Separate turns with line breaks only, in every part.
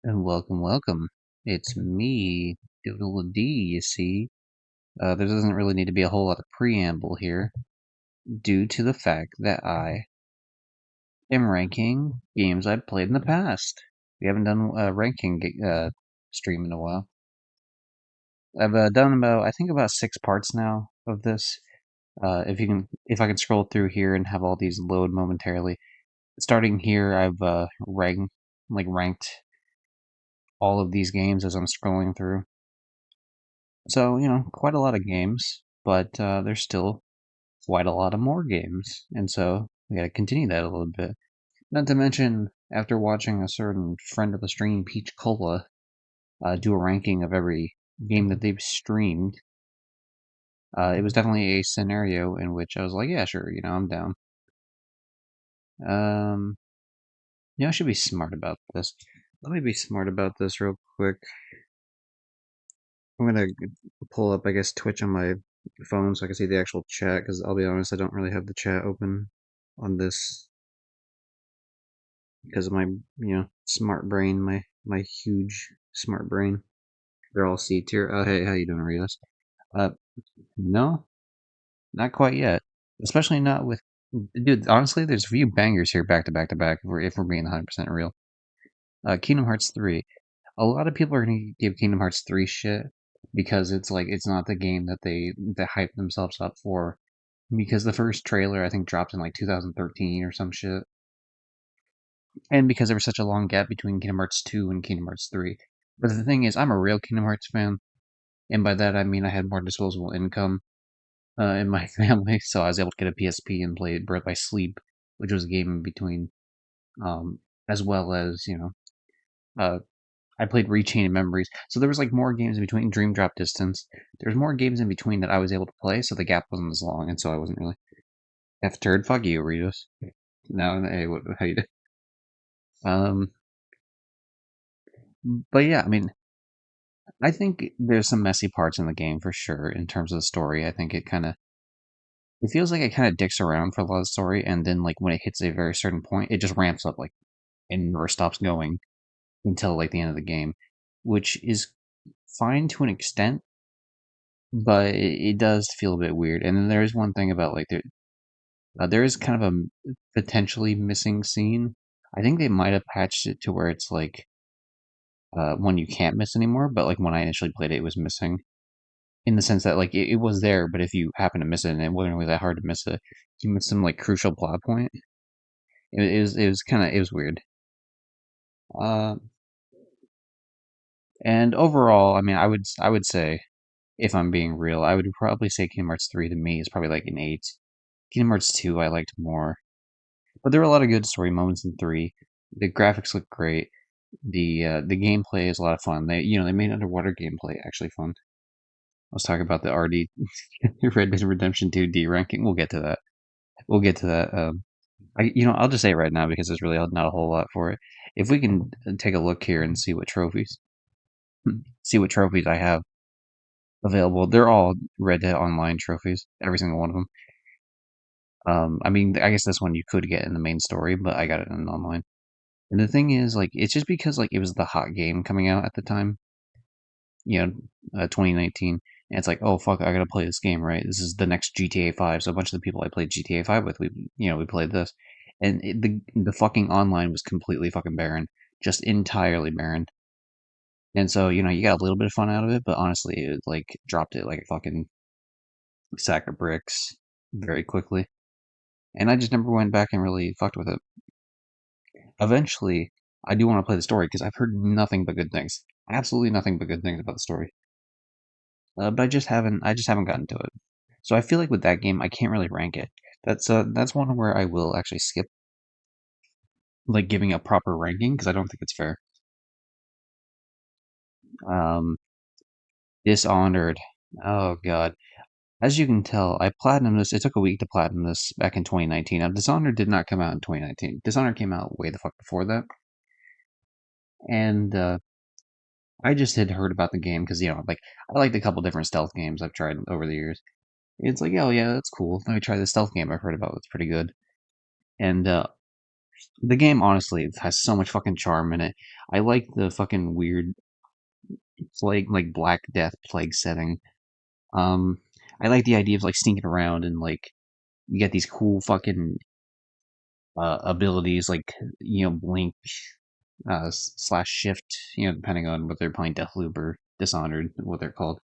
And welcome. It's me, Doodle D, you see. There doesn't really need to be a whole lot of preamble here, due to the fact that I am ranking games I've played in the past. We haven't done a ranking stream in a while. I've done about 6 parts now of this. If I can scroll through here and have all these load momentarily. Starting here, I've ranked all of these games as I'm scrolling through. So, quite a lot of games, but there's still quite a lot of more games. And so we got to continue that a little bit. Not to mention, after watching a certain friend of the stream, Peach Cola, do a ranking of every game that they've streamed, it was definitely a scenario in which I was like, yeah, sure, I'm down. Um, I should be smart about this. Let me be smart about this real quick. I'm gonna pull up, I guess, Twitch on my phone so I can see the actual chat, because I'll be honest, I don't really have the chat open on this because of my, smart brain, my huge smart brain. They're all C tier. Oh, hey, how you doing, Rios? Uh, no, not quite yet. Especially not with, dude. Honestly, there's a few bangers here back to back to back. If we're being 100% real. Kingdom Hearts 3. A lot of people are gonna give Kingdom Hearts 3 shit because it's not the game that hype themselves up for. Because the first trailer I think dropped in like 2013 or some shit, and because there was such a long gap between Kingdom Hearts 2 and Kingdom Hearts 3. But the thing is, I'm a real Kingdom Hearts fan, and by that I mean I had more disposable income in my family, so I was able to get a PSP and play Birth by Sleep, which was a game in between, um, as well as uh, I played Rechained Memories. So there was like more games in between. Dream Drop Distance. There's more games in between that I was able to play, so the gap wasn't as long, and so I wasn't really F turd. Fuck you, Ritos. No, hey, how you doing? Um, but yeah, I mean, I think there's some messy parts in the game for sure in terms of the story. I think it feels like it kind of dicks around for a lot of the story, and then like when it hits a very certain point, it just ramps up like and never stops going until like the end of the game, which is fine to an extent, but it does feel a bit weird. And then there is one thing about there is kind of a potentially missing scene. I think they might have patched it to where it's like one you can't miss anymore, but like when I initially played it, it was missing in the sense that like it was there, but if you happen to miss it, and it wasn't really that hard to miss it, you missed some like crucial plot point. It was kind of it was weird. Uh, and overall, I mean, I would say if I'm being real, I would probably say Kingdom Hearts 3 to me is probably like an 8. Kingdom Hearts 2 I liked more, but there were a lot of good story moments in 3. The graphics look great. The gameplay is a lot of fun. They made underwater gameplay actually fun. I was talking about the RD Red Dead Redemption 2 D ranking. We'll get to that. We'll get to that. I'll just say it right now because there's really not a whole lot for it. If we can take a look here and see what trophies I have available. They're all Red Dead Online trophies, every single one of them. I mean, I guess this one you could get in the main story, but I got it in online. And the thing is, like, it's just because like it was the hot game coming out at the time, 2019. And it's like, oh fuck, I gotta play this game, right? This is the next GTA 5. So a bunch of the people I played GTA 5 with, we played this, and the fucking online was completely fucking barren, just entirely barren. And so you got a little bit of fun out of it, but honestly, it like dropped it like a fucking sack of bricks very quickly. And I just never went back and really fucked with it. Eventually, I do want to play the story because I've heard nothing but good things, absolutely nothing but good things about the story. But I just haven't gotten to it. So I feel like with that game, I can't really rank it. That's one where I will actually skip like giving a proper ranking because I don't think it's fair. Um, Dishonored. Oh god. As you can tell, I platinumed this. It took a week to platinum this back in 2019. Now, Dishonored did not come out in 2019. Dishonored came out way the fuck before that. And I just had heard about the game because like I liked a couple different stealth games I've tried over the years. It's like, oh yeah, that's cool. Let me try this stealth game I've heard about. It's pretty good. And The game honestly has so much fucking charm in it. I like the fucking weird plague, like Black Death plague setting. Um, I like the idea of like sneaking around and like you get these cool fucking abilities like blink, slash shift. Depending on whether they're playing Deathloop or Dishonored, what they're called.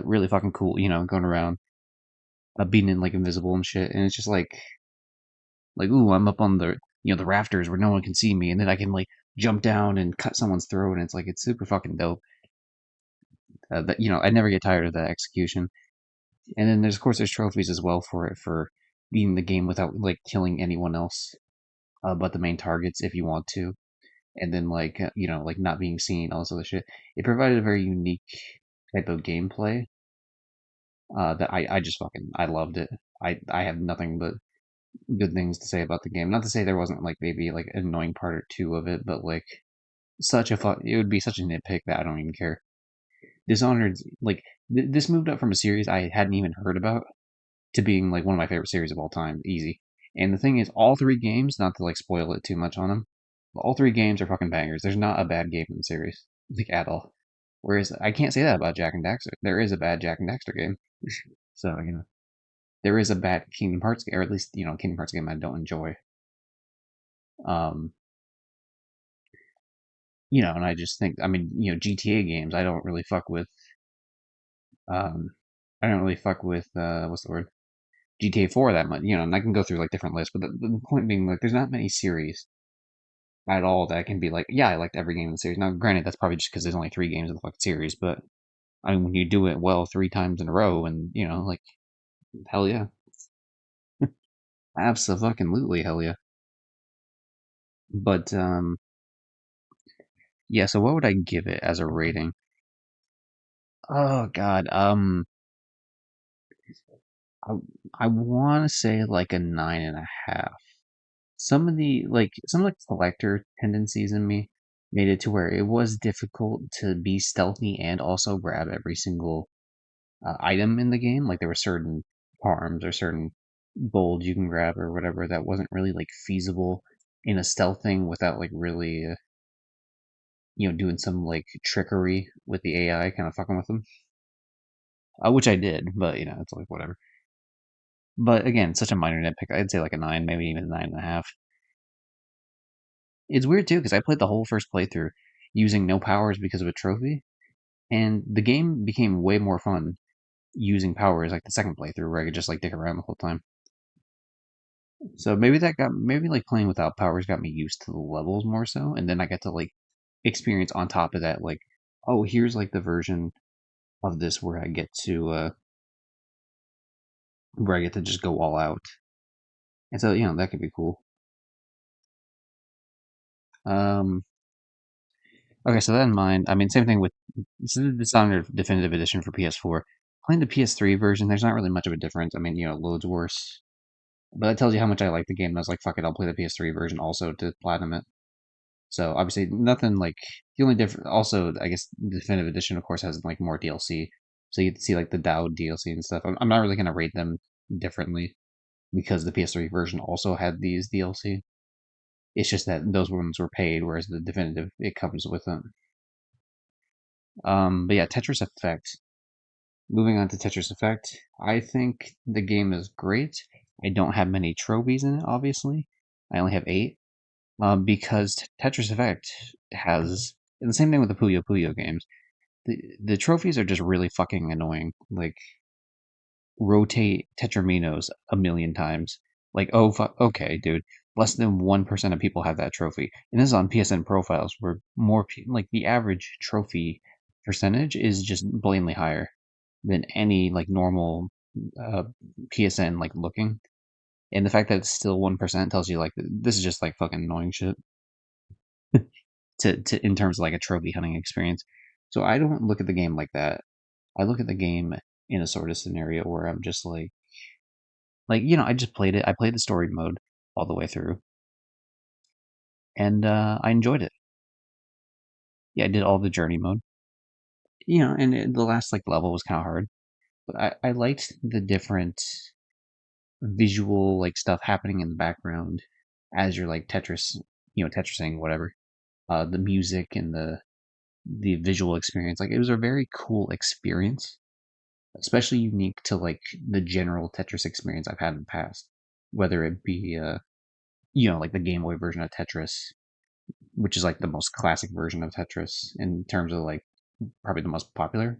Really fucking cool. Going around, being like invisible and shit, and it's just like ooh, I'm up on the rafters where no one can see me, and then I can like jump down and cut someone's throat, and it's super fucking dope. That I never get tired of that execution. And then of course there's trophies as well for it for beating the game without like killing anyone else, but the main targets if you want to, and then like like not being seen, all this other shit. It provided a very unique type of gameplay that I just fucking I loved it. I have nothing but good things to say about the game. Not to say there wasn't like maybe like an annoying part or two of it, but like such a fun. It would be such a nitpick that I don't even care. Dishonored, like this moved up from a series I hadn't even heard about to being like one of my favorite series of all time, easy. And the thing is, all three games, not to like spoil it too much on them, but all three games are fucking bangers. There's not a bad game in the series, like at all. Whereas I can't say that about Jak and Daxter. There is a bad Jak and Daxter game, so there is a bad Kingdom Hearts game, or at least Kingdom Hearts game I don't enjoy. Um, and I just think, I mean, GTA games I don't really fuck with. Um, I don't really fuck with what's the word? GTA 4 that much, and I can go through like different lists, but the point being, like, there's not many series at all that I can be like, yeah, I liked every game in the series. Now, granted, that's probably just because there's only three games in the fucking series, but I mean, when you do it well three times in a row, and like, hell yeah, absolutely, hell yeah. But yeah. So what would I give it as a rating? Oh God, I I want to say like a 9.5. Some of the collector tendencies in me made it to where it was difficult to be stealthy and also grab every single item in the game. Like there were certain farms or certain gold you can grab or whatever that wasn't really like feasible in a stealth thing without like really doing some like trickery with the AI, kind of fucking with them. Which I did, but it's like whatever. But again, such a minor nitpick. I'd say like a 9, maybe even 9.5. It's weird too because I played the whole first playthrough using no powers because of a trophy, and the game became way more fun using powers like the second playthrough where I could just like dick around the whole time. So maybe like playing without powers got me used to the levels more so, and then I got to like experience on top of that like, oh, here's like the version of this where I get to just go all out, and so that could be cool. Um, okay, so that in mind, I mean, same thing with Dishonored Definitive Edition for PS4. Playing the PS3 version, there's not really much of a difference. I mean, loads worse. But that tells you how much I like the game. And I was like, fuck it, I'll play the PS3 version also to platinum it. So obviously, nothing like the only difference. Also, I guess the Definitive Edition, of course, has like more DLC. So you get to see like the Dowd DLC and stuff. I'm not really gonna rate them differently because the PS3 version also had these DLC. It's just that those ones were paid, whereas the Definitive it comes with them. But yeah, Tetris Effect. Moving on to Tetris Effect, I think the game is great. I don't have many trophies in it, obviously. I only have 8. Because Tetris Effect has, and the same thing with the Puyo Puyo games, the trophies are just really fucking annoying. Like, rotate Tetraminos a million times. Like, oh, okay, dude. Less than 1% of people have that trophy. And this is on PSN profiles where like, the average trophy percentage is just blatantly higher than any, like, normal uh, PSN, like, looking. And the fact that it's still 1% tells you, like, this is just, like, fucking annoying shit to in terms of, like, a trophy hunting experience. So I don't look at the game like that. I look at the game in a sort of scenario where I'm just like I just played it. I played the story mode all the way through, and I enjoyed it. Yeah, I did all the journey mode. And the last like level was kind of hard, but I liked the different visual like stuff happening in the background. as you're like Tetris, Tetrising whatever. The music and the visual experience, like it was a very cool experience, especially unique to like the general Tetris experience I've had in the past, whether it be like the Game Boy version of Tetris, which is like the most classic version of Tetris in terms of like probably the most popular,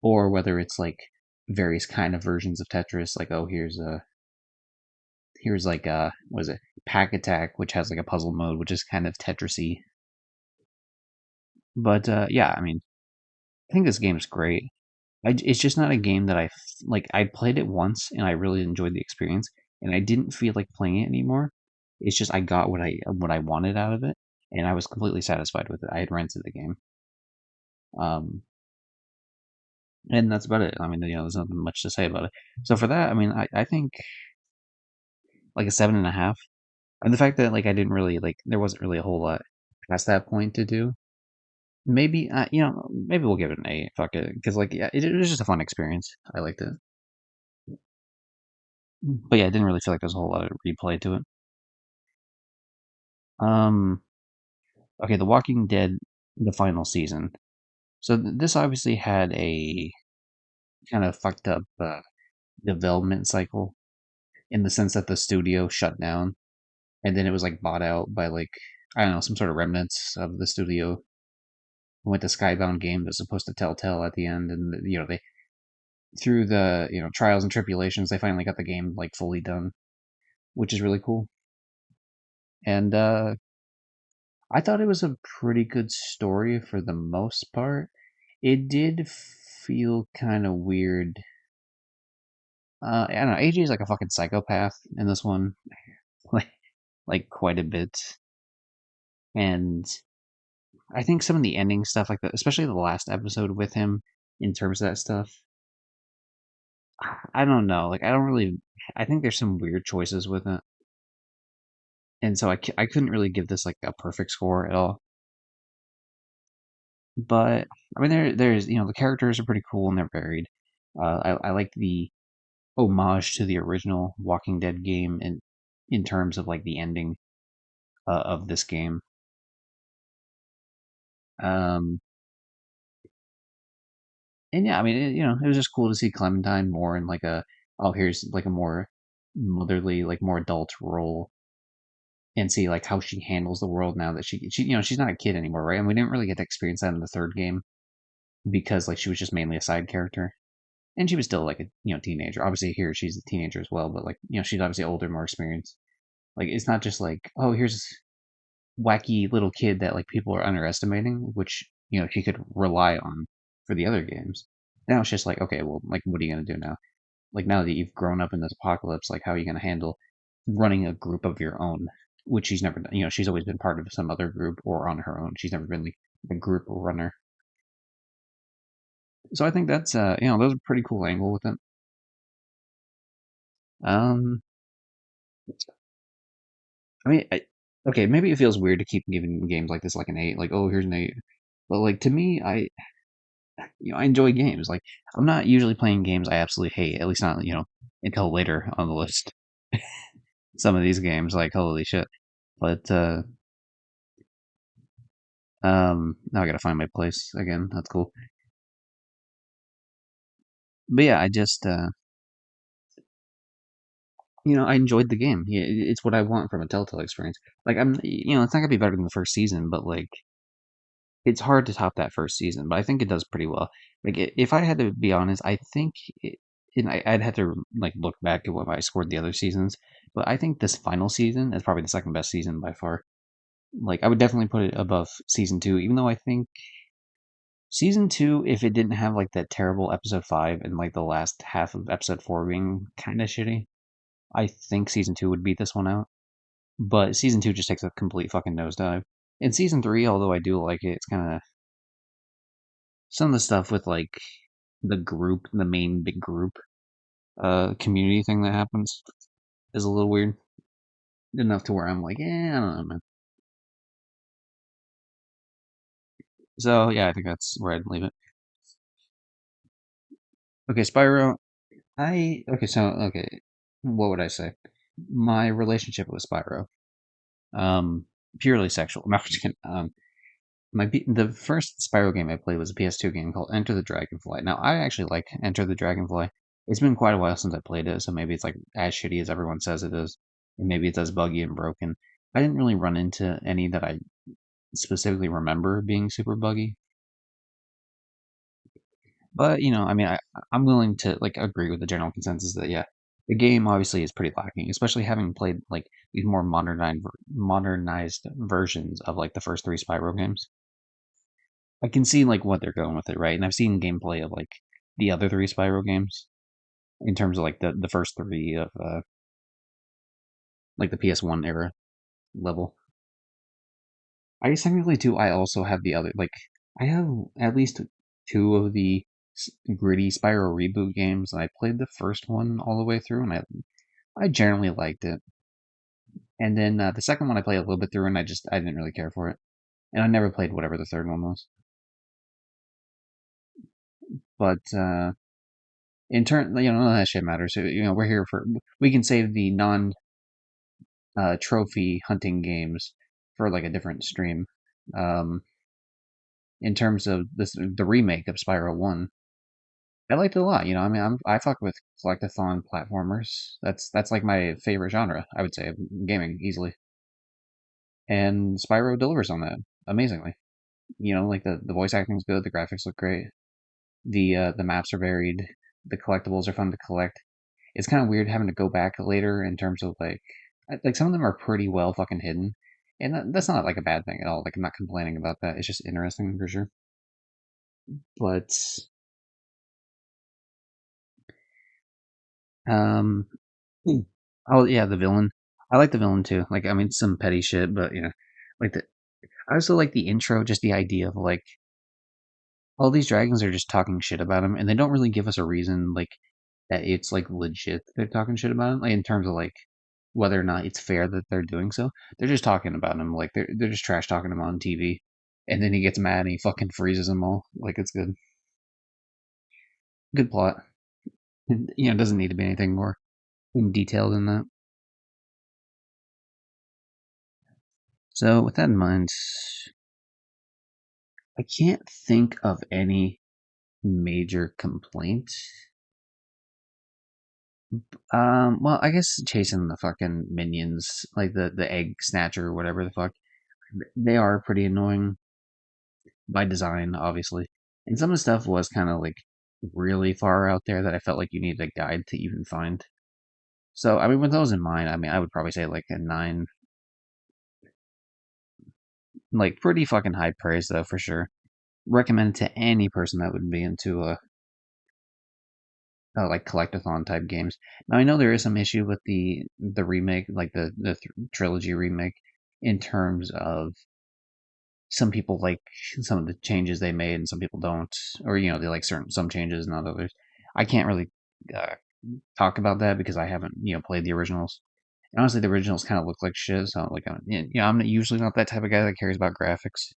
or whether it's like various kind of versions of Tetris, like oh here's like what is it, Pack Attack, which has like a puzzle mode, which is kind of Tetrisy. But yeah, I mean, I think this game's great. It's just not a game that like. I played it once and I really enjoyed the experience, and I didn't feel like playing it anymore. It's just I got what I wanted out of it, and I was completely satisfied with it. I had rented the game, um, and that's about it. I mean, there's nothing much to say about it. So for that, I mean, I think like a 7.5. And the fact that like I didn't really like there wasn't really a whole lot past that point to do. Maybe maybe we'll give it an 8. Fuck it, because like yeah, it was just a fun experience. I liked it. But yeah, I didn't really feel like there's a whole lot of replay to it. Um, okay, The Walking Dead, the final season. So this obviously had a kind of fucked up development cycle in the sense that the studio shut down and then it was like bought out by like I don't know some sort of remnants of the studio. Went to Skybound Games as opposed to Telltale at the end, and they through the trials and tribulations they finally got the game like fully done, which is really cool. And I thought it was a pretty good story for the most part. It did feel kind of weird. I don't know. AJ is like a fucking psychopath in this one, like like quite a bit. And I think some of the ending stuff, like especially the last episode with him, in terms of that stuff, I don't know. Like I don't really. I think there's some weird choices with it, and so I couldn't really give this like a perfect score at all. But I mean, there's the characters are pretty cool and they're varied. I like the homage to the original Walking Dead game in terms of like the ending of this game. Um, and yeah, I mean, it was just cool to see Clementine more in like here's like a more motherly, like more adult role, and see like how she handles the world now that she she's not a kid anymore, right? And we didn't really get to experience that in the third game because like she was just mainly a side character, and she was still like a teenager. Obviously here she's a teenager as well, but like she's obviously older, more experienced. Like it's not just like oh here's wacky little kid that like people are underestimating, which she could rely on for the other games. Now it's just like, okay, well, like, what are you gonna do now? Like now that you've grown up in this apocalypse, like, how are you gonna handle running a group of your own? Which she's never done. She's always been part of some other group or on her own. She's never been like a group runner. So I think that's those are pretty cool angle with it. Um, I mean, okay, maybe it feels weird to keep giving games like this like an 8, like oh here's an 8, but like to me, I enjoy games. Like I'm not usually playing games I absolutely hate. At least not until later on the list. Some of these games, like holy shit. But now I gotta find my place again. That's cool. But yeah, I just I enjoyed the game. Yeah, it's what I want from a Telltale experience. Like I'm it's not gonna be better than the first season, but like it's hard to top that first season. But I think it does pretty well. Like if I had to be honest, I think and I'd have to like look back at what I scored the other seasons. But I think this final season is probably the second best season by far. Like I would definitely put it above season 2, even though I think season 2, if it didn't have like that terrible episode 5 and like the last half of episode 4 being kind of shitty, I think season 2 would beat this one out. But season 2 just takes a complete fucking nosedive. In season 3, although I do like it, it's kind of some of the stuff with like the group, the main big group, community thing that happens is a little weird. Enough to where I'm like, I don't know, man. So yeah, I think that's where I'd leave it. Okay, Spyro. Okay, so okay, what would I say? my relationship with Spyro. Um, Purely sexual. No, I'm just kidding. The first Spyro game I played was a PS2 game called Enter the Dragonfly. Now I actually like Enter the Dragonfly. It's been quite a while since I played it, so maybe it's like as shitty as everyone says it is, and maybe it's as buggy and broken. I didn't really run into any that I specifically remember being super buggy, but I mean, I'm willing to like agree with the general consensus that yeah, the game obviously is pretty lacking, especially having played like these more modernized versions of like the first three Spyro games. I can see like what they're going with it, right? And I've seen gameplay of like the other three Spyro games in terms of like the first three of like the PS1 era level. I guess technically too. I also have the other like I have at least two of the gritty Spyro reboot games, and I played the first one all the way through, and I generally liked it. And then the second one I played a little bit through, and I didn't really care for it, and I never played whatever the third one was. But in turn, none of that shit matters. So, we're here for we can save the non trophy hunting games for like a different stream. Um, in terms of the remake of Spyro One, I liked it a lot. I mean, I fuck with collectathon platformers. That's like my favorite genre. I would say gaming easily, and Spyro delivers on that amazingly. Like the voice acting's good, the graphics look great, the maps are varied, the collectibles are fun to collect. It's kind of weird having to go back later in terms of like some of them are pretty well fucking hidden, and that's not like a bad thing at all. Like I'm not complaining about that. It's just interesting for sure. But um, oh yeah, the villain. I like the villain too. Like I mean, some petty shit, but like I also like the intro, just the idea of like all these dragons are just talking shit about him, and they don't really give us a reason like that it's like legit they're talking shit about him, like in terms of like whether or not it's fair that they're doing so. They're just talking about him, like they're just trash talking him on TV, and then he gets mad and he fucking freezes them all. Like it's good, good plot. It doesn't need to be anything more detailed than that. So with that in mind, I can't think of any major complaint. Well, I guess chasing the fucking minions, like the egg snatcher or whatever the fuck, they are pretty annoying by design, obviously. And some of the stuff was kind of like really far out there that I felt like you needed a guide to even find. So, I mean, with those in mind, I mean, I would probably say like a 9. Like, pretty fucking high praise, though, for sure. Recommend to any person that would be into like collectathon type games. Now, I know there is some issue with the remake, like the trilogy remake, in terms of some people like some of the changes they made and some people don't, or they like some changes, not others. I can't really uh, talk about that because I haven't played the originals. And honestly, the originals kind of look like shit. So like I'm usually not that type of guy that cares about graphics.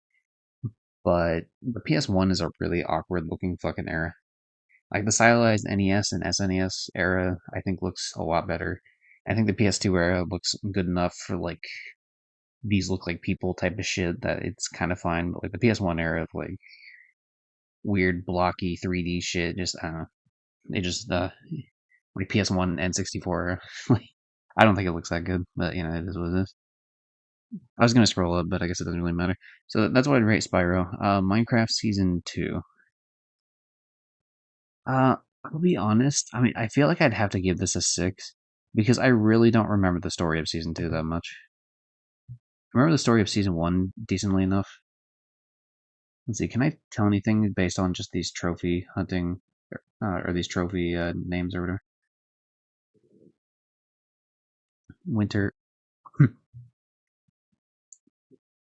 But the PS1 is a really awkward looking fucking era. Like the stylized NES and SNES era, I think looks a lot better. I think the PS2 era looks good enough for like these look like people type of shit that it's kind of fine. But like the PS1 era of like weird blocky 3D shit, just I don't know. It just like PS1 N64. Like I don't think it looks that good, but it is what it is. I was gonna scroll up, but I guess it doesn't really matter. So that's what I'd rate Spyro. Minecraft Season 2. I'll be honest. I mean, I feel like I'd have to give this a 6 because I really don't remember the story of Season 2 that much. I remember the story of Season 1 decently enough. Let's see, can I tell anything based on just these trophy hunting or these trophy names or whatever? Winter.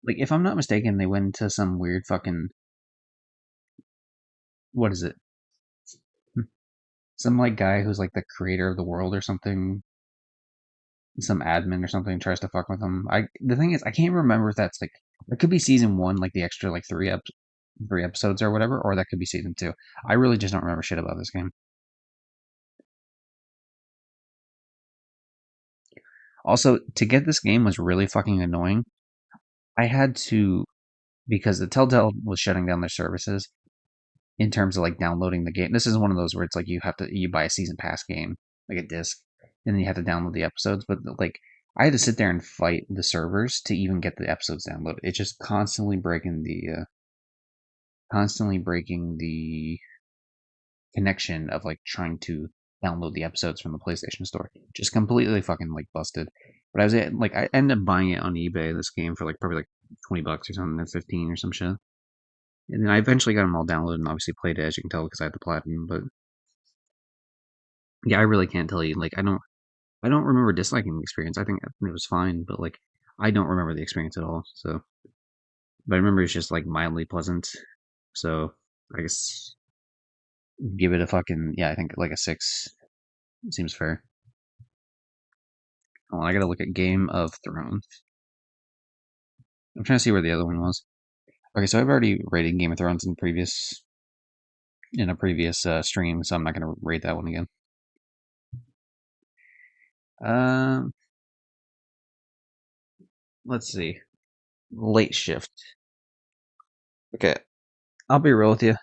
Like, if I'm not mistaken, they went into some weird fucking. What is it? Some like guy who's like the creator of the world or something. Some admin or something tries to fuck with them. The thing is, I can't remember if that's like it could be season 1, like the extra like 3 episodes or whatever, or that could be season 2. I really just don't remember shit about this game. Also, to get this game was really fucking annoying. I had to, because the Telltale was shutting down their services in terms of like downloading the game. This is one of those where it's like you buy a season pass game, like a disc, and then you have to download the episodes. But like I had to sit there and fight the servers to even get the episodes downloaded. It's just constantly breaking the connection of like trying to download the episodes from the PlayStation Store. Just completely fucking like busted. But I ended up buying it on eBay, this game, for like probably like $20 or something, or 15 or some shit. And then I eventually got them all downloaded and obviously played it, as you can tell, because I had the platinum. But yeah, I really can't tell you. Like I don't remember disliking the experience. I think it was fine, but like I don't remember the experience at all. So, but I remember it's just like mildly pleasant. So I guess give it a fucking, yeah. I think like a 6 seems fair. Oh, I gotta look at Game of Thrones. I'm trying to see where the other one was. Okay, so I've already rated Game of Thrones in a previous stream, so I'm not gonna rate that one again. Um, let's see. Late Shift. Okay, I'll be real with you.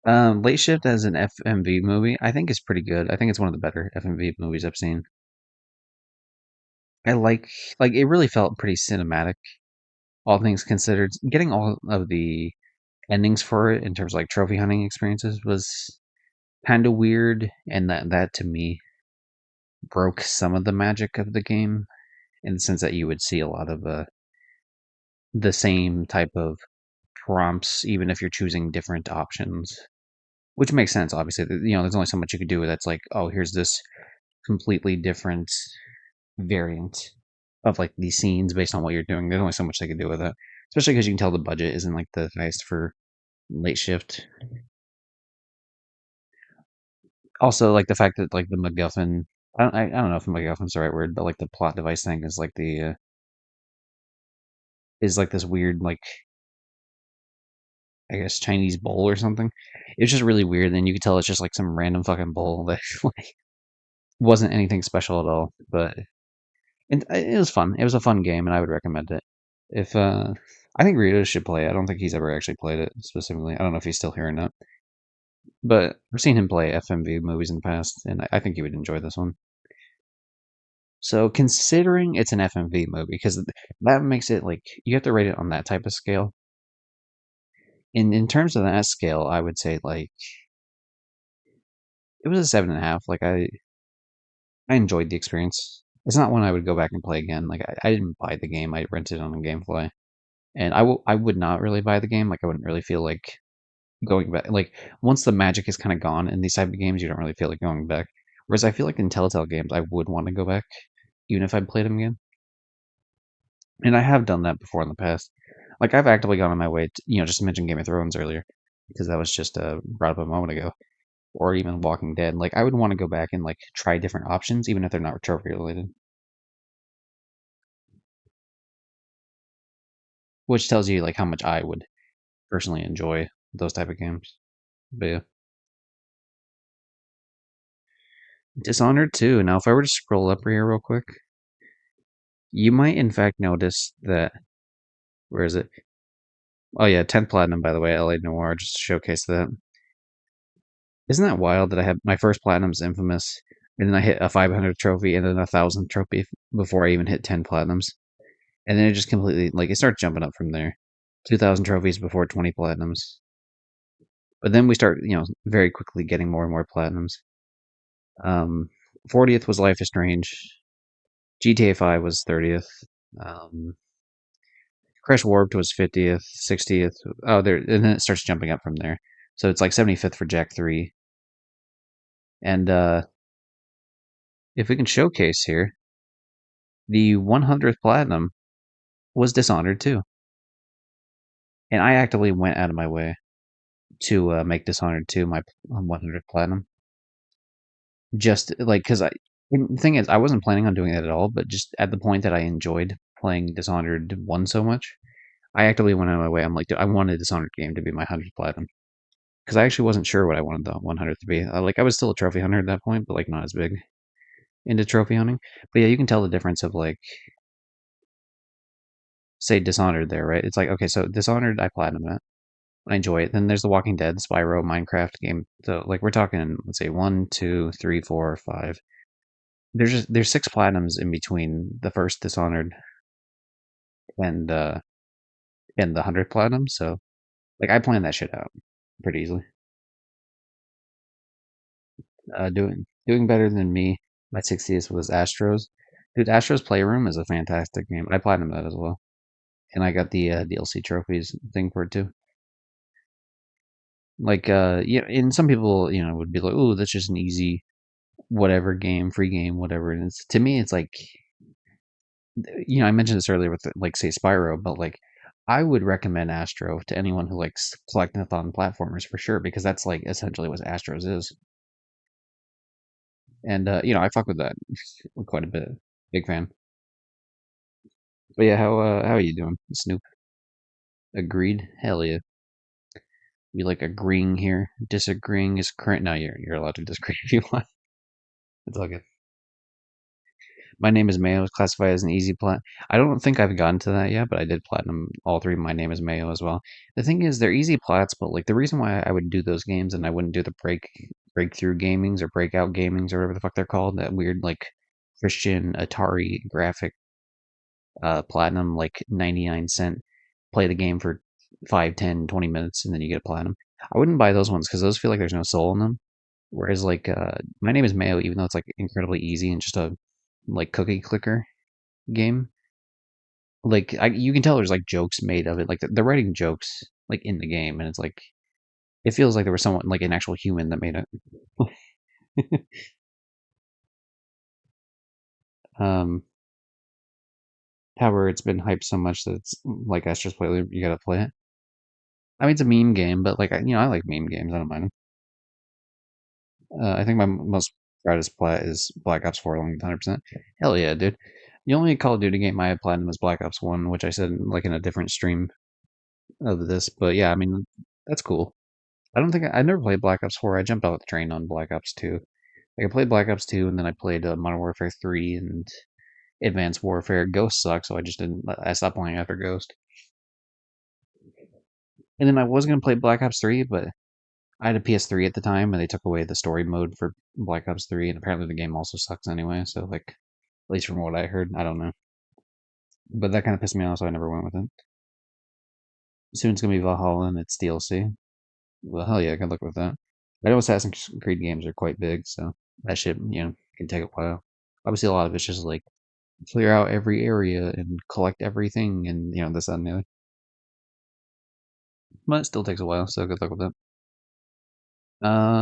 Late Shift as an FMV movie, I think is pretty good. I think it's one of the better FMV movies I've seen. I like it really felt pretty cinematic, all things considered. Getting all of the endings for it in terms of like trophy hunting experiences was kind of weird, and that to me broke some of the magic of the game in the sense that you would see a lot of the same type of prompts, even if you're choosing different options, which makes sense. Obviously, there's only so much you could do. That's like, oh, here's this completely different variant of like these scenes based on what you're doing. There's only so much they could do with it, especially because you can tell the budget isn't like the highest for Late Shift. Also, like the fact that like the MacGuffin, I don't know if MacGuffin's the right word, but like the plot device thing is like is like this weird, like, I guess, Chinese bowl or something. It's just really weird. And you could tell it's just like some random fucking bowl that like wasn't anything special at all. But it was fun. It was a fun game, and I would recommend it. If I think Rito should play it. I don't think he's ever actually played it specifically. I don't know if he's still here or not. But I've seen him play FMV movies in the past, and I think he would enjoy this one. So considering it's an FMV movie, because that makes it like you have to rate it on that type of scale. In terms of that scale, I would say like it was a 7.5. Like I enjoyed the experience. It's not one I would go back and play again. Like I didn't buy the game. I rented it on GameFly, and I would not really buy the game. Like I wouldn't really feel like going back. Like once the magic is kind of gone in these type of games, you don't really feel like going back. Whereas I feel like in Telltale games, I would want to go back, even if I played them again. And I have done that before in the past. Like I've actively gone on my way to, just to mention Game of Thrones earlier, because that was just brought up a moment ago, or even Walking Dead. Like I would want to go back and like try different options, even if they're not trophy related. Which tells you like how much I would personally enjoy those type of games. But yeah. Dishonored 2. Now, if I were to scroll up here real quick, you might in fact notice that. Where is it? Oh yeah, 10th platinum, by the way, LA Noir, just to showcase that. Isn't that wild that I had my first platinum's Infamous, and then I hit a 500 trophy and then a 1,000 trophy before I even hit 10 platinums, and then it just completely like it starts jumping up from there. 2,000 trophies before 20 platinums, but then we start, very quickly getting more and more platinums. 40th was Life is Strange. GTA 5 was 30th. Um, Crash Warped was 50th, 60th. Oh, there, and then it starts jumping up from there. So it's like 75th for Jak 3. And if we can showcase here, the 100th platinum was Dishonored 2. And I actively went out of my way to make Dishonored 2 my 100th platinum. Just like, because the thing is, I wasn't planning on doing that at all, but just at the point that I enjoyed playing Dishonored 1 so much, I actively went out of my way. I'm like, dude, I want a Dishonored game to be my 100th platinum. Because I actually wasn't sure what I wanted the 100th to be. Like, I was still a trophy hunter at that point, but like not as big. into trophy hunting. But yeah, you can tell the difference of like, say Dishonored there, right? It's like, okay, so Dishonored, I platinum it. I enjoy it. Then there's The Walking Dead, Spyro, Minecraft game. So like we're talking, let's say one, two, three, four, five. There's six platinums in between the first Dishonored and the 100th platinum. So like I planned that shit out pretty easily. Doing better than me. My 60th was Astros. Dude, Astros Playroom is a fantastic game. I platinumed that as well, and I got the DLC trophies thing for it too. Like, yeah, and some people, would be like, "Oh, that's just an easy whatever game, free game, whatever." And to me, it's like, I mentioned this earlier with like say Spyro, but like, I would recommend Astro to anyone who likes collectathon platformers for sure because that's like essentially what Astros is. And I fuck with that quite a bit. Big fan. But yeah, how are you doing, Snoop? Agreed. Hell yeah. We like agreeing here. Disagreeing is current. No, you're allowed to disagree if you want. It's all good. My Name is Mayo is classified as an easy plat. I don't think I've gotten to that yet, but I did platinum all three. My Name is Mayo as well. The thing is, they're easy plats, but like the reason why I would do those games and I wouldn't do the breakthrough gamings or breakout gamings or whatever the fuck they're called, that weird like Christian Atari graphic platinum, like 99 cent, play the game for 5, 10, 20 minutes and then you get a platinum. I wouldn't buy those ones because those feel like there's no soul in them. Whereas like My Name is Mayo, even though it's like incredibly easy and just a like cookie clicker game, like you can tell there's like jokes made of it. Like they're writing jokes like in the game, and it's like it feels like there was someone like an actual human that made it. um, However, it's been hyped so much that it's like Astro's Playroom, you gotta play it. I mean, it's a meme game, but like I like meme games. I don't mind them. I think my most proudest plat is Black Ops 4 along with 100%. Hell yeah, dude. The only Call of Duty game I had platinum was Black Ops 1, which I said like in a different stream of this. But yeah, I mean, that's cool. I never played Black Ops 4. I jumped off the train on Black Ops 2. Like I played Black Ops 2 and then I played Modern Warfare 3 and Advanced Warfare. Ghost sucks, so I just didn't. I stopped playing after Ghost. And then I was gonna play Black Ops 3, but I had a PS3 at the time, and they took away the story mode for Black Ops 3, and apparently the game also sucks anyway. So like, at least from what I heard, I don't know. But that kind of pissed me off, so I never went with it. Soon it's gonna be Valhalla and it's DLC. Well, hell yeah, I can look with that. I know Assassin's Creed games are quite big, so that shit, can take a while. Obviously, a lot of it's just like clear out every area and collect everything, and this, that, and the other. But it still takes a while, so good luck with that.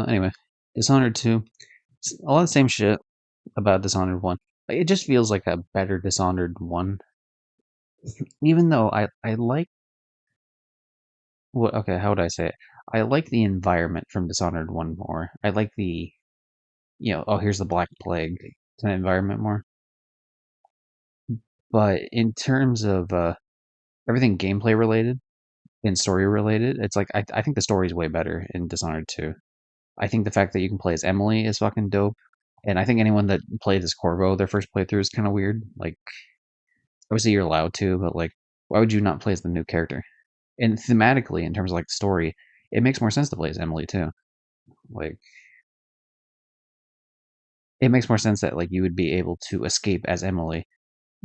Anyway, Dishonored 2. It's a lot of the same shit about Dishonored 1. Like, it just feels like a better Dishonored 1. Even though I like what okay, how would I say it? I like the environment from Dishonored 1 more. I like the oh, here's the Black Plague kind of environment more. But in terms of everything gameplay related and story related, it's like I think the story is way better in Dishonored 2. I think the fact that you can play as Emily is fucking dope. And I think anyone that played as Corvo their first playthrough is kind of weird. Like, obviously you're allowed to, but like, why would you not play as the new character? And thematically, in terms of like story, it makes more sense to play as Emily too. Like, it makes more sense that like you would be able to escape as Emily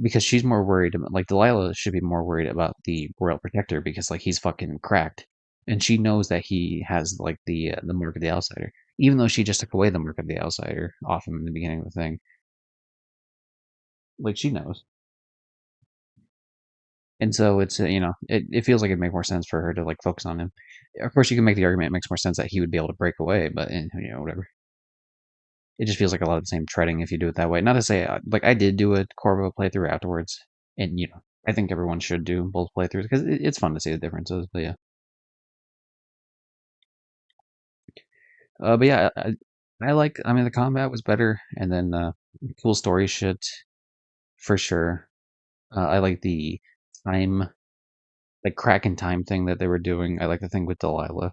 because she's more worried about, like, Delilah should be more worried about the royal protector because like he's fucking cracked, and she knows that he has like the mark of the outsider, even though she just took away the mark of the outsider off him in the beginning of the thing. Like she knows, and so it's it feels like it'd make more sense for her to like focus on him. Of course, you can make the argument it makes more sense that he would be able to break away, but whatever. It just feels like a lot of the same treading if you do it that way. Not to say like I did do a Corvo playthrough afterwards, and I think everyone should do both playthroughs because it's fun to see the differences. But yeah, but yeah, I like. I mean, the combat was better, and then cool story shit for sure. I like the time, like crack in time thing that they were doing. I like the thing with Delilah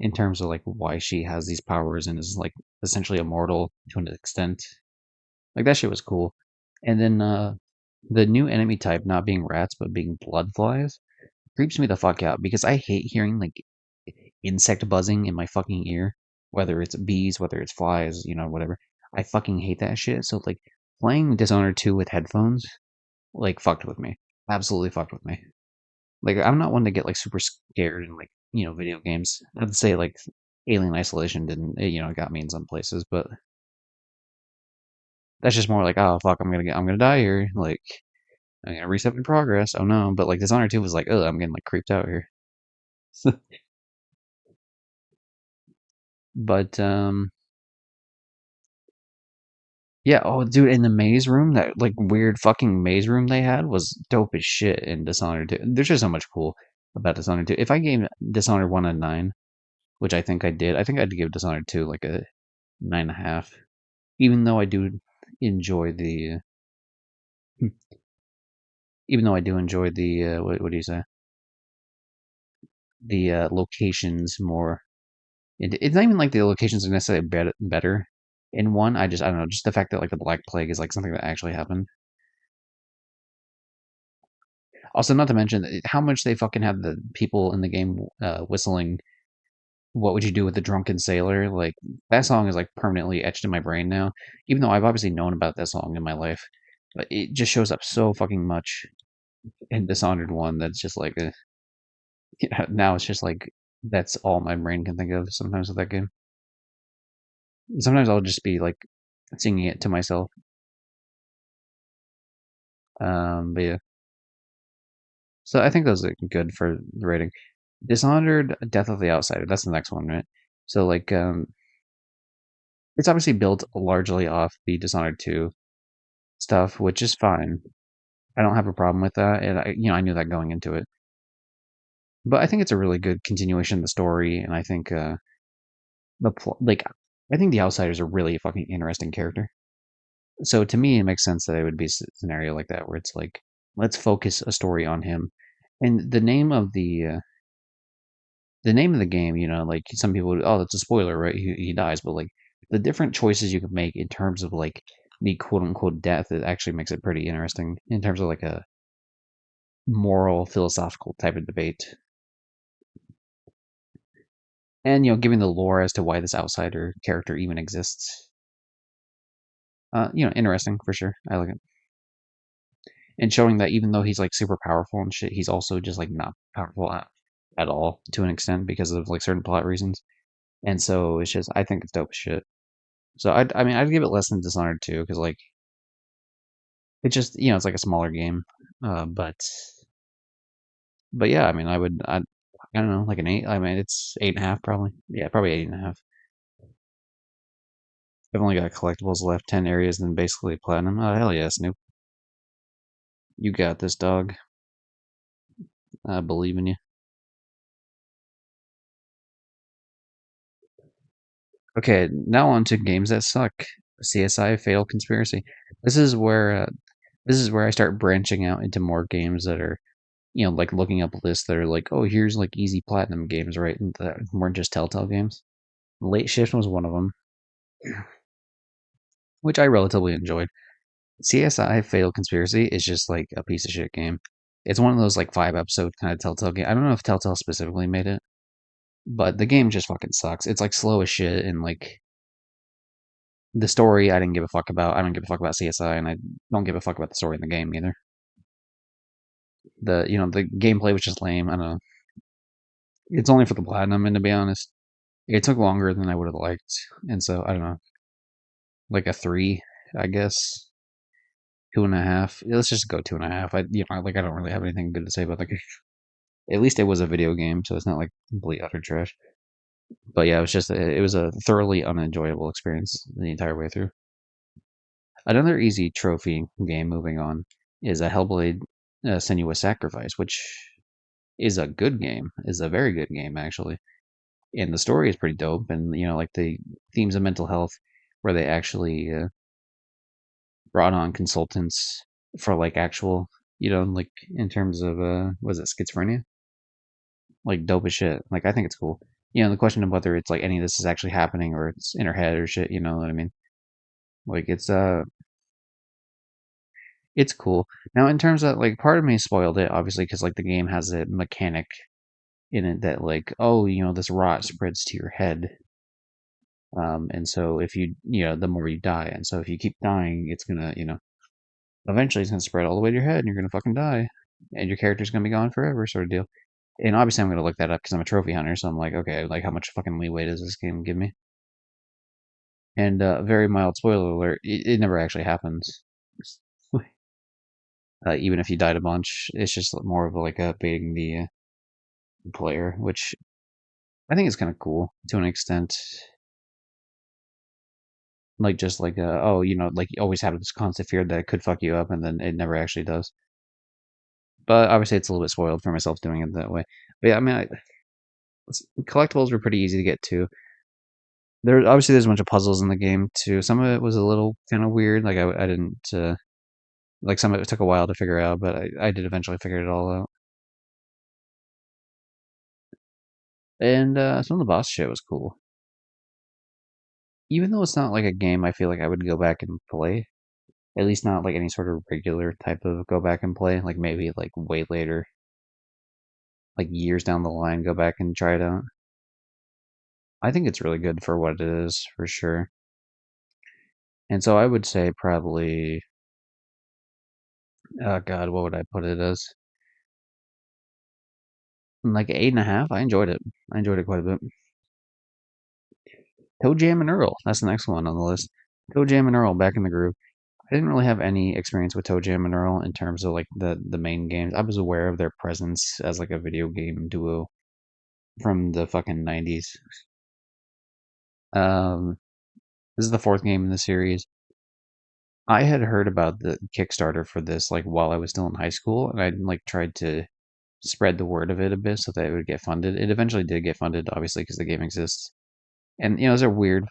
in terms of like why she has these powers and is like essentially immortal to an extent. Like that shit was cool. And then the new enemy type not being rats but being blood flies creeps me the fuck out because I hate hearing like insect buzzing in my fucking ear, whether it's bees, whether it's flies, whatever. I fucking hate that shit. So like playing Dishonored 2 with headphones like fucked with me. Absolutely fucked with me. Like I'm not one to get like super scared in like, video games. I'd say like Alien Isolation didn't, got me in some places, but that's just more like, oh fuck, I'm gonna die here. Like I'm gonna reset my progress. Oh no. But like Dishonored 2 was like, oh, I'm getting like creeped out here. But yeah, oh dude, in the maze room, that like weird fucking maze room they had was dope as shit in Dishonored 2. There's just so much cool about Dishonored 2. If I gave Dishonored 1 a 9, which I think I did, I think I'd give Dishonored 2 like a 9.5. Even though I do enjoy the even though I do enjoy the what do you say? The locations more. It's not even like the locations are necessarily better. In one, I don't know, just the fact that like the Black Plague is like something that actually happened. Also, not to mention how much they fucking have the people in the game whistling. What would you do with the drunken sailor? Like that song is like permanently etched in my brain now. Even though I've obviously known about that song in my life, but it just shows up so fucking much in Dishonored One that's just like now it's just like that's all my brain can think of sometimes with that game. Sometimes I'll just be like singing it to myself. But yeah, so I think those are good for the rating. Dishonored, Death of the Outsider. That's the next one, right? So like, it's obviously built largely off the Dishonored 2 stuff, which is fine. I don't have a problem with that, and I knew that going into it. But I think it's a really good continuation of the story, and I think like I think the Outsider's a really fucking interesting character. So to me, it makes sense that it would be a scenario like that where it's like, let's focus a story on him. And the name of the game, like some people would, oh, that's a spoiler, right? He dies, but like the different choices you can make in terms of like the quote unquote death, it actually makes it pretty interesting in terms of like a moral philosophical type of debate. And giving the lore as to why this outsider character even exists. Interesting for sure. I like it. And showing that even though he's like super powerful and shit, he's also just like not powerful at all to an extent because of like certain plot reasons. And so it's just I think it's dope as shit. So I mean I'd give it less than Dishonored 2 because like it's just it's like a smaller game. But yeah, I mean I don't know, like an 8. I mean it's 8.5 probably. Yeah, probably 8.5. I've only got collectibles left, 10 areas, then basically platinum. Oh hell yeah, Snoop. You got this, dog. I believe in you. Okay, now on to games that suck. CSI Fatal Conspiracy. This is where uh, this is where I start branching out into more games that are, like looking up lists that are like, oh, here's like easy platinum games, right? And that weren't just Telltale games. Late Shift was one of them, which I relatively enjoyed. CSI Fatal Conspiracy is just like a piece of shit game. It's one of those like 5 episode kind of Telltale game. I don't know if Telltale specifically made it, but the game just fucking sucks. It's like slow as shit and like the story I didn't give a fuck about. I don't give a fuck about CSI, and I don't give a fuck about the story in the game either. The gameplay was just lame. I don't know. It's only for the platinum, and to be honest, it took longer than I would have liked, and so I don't know, like a 3, I guess, 2.5. Let's just go 2.5. Like I don't really have anything good to say about the game. At least it was a video game, so it's not like complete utter trash. But yeah, it was a thoroughly unenjoyable experience the entire way through. Another easy trophy game, moving on, is a Hellblade Senua's Sacrifice, which is a good game, is a very good game, actually. And the story is pretty dope. And, like the themes of mental health, where they actually brought on consultants for like actual, like in terms of, was it schizophrenia? Like dope as shit. Like, I think it's cool. The question of whether it's like any of this is actually happening or it's in her head or shit, you know what I mean? Like, it's it's cool. Now, in terms of like, part of me spoiled it obviously because like the game has a mechanic in it that like, oh, this rot spreads to your head. And so if the more you die, and so if you keep dying, it's gonna, eventually it's gonna spread all the way to your head, and you're gonna fucking die, and your character's gonna be gone forever, sort of deal. And obviously, I'm gonna look that up because I'm a trophy hunter, so I'm like, okay, like how much fucking leeway does this game give me? And very mild spoiler alert: it never actually happens. Even if you died a bunch, it's just more of like baiting the player, which I think is kind of cool to an extent. Like just like oh, like you always have this constant fear that it could fuck you up, and then it never actually does. But obviously, it's a little bit spoiled for myself doing it that way. But yeah, I mean, collectibles were pretty easy to get to. There's a bunch of puzzles in the game too. Some of it was a little kind of weird. Like I didn't like some of it took a while to figure out, but I did eventually figure it all out. And some of the boss shit was cool. Even though it's not like a game I feel like I would go back and play. At least not like any sort of regular type of go back and play. Like maybe like way later, like years down the line, go back and try it out. I think it's really good for what it is, for sure. And so I would say probably, oh God, what would I put it as? Like 8.5. I enjoyed it. I enjoyed it quite a bit. Toe Jam and Earl. That's the next one on the list. Toe Jam and Earl back in the groove. I didn't really have any experience with Toe Jam and Earl in terms of like the main games. I was aware of their presence as like a video game duo from the fucking 90s. Um, this is the fourth game in the series. I had heard about the Kickstarter for this like while I was still in high school, and I like tried to spread the word of it a bit so that it would get funded. It eventually did get funded, obviously, because the game exists. And there's a weird,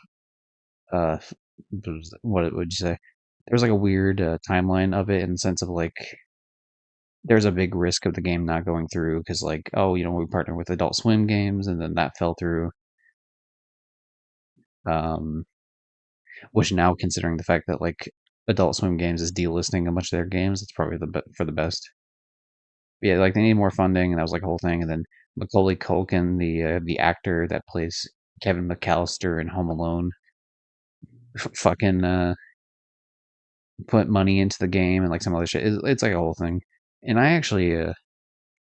uh, what would you say? There's like a weird timeline of it in the sense of like there's a big risk of the game not going through because like oh we partnered with Adult Swim Games and then that fell through. Um, which now considering the fact that like Adult Swim Games is delisting a bunch of their games, it's probably for the best. But yeah, like they need more funding, and that was like a whole thing. And then Macaulay Culkin, the actor that plays Kevin McAllister in Home Alone, fucking put money into the game and like some other shit. It's like a whole thing. And I actually,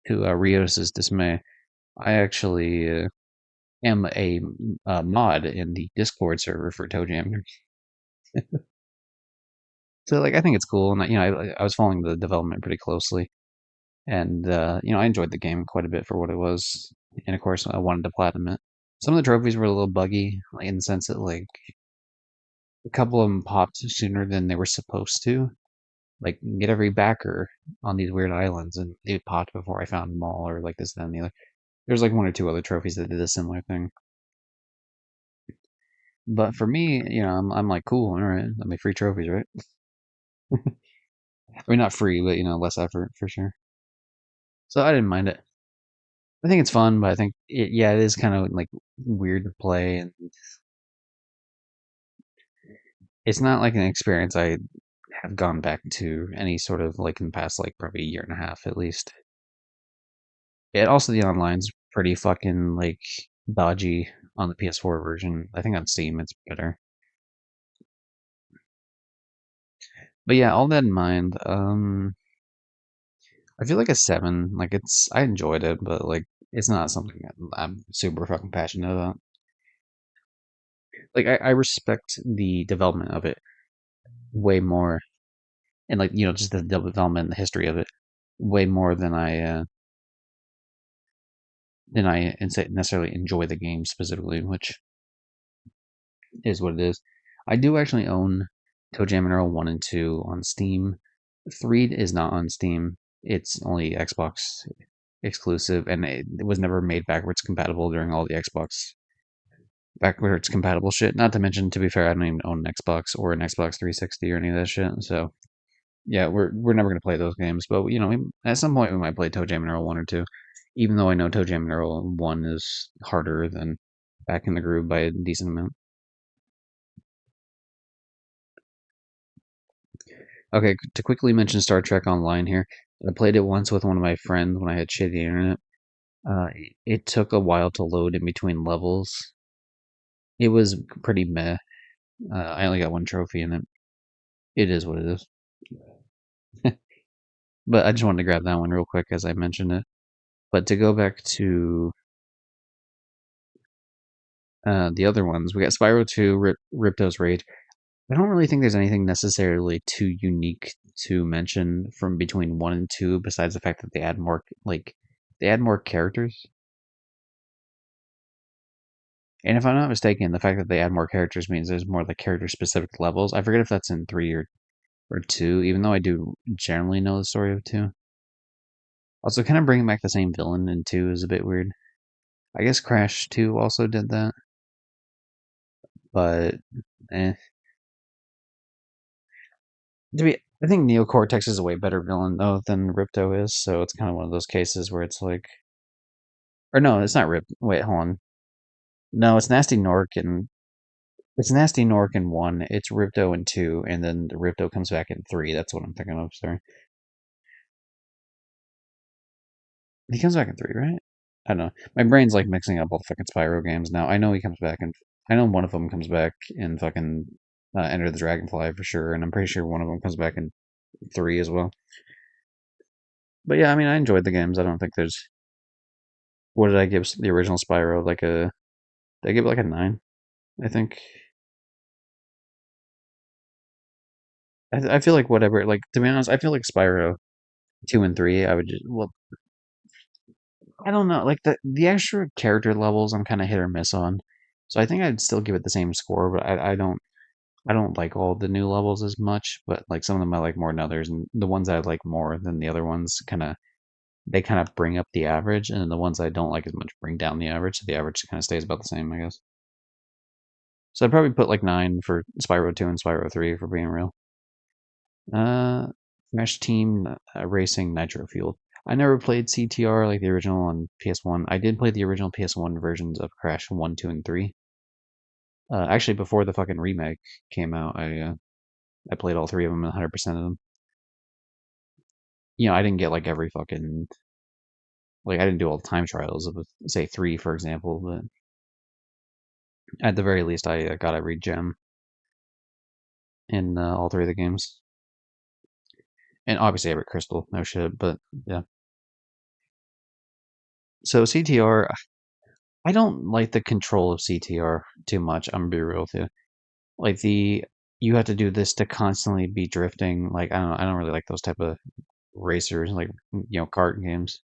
to Rios's dismay, I actually am a mod in the Discord server for Toe Jam. So like I think it's cool, and I was following the development pretty closely, and I enjoyed the game quite a bit for what it was, and of course I wanted to platinum it. Some of the trophies were a little buggy, like in the sense that like a couple of them popped sooner than they were supposed to. Like get every backer on these weird islands, and they popped before I found them all, or like this, then the other. There's like one or two other trophies that did a similar thing. But for me, I'm like, cool, all right, let me free trophies, right? I mean, not free, but less effort for sure. So I didn't mind it. I think it's fun, but I think yeah, it is kind of like weird to play, and it's not like an experience I have gone back to any sort of like in the past like probably a year and a half at least. It also the online's pretty fucking like dodgy on the PS4 version. I think on Steam it's better. But yeah, all that in mind, I feel like a 7. Like I enjoyed it, but like it's not something that I'm super fucking passionate about. Like I respect the development of it way more, and like just the development and the history of it way more than I necessarily enjoy the game specifically, which is what it is. I do actually own Toe Jam and Earl 1 and 2 on Steam. 3 is not on Steam. It's only Xbox exclusive, and it was never made backwards compatible during all the Xbox backwards compatible shit. Not to mention, to be fair, I don't even own an Xbox or an Xbox 360 or any of that shit. So yeah, we're never gonna play those games. But at some point we might play Toe Jam and Earl 1 or 2. Even though I know Toe Jam and Earl 1 is harder than Back in the Groove by a decent amount. Okay, to quickly mention Star Trek Online here, I played it once with one of my friends when I had shitty internet. It took a while to load in between levels. It was pretty meh. I only got one trophy in it. It is what it is. But I just wanted to grab that one real quick as I mentioned it. But to go back to the other ones, we got Spyro 2, Ripto's Rage. I don't really think there's anything necessarily too unique to mention from between 1 and 2 besides the fact that they add more characters. And if I'm not mistaken, the fact that they add more characters means there's more like character specific levels. I forget if that's in 3 or 2, even though I do generally know the story of 2. Also, kind of bringing back the same villain in 2 is a bit weird. I guess Crash 2 also did that, but eh. I think Neocortex is a way better villain though than Ripto is, so it's kind of one of those cases where it's like, or no, it's not Rip. Wait, hold on. No, it's Nasty Nork in 1. It's Ripto in 2, and then the Ripto comes back in 3. That's what I'm thinking of. Sorry, he comes back in 3, right? I don't know. My brain's like mixing up all the fucking Spyro games now. I know he comes back, and I know one of them comes back in fucking Enter the Dragonfly for sure, and I'm pretty sure one of them comes back in 3 as well. But yeah, I mean, I enjoyed the games. I don't think there's. What did I give the original Spyro? Did I give it like a 9? I think. I feel like whatever. Like to be honest, I feel like Spyro 2 and 3. I would just I don't know. Like the extra character levels, I'm kind of hit or miss on. So I think I'd still give it the same score, but I don't like all the new levels as much. But like some of them I like more than others, and the ones I like more than the other ones kind of bring up the average, and then the ones I don't like as much bring down the average. So the average kind of stays about the same, I guess. So I'd probably put like 9 for Spyro 2 and Spyro 3 for being real. Uh, Crash Team Racing Nitro Fueled. I never played CTR like the original on PS1. I did play the original PS1 versions of Crash 1, 2, and 3. Actually, before the fucking remake came out, I played all three of them, 100% of them. You know, I didn't get like every fucking like I didn't do all the time trials of say 3, for example, but at the very least, I got every gem in all three of the games, and obviously every crystal. No shit, but yeah. So CTR, I don't like the control of CTR too much. I'm gonna be real with you. Like you have to do this to constantly be drifting. Like I don't really like those type of racers, like kart games.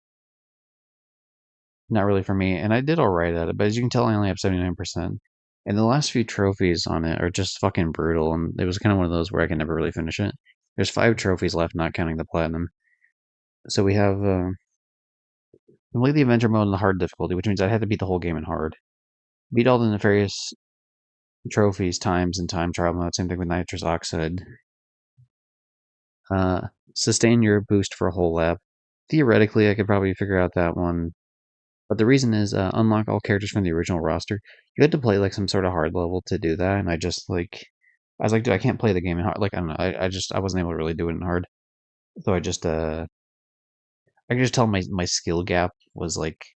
Not really for me. And I did all right at it, but as you can tell, I only have 79%. And the last few trophies on it are just fucking brutal. And it was kind of one of those where I can never really finish it. There's 5 trophies left, not counting the platinum. So we have complete the adventure mode in the hard difficulty, which means I had to beat the whole game in hard. Beat all the nefarious trophies times and time trial mode. Same thing with nitrous oxide. Uh, sustain your boost for a whole lap. Theoretically, I could probably figure out that one. But the reason is unlock all characters from the original roster. You had to play like some sort of hard level to do that, and I was like, dude, I can't play the game in hard. Like I don't know, I wasn't able to really do it in hard. So I could just tell my skill gap was like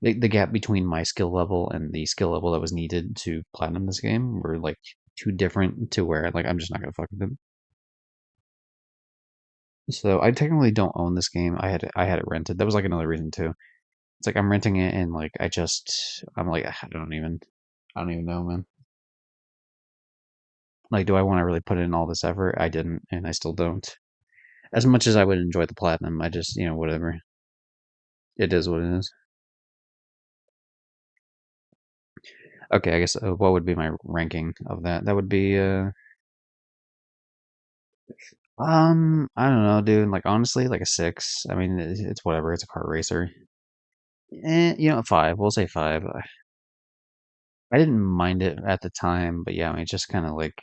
the gap between my skill level and the skill level that was needed to platinum this game were like too different to where like I'm just not gonna fuck with it. So I technically don't own this game. I had it rented. That was like another reason too. It's like I'm renting it and like I'm like I don't even know, man. Like do I want to really put in all this effort? I didn't and I still don't. As much as I would enjoy the platinum, I just, whatever. It is what it is. Okay, I guess what would be my ranking of that? That would be I don't know, dude. Like honestly, like a 6. I mean, it's whatever. It's a kart racer. 5. We'll say 5. I didn't mind it at the time, but yeah, I mean, it's just kind of like,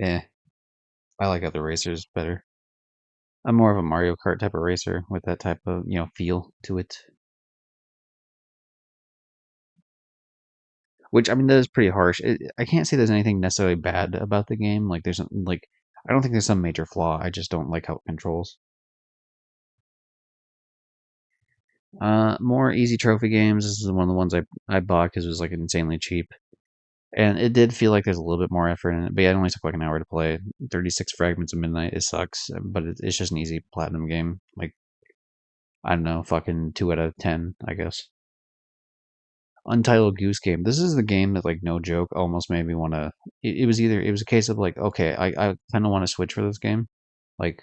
eh. I like other racers better. I'm more of a Mario Kart type of racer with that type of, feel to it. Which, I mean, that is pretty harsh. I can't say there's anything necessarily bad about the game. Like, there's, like, I don't think there's some major flaw. I just don't like how it controls. More easy trophy games. This is one of the ones I bought because it was like insanely cheap, and it did feel like there's a little bit more effort in it. But yeah, it only took like an hour to play. 36 Fragments of Midnight. It sucks, but it's just an easy platinum game. Like I don't know, fucking 2 out of 10, I guess. Untitled Goose Game. This is the game that, like, no joke, almost made me want to. It was a case of like, okay, I kind of want to switch for this game. Like,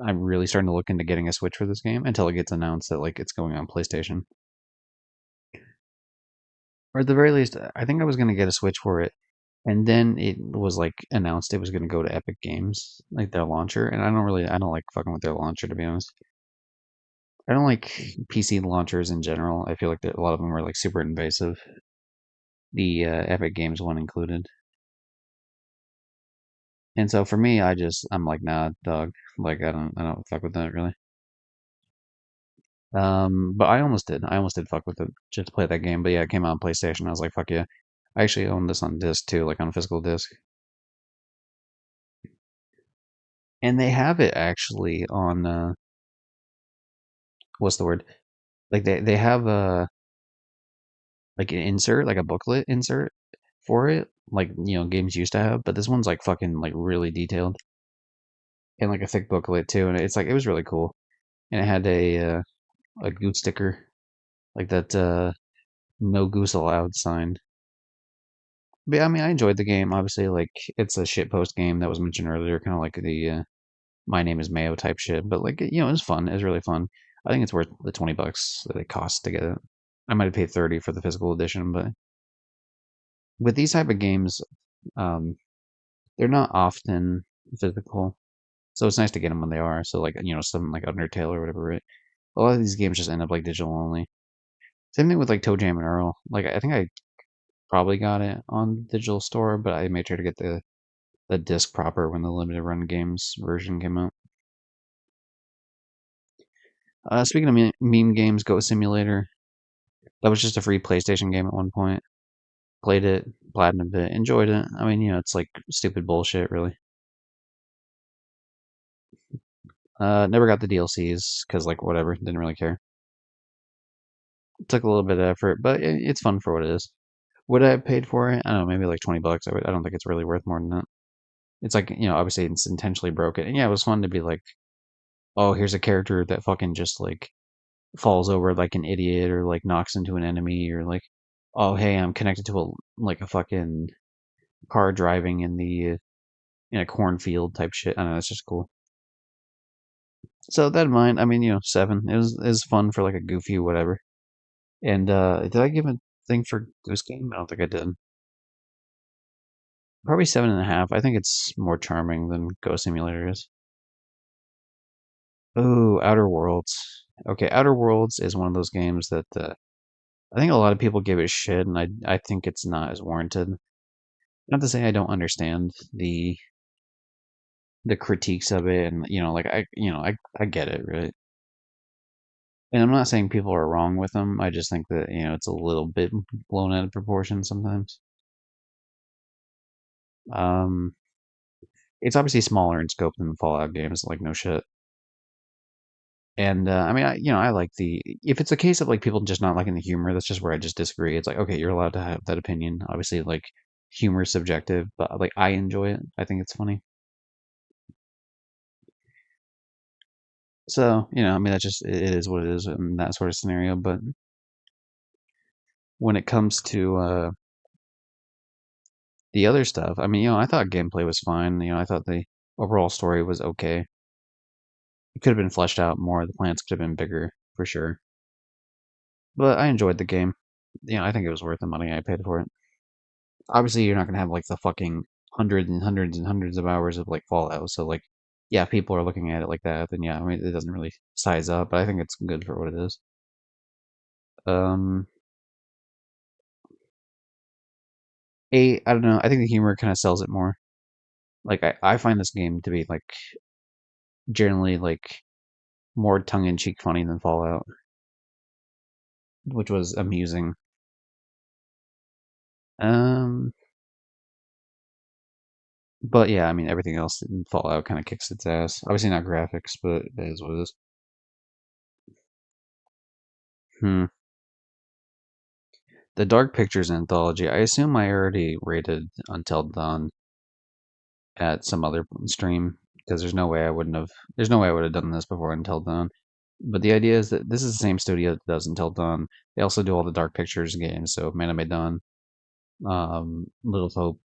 I'm really starting to look into getting a Switch for this game until it gets announced that like it's going on PlayStation. Or at the very least, I think I was gonna get a Switch for it, and then it was like announced it was gonna go to Epic Games, like their launcher, and I don't like fucking with their launcher to be honest. I don't like PC launchers in general. I feel like a lot of them are like super invasive. The Epic Games one included. And so for me, I'm like, nah, dog. Like I don't fuck with that really. But I almost did. I almost did fuck with it just to play that game. But yeah, it came out on PlayStation. I was like, fuck yeah. I actually own this on disc too, like on physical disc. And they have it actually on what's the word? Like they have a like an insert, like a booklet insert for it, like games used to have. But this one's like fucking like really detailed and like a thick booklet too. And it's like it was really cool. And it had a goose sticker like that no goose allowed sign. But yeah, I mean, I enjoyed the game. Obviously, like it's a shitpost game that was mentioned earlier, kind of like the "My Name Is Mayo" type shit. But like, it was fun. It was really fun. I think it's worth the $20 that it costs to get it. I might have paid 30 for the physical edition, but with these type of games, um, they're not often physical, so it's nice to get them when they are. So like, something like Undertale or whatever. Right? A lot of these games just end up like digital only. Same thing with like Toe Jam and Earl. Like, I think I probably got it on digital store, but I made sure to get the disc proper when the limited run games version came out. Speaking of meme games, Goat Simulator. That was just a free PlayStation game at one point. Played it, platinumed it, enjoyed it. I mean, it's like stupid bullshit, really. Never got the DLCs because, like, whatever, didn't really care. Took a little bit of effort, but it's fun for what it is. Would I have paid for it? I don't know, maybe like $20. I don't think it's really worth more than that. It's like, obviously it's intentionally broken. And yeah, it was fun to be like, oh, here's a character that fucking just like falls over like an idiot or like knocks into an enemy or like, oh, hey, I'm connected to a fucking car driving in a cornfield type shit. I don't know, it's just cool. So that in mind, I mean, 7. It was fun for like a goofy whatever. And did I give a thing for Goose Game? I don't think I did. Probably 7.5. I think it's more charming than Ghost Simulator is. Oh, Outer Worlds. Okay, Outer Worlds is one of those games that I think a lot of people give it shit, and I think it's not as warranted. Not to say I don't understand the critiques of it, and like I get it, right? And I'm not saying people are wrong with them. I just think that it's a little bit blown out of proportion sometimes. Um, it's obviously smaller in scope than the Fallout games, like no shit. And I mean, I like the if it's a case of like people just not liking the humor, that's just where I just disagree. It's like okay, you're allowed to have that opinion. Obviously, like humor is subjective, but like I enjoy it. I think it's funny. So I mean, that's just it is what it is in that sort of scenario. But when it comes to the other stuff, I mean, I thought gameplay was fine. I thought the overall story was okay. It could have been fleshed out more. The plants could have been bigger for sure. But I enjoyed the game. I think it was worth the money I paid for it. Obviously, you're not gonna have like the fucking hundreds and hundreds and hundreds of hours of like Fallout. So like, yeah, people are looking at it like that. Then yeah, I mean, it doesn't really size up. But I think it's good for what it is. Um, I don't know. I think the humor kind of sells it more. Like I find this game to be like generally like more tongue in cheek funny than Fallout, which was amusing. Um, But yeah, I mean everything else in Fallout kind of kicks its ass. Obviously not graphics, but it is what it is. Hmm. The Dark Pictures anthology. I assume I already rated Until Dawn at some other stream because there's no way I wouldn't have. There's no way I would have done this before Until Dawn. But the idea is that this is the same studio that does Until Dawn. They also do all the Dark Pictures games, so Man of Medan, Little Hope,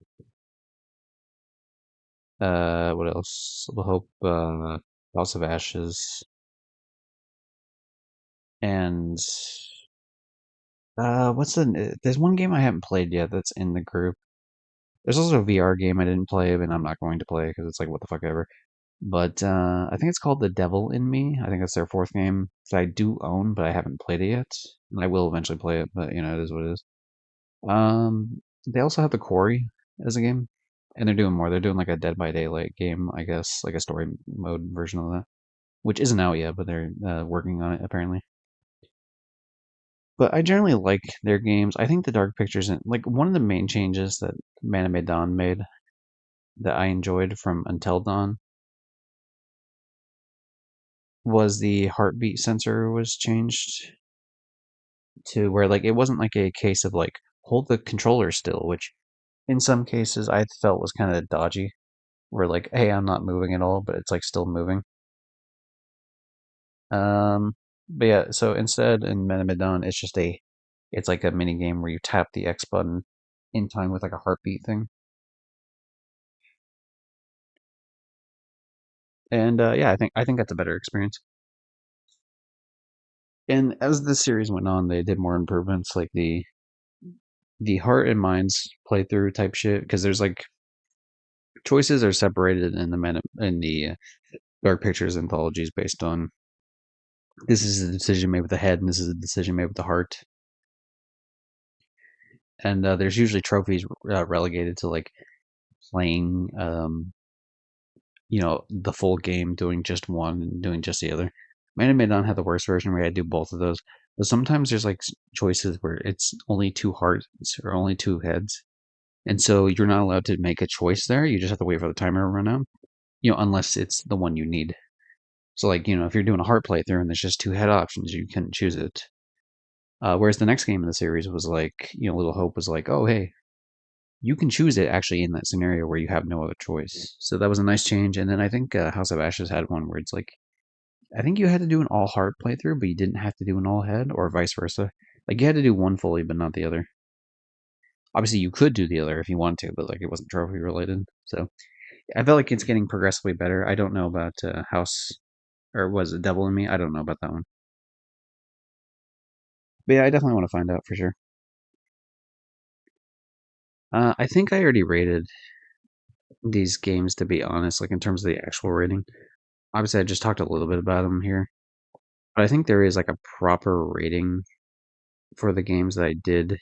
what else? Little Hope, House of Ashes, and what's the? There's one game I haven't played yet that's in the group. There's also a VR game I didn't play, and I'm not going to play because it's like what the fuck ever. But I think it's called The Devil in Me. I think that's their fourth game that I do own, but I haven't played it yet. And I will eventually play it, but you know, it is what it is. They also have The Quarry as a game, and they're doing more. They're doing like a Dead by Daylight game, I guess, like a story mode version of that, which isn't out yet, but they're working on it apparently. But I generally like their games. I think the Dark Pictures, and like one of the main changes that Man of Medan made that I enjoyed from Until Dawn was the heartbeat sensor was changed to where like it wasn't like a case of like hold the controller still, which in some cases I felt was kind of dodgy. Where like, hey, I'm not moving at all, but it's like still moving. But yeah, so instead in Medan, it's like a mini game where you tap the X button in time with like a heartbeat thing. And yeah, I think that's a better experience. And as the series went on, they did more improvements, like the heart and minds playthrough type shit. Because there's like choices are separated in the Dark Pictures anthologies based on this is a decision made with the head and this is a decision made with the heart. And there's usually trophies relegated to like playing, the full game, doing just one and doing just the other. Man and Medan had the worst version where you had to do both of those. But sometimes there's like choices where it's only two hearts or only two heads. And so you're not allowed to make a choice there. You just have to wait for the timer to run out, unless it's the one you need. So, like, if you're doing a heart playthrough and there's just two head options, you can choose it. Whereas the next game in the series was like, Little Hope was like, oh, hey, you can choose it actually in that scenario where you have no other choice. So that was a nice change. And then I think House of Ashes had one where it's like, I think you had to do an all heart playthrough, but you didn't have to do an all head, or vice versa. Like you had to do one fully, but not the other. Obviously, you could do the other if you want to, but like it wasn't trophy related. So I feel like it's getting progressively better. I don't know about House or was it Devil in Me? I don't know about that one. But yeah, I definitely want to find out for sure. I think I already rated these games to be honest, like in terms of the actual rating. Obviously, I just talked a little bit about them here, but I think there is like a proper rating for the games that I did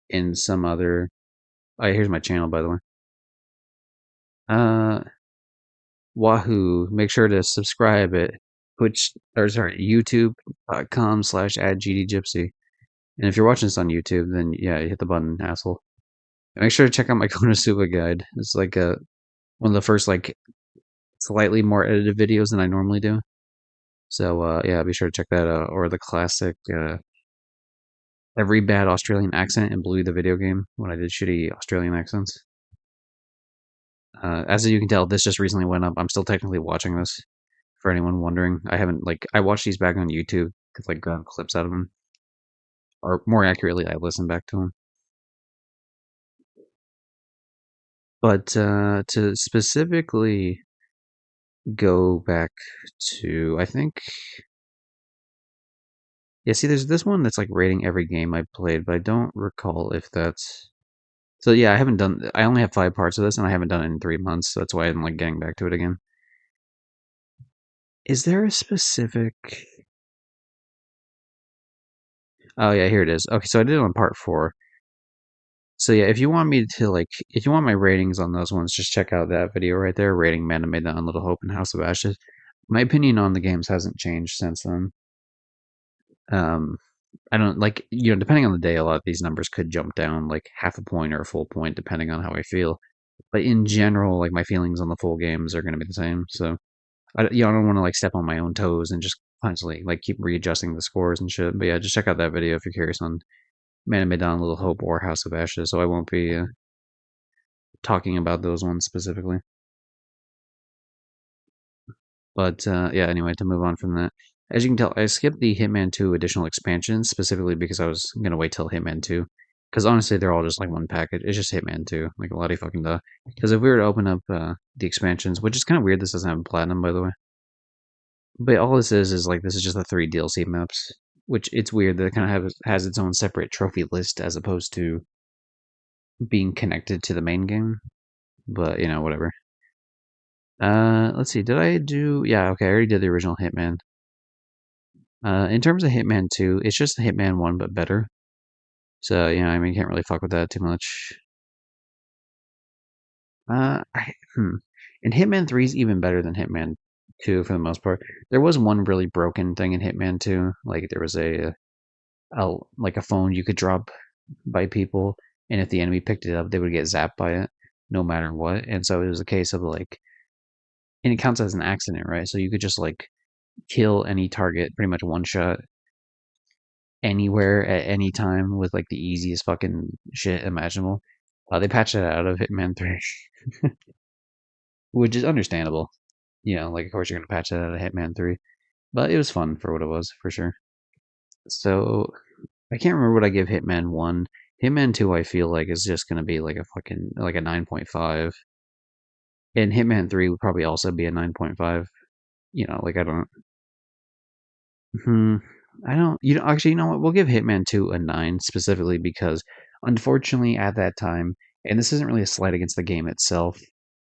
in some other. Oh, here's my channel, by the way. Uh, Wahoo! Make sure to subscribe at YouTube.com/@GDGypsy. And if you're watching this on YouTube, then yeah, hit the button, asshole. And make sure to check out my Konosuba guide. It's like one of the first like slightly more edited videos than I normally do. So yeah, be sure to check that out. Or the classic every bad Australian accent in Bluey the video game when I did shitty Australian accents. As you can tell, this just recently went up. I'm still technically watching this. For anyone wondering, I haven't I watched these back on YouTube to like grab clips out of them, or more accurately, I listened back to them. But to specifically go back to, I think, yeah. See, there's this one that's like rating every game I played, but I don't recall if that's. So yeah, I haven't done. I only have 5 parts of this, and I haven't done it in 3 months. So that's why I'm like getting back to it again. Is there a specific? Oh yeah, here it is. Okay, so I did it on part 4. So yeah, if you want me to if you want my ratings on those ones, just check out that video right there, rating Man Made on Little Hope and House of Ashes. My opinion on the games hasn't changed since then. Um, I don't depending on the day, a lot of these numbers could jump down like half a point or a full point, depending on how I feel. But in general, like my feelings on the full games are going to be the same. So I don't want to like step on my own toes and just constantly like keep readjusting the scores and shit. But yeah, just check out that video if you're curious on Man of Medan, Little Hope, or House of Ashes. So I won't be talking about those ones specifically. But yeah, anyway, to move on from that, as you can tell, I skipped the Hitman 2 additional expansions specifically because I was gonna wait till Hitman 2. Because honestly, they're all just like one package. It's just Hitman 2, like a lot of fucking duh. Because if we were to open up the expansions, which is kind of weird, this doesn't have platinum, by the way. But all this is like this is just the 3 DLC maps, which it's weird that it kind of has its own separate trophy list as opposed to being connected to the main game. But you know, whatever. Let's see. Did I do? Yeah, okay. I already did the original Hitman. In terms of Hitman 2, it's just Hitman 1 but better. So, you know, I mean, you can't really fuck with that too much. Uh, I, hmm. And Hitman 3 is even better than Hitman 2 for the most part. There was one really broken thing in Hitman 2. Like, there was like a phone you could drop by people, and if the enemy picked it up, they would get zapped by it no matter what. And so it was a case of like, and it counts as an accident, right? So you could just like kill any target pretty much one shot anywhere at any time with like the easiest fucking shit imaginable. They patched it out of Hitman 3, which is understandable. You know, like of course you're gonna patch it out of Hitman 3, but it was fun for what it was for sure. So I can't remember what I give Hitman 1. Hitman 2 I feel like is just gonna be like a fucking like a 9.5. And Hitman 3 would probably also be a 9.5. You know, like I don't Hmm. I don't. You know, actually, you know what? We'll give Hitman 2 a 9 specifically because, unfortunately, at that time, and this isn't really a slight against the game itself,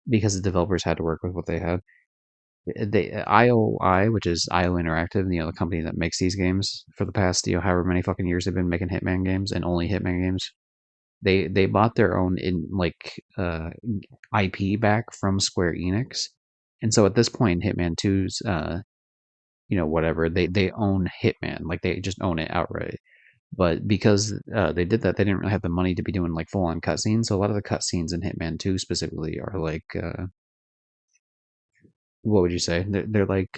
because the developers had to work with what they had. They IOI, which is IO Interactive, you know, the company that makes these games for the past, you know, however many fucking years they've been making Hitman games and only Hitman games. They bought their own in like IP back from Square Enix, and so at this point, Hitman 2's you know, whatever. They own Hitman, like they just own it outright. But because they did that, they didn't really have the money to be doing like full on cutscenes. So a lot of the cutscenes in Hitman 2 specifically are like, what would you say? They're like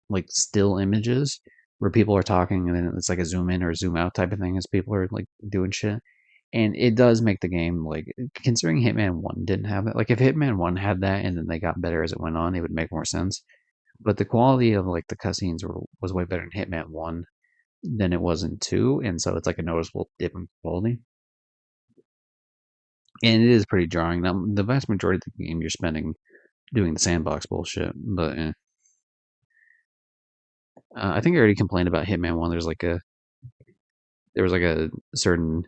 like still images where people are talking, and then it's like a zoom in or zoom out type of thing as people are like doing shit. And it does make the game like considering Hitman 1 didn't have that. Like if Hitman 1 had that and then they got better as it went on, it would make more sense. But the quality of like the cutscenes was way better in Hitman 1 than it was in 2, and so it's like a noticeable dip in quality. And it is pretty jarring. Now, the vast majority of the game you're spending doing the sandbox bullshit, but I think I already complained about Hitman 1. There was like a certain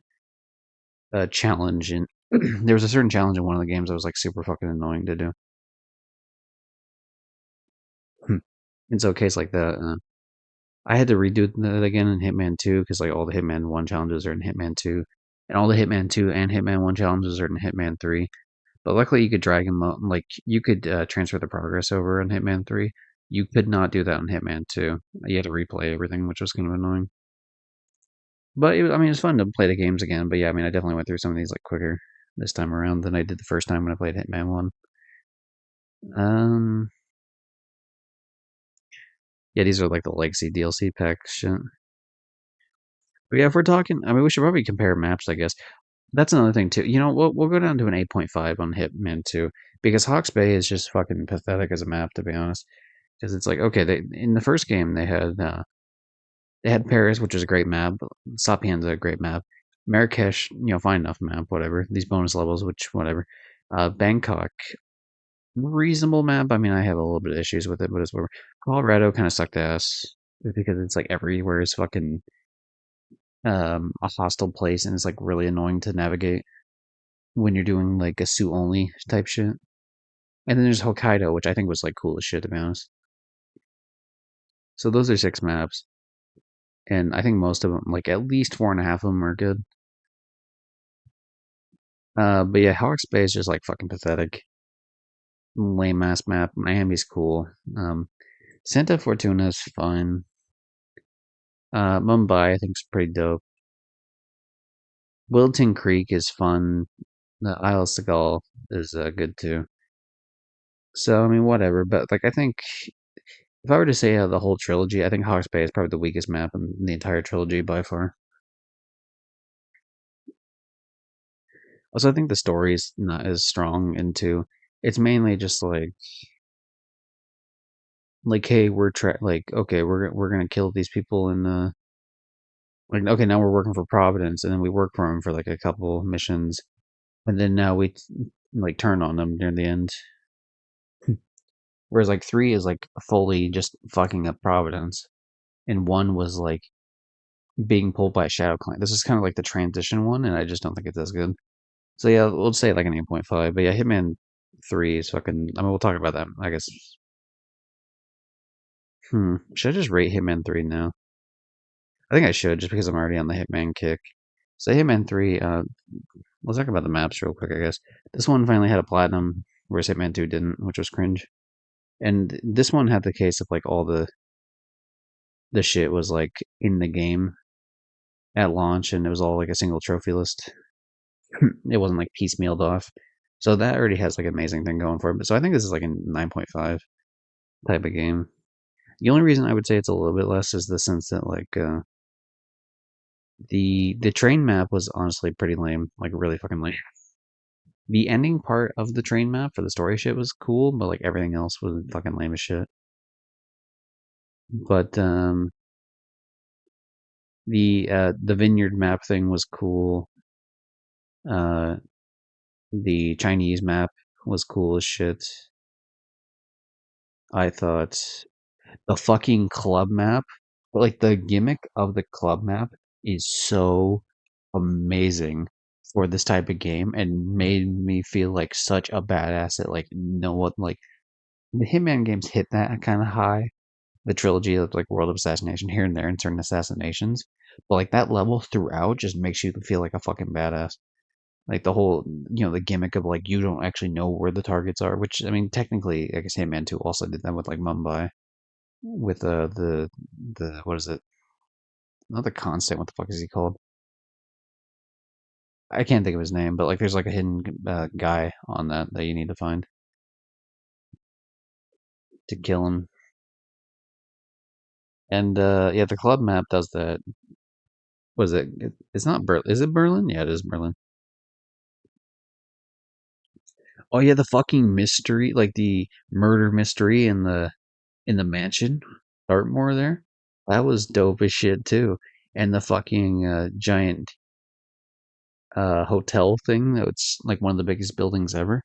challenge in there was a certain challenge in one of the games that was like super fucking annoying to do. In so case like that, I had to redo that again in Hitman 2 because like all the Hitman 1 challenges are in Hitman 2, and all the Hitman 2 and Hitman 1 challenges are in Hitman 3. But luckily, you could drag them out. Like you could transfer the progress over in Hitman 3. You could not do that in Hitman 2. You had to replay everything, which was kind of annoying. But I mean, it's fun to play the games again. But yeah, I mean, I definitely went through some of these like quicker this time around than I did the first time when I played Hitman 1. Um, yeah, these are like the legacy DLC packs. Shit. But yeah, if we're talking, I mean, we should probably compare maps, I guess. That's another thing too. You know, we'll go down to an 8.5 on Hitman 2 because Hawke's Bay is just fucking pathetic as a map, to be honest. Because it's like, okay, they in the first game they had Paris, which is a great map. Sapienza, a great map. Marrakesh, you know, fine enough map, whatever. These bonus levels, which whatever. Bangkok, reasonable map. I mean, I have a little bit of issues with it, but it's whatever. Colorado kind of sucked ass because it's like everywhere is fucking a hostile place, and it's like really annoying to navigate when you're doing like a suit only type shit. And then there's Hokkaido, which I think was like cool as shit to be honest. So those are 6 maps, and I think most of them, like at least 4.5 of them, are good. But yeah, Hawke's Bay is just like fucking pathetic. Lame ass map. Miami's cool. Santa Fortuna's fun. Mumbai I think is pretty dope. Wilton Creek is fun. The Isle of Seagal is good too. So I mean, whatever. But like, I think if I were to say the whole trilogy, I think Hawke's Bay is probably the weakest map in the entire trilogy by far. Also, I think the story's not as strong into. It's mainly just like hey, like okay, we're gonna kill these people in the like okay, now we're working for Providence, and then we work for them for like a couple missions, and then now we like turn on them near the end. Whereas like three is like fully just fucking up Providence, and one was like being pulled by a Shadow Clan. This is kind of like the transition one, and I just don't think it's as good. So yeah, we'll say like an 8.5. But yeah, Hitman 3 is fucking. I mean, we'll talk about that. I guess. Should I just rate Hitman 3 now? I think I should, just because I'm already on the Hitman kick. So Hitman 3. Let's talk about the maps real quick. I guess this one finally had a platinum, whereas Hitman 2 didn't, which was cringe. And this one had the case of like all the shit was like in the game at launch, and it was all like a single trophy list. It wasn't like piecemealed off. So that already has like an amazing thing going for it. But so I think this is like a 9.5 type of game. The only reason I would say it's a little bit less is the sense that like the train map was honestly pretty lame, like really fucking lame. The ending part of the train map for the story shit was cool, but like everything else was fucking lame as shit. But the vineyard map thing was cool. Uh, the Chinese map was cool as shit. I thought the fucking club map, but like the gimmick of the club map is so amazing for this type of game and made me feel like such a badass at like no what like the Hitman games hit that kind of high. The trilogy of like World of Assassination here and there in certain assassinations. But like that level throughout just makes you feel like a fucking badass. Like the whole, the gimmick of like you don't actually know where the targets are, which I mean, technically, I guess Hitman 2 also did that with like Mumbai, with the what is it? Not the constant. What the fuck is he called? I can't think of his name, but like there's like a hidden guy on that you need to find to kill him. And yeah, the club map does that. Was it? It's not Berlin. Is it Berlin? Yeah, it is Berlin. Oh yeah, the fucking mystery, like the murder mystery in the mansion, Dartmoor there. That was dope as shit too. And the fucking giant hotel thing that's like one of the biggest buildings ever.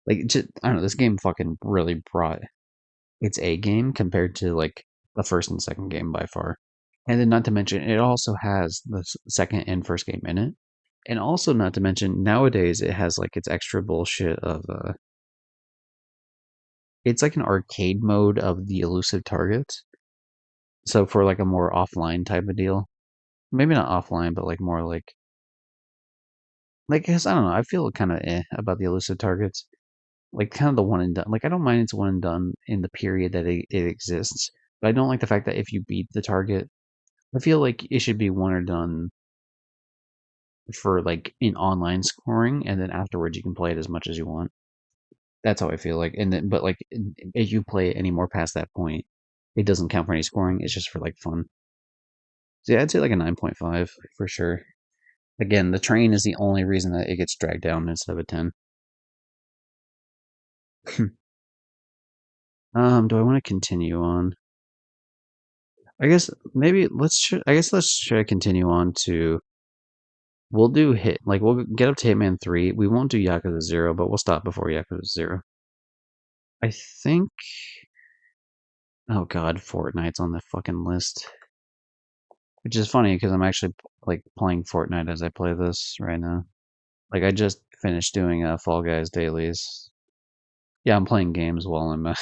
Like just, I don't know, this game fucking really brought its A game compared to like the first and second game by far. And then not to mention it also has the second and first game in it. And also not to mention nowadays it has like its extra bullshit of it's like an arcade mode of the elusive targets. So for like a more offline type of deal, maybe not offline, but like more like, 'cause I don't know. I feel kind of about the elusive targets, like kind of the one and done. Like I don't mind it's one and done in the period that it exists, but I don't like the fact that if you beat the target, I feel like it should be one or done for like in online scoring, and then afterwards you can play it as much as you want. That's how I feel like. And then, but like if you play it any more past that point, it doesn't count for any scoring. It's just for like fun. So yeah, I'd say like a 9.5 for sure. Again, the train is the only reason that it gets dragged down instead of a 10. Do I want to continue on? I guess maybe I guess let's try to continue on to. We'll do we'll get up to Hitman 3. We won't do Yakuza 0, but we'll stop before Yakuza 0. I think. Oh god, Fortnite's on the fucking list. Which is funny because I'm actually like playing Fortnite as I play this right now. Like I just finished doing Fall Guys dailies. Yeah, I'm playing games while I'm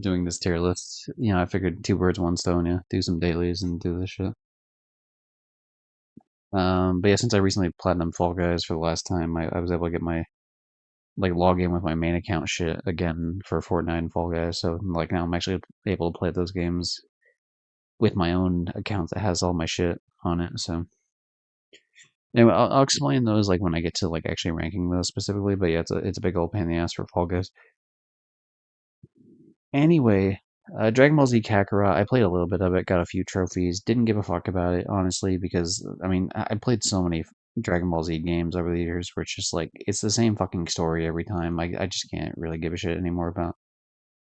doing this tier list. I figured two birds, one stone. Yeah, do some dailies and do this shit. But yeah, since I recently platinum Fall Guys for the last time, I was able to get my like log in with my main account shit again for Fortnite and Fall Guys. So like now I'm actually able to play those games with my own account that has all my shit on it. So Anyway, I'll explain those like when I get to like actually ranking those specifically. But yeah, it's a big old pain in the ass for Fall Guys. Anyway, Dragon Ball Z Kakarot, I played a little bit of it, got a few trophies, didn't give a fuck about it, honestly, because, I mean, I played so many Dragon Ball Z games over the years where it's just like, it's the same fucking story every time. I just can't really give a shit anymore about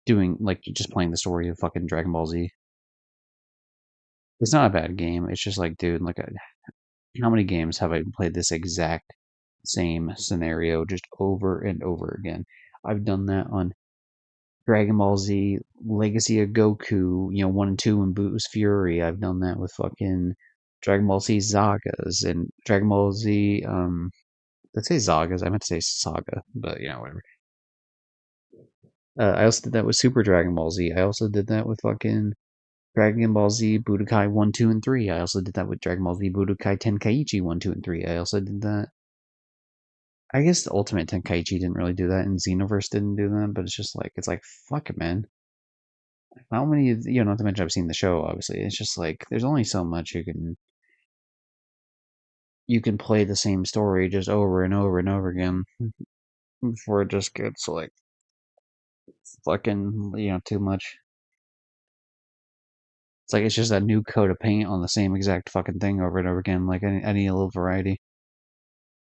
doing, like, just playing the story of fucking Dragon Ball Z. It's not a bad game, it's just like, dude, like, how many games have I played this exact same scenario just over and over again? I've done that on Dragon Ball Z, Legacy of Goku, 1 and 2 and Boost Fury. I've done that with fucking Dragon Ball Z Sagas and Dragon Ball Z, let's say Sagas, I meant to say Saga, but whatever. I also did that with Super Dragon Ball Z. I also did that with fucking Dragon Ball Z Budokai 1, 2, and 3. I also did that with Dragon Ball Z Budokai Tenkaichi 1, 2, and 3. I also did that. I guess the Ultimate Tenkaichi didn't really do that, and Xenoverse didn't do that, but it's like, fuck it, man. How many, not to mention I've seen the show, obviously. It's just like there's only so much you can play the same story just over and over and over again before it just gets like fucking, too much. It's like it's just a new coat of paint on the same exact fucking thing over and over again, like any little variety.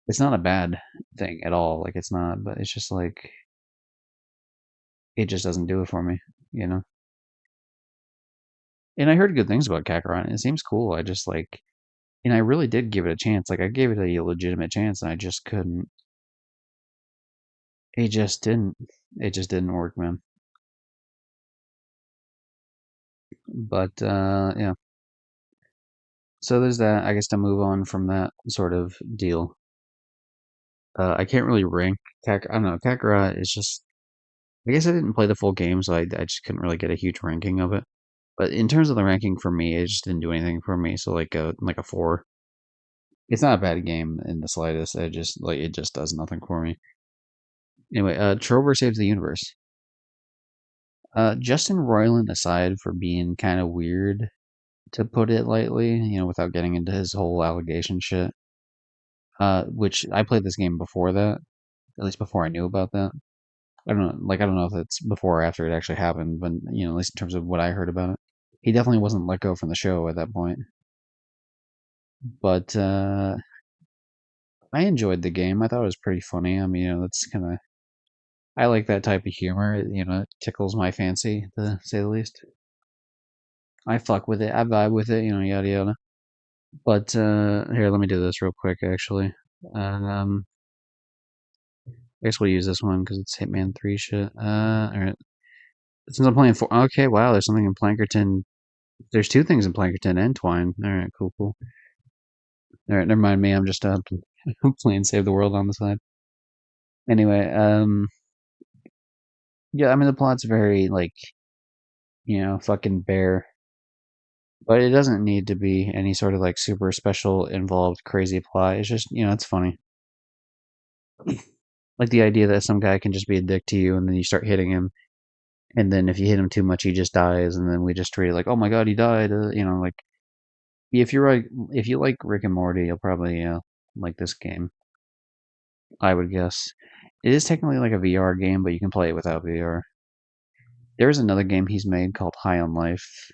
It's not a bad thing at all, like it's not, but it's just like it just doesn't do it for me, you know? And I heard good things about Kakarot. It seems cool. I just like, and I really did give it a chance. Like I gave it a legitimate chance, and I just couldn't. It just didn't. It just didn't work, man. But yeah. So there's that. I guess to move on from that sort of deal. I can't really rank I don't know. Kakarot is just. I guess I didn't play the full game, so I just couldn't really get a huge ranking of it. But in terms of the ranking for me, it just didn't do anything for me. So like a 4. It's not a bad game in the slightest. It just does nothing for me. Anyway, Trover Saves the Universe. Justin Roiland aside for being kind of weird, to put it lightly, without getting into his whole allegation shit. Which I played this game before that, at least before I knew about that. I don't know if it's before or after it actually happened, but at least in terms of what I heard about it, he definitely wasn't let go from the show at that point. But I enjoyed the game. I thought it was pretty funny. I mean, that's kind of I like that type of humor. It tickles my fancy to say the least. I fuck with it. I vibe with it. Yada yada. But here, let me do this real quick. Actually, um, I guess we'll use this one because it's Hitman 3 shit. All right. Since I'm playing 4, okay. Wow, there's something in Plankerton. There's two things in Plankerton and Twine. All right, cool, cool. All right, never mind me. I'm just playing Save the World on the side. Anyway, yeah. I mean, the plot's very like fucking bare, but it doesn't need to be any sort of like super special, involved, crazy plot. It's just it's funny. Like the idea that some guy can just be a dick to you, and then you start hitting him, and then if you hit him too much, he just dies, and then we just treat it like, oh my god, he died. Like if you like Rick and Morty, you'll probably like this game. I would guess it is technically like a VR game, but you can play it without VR. There's another game he's made called High on Life,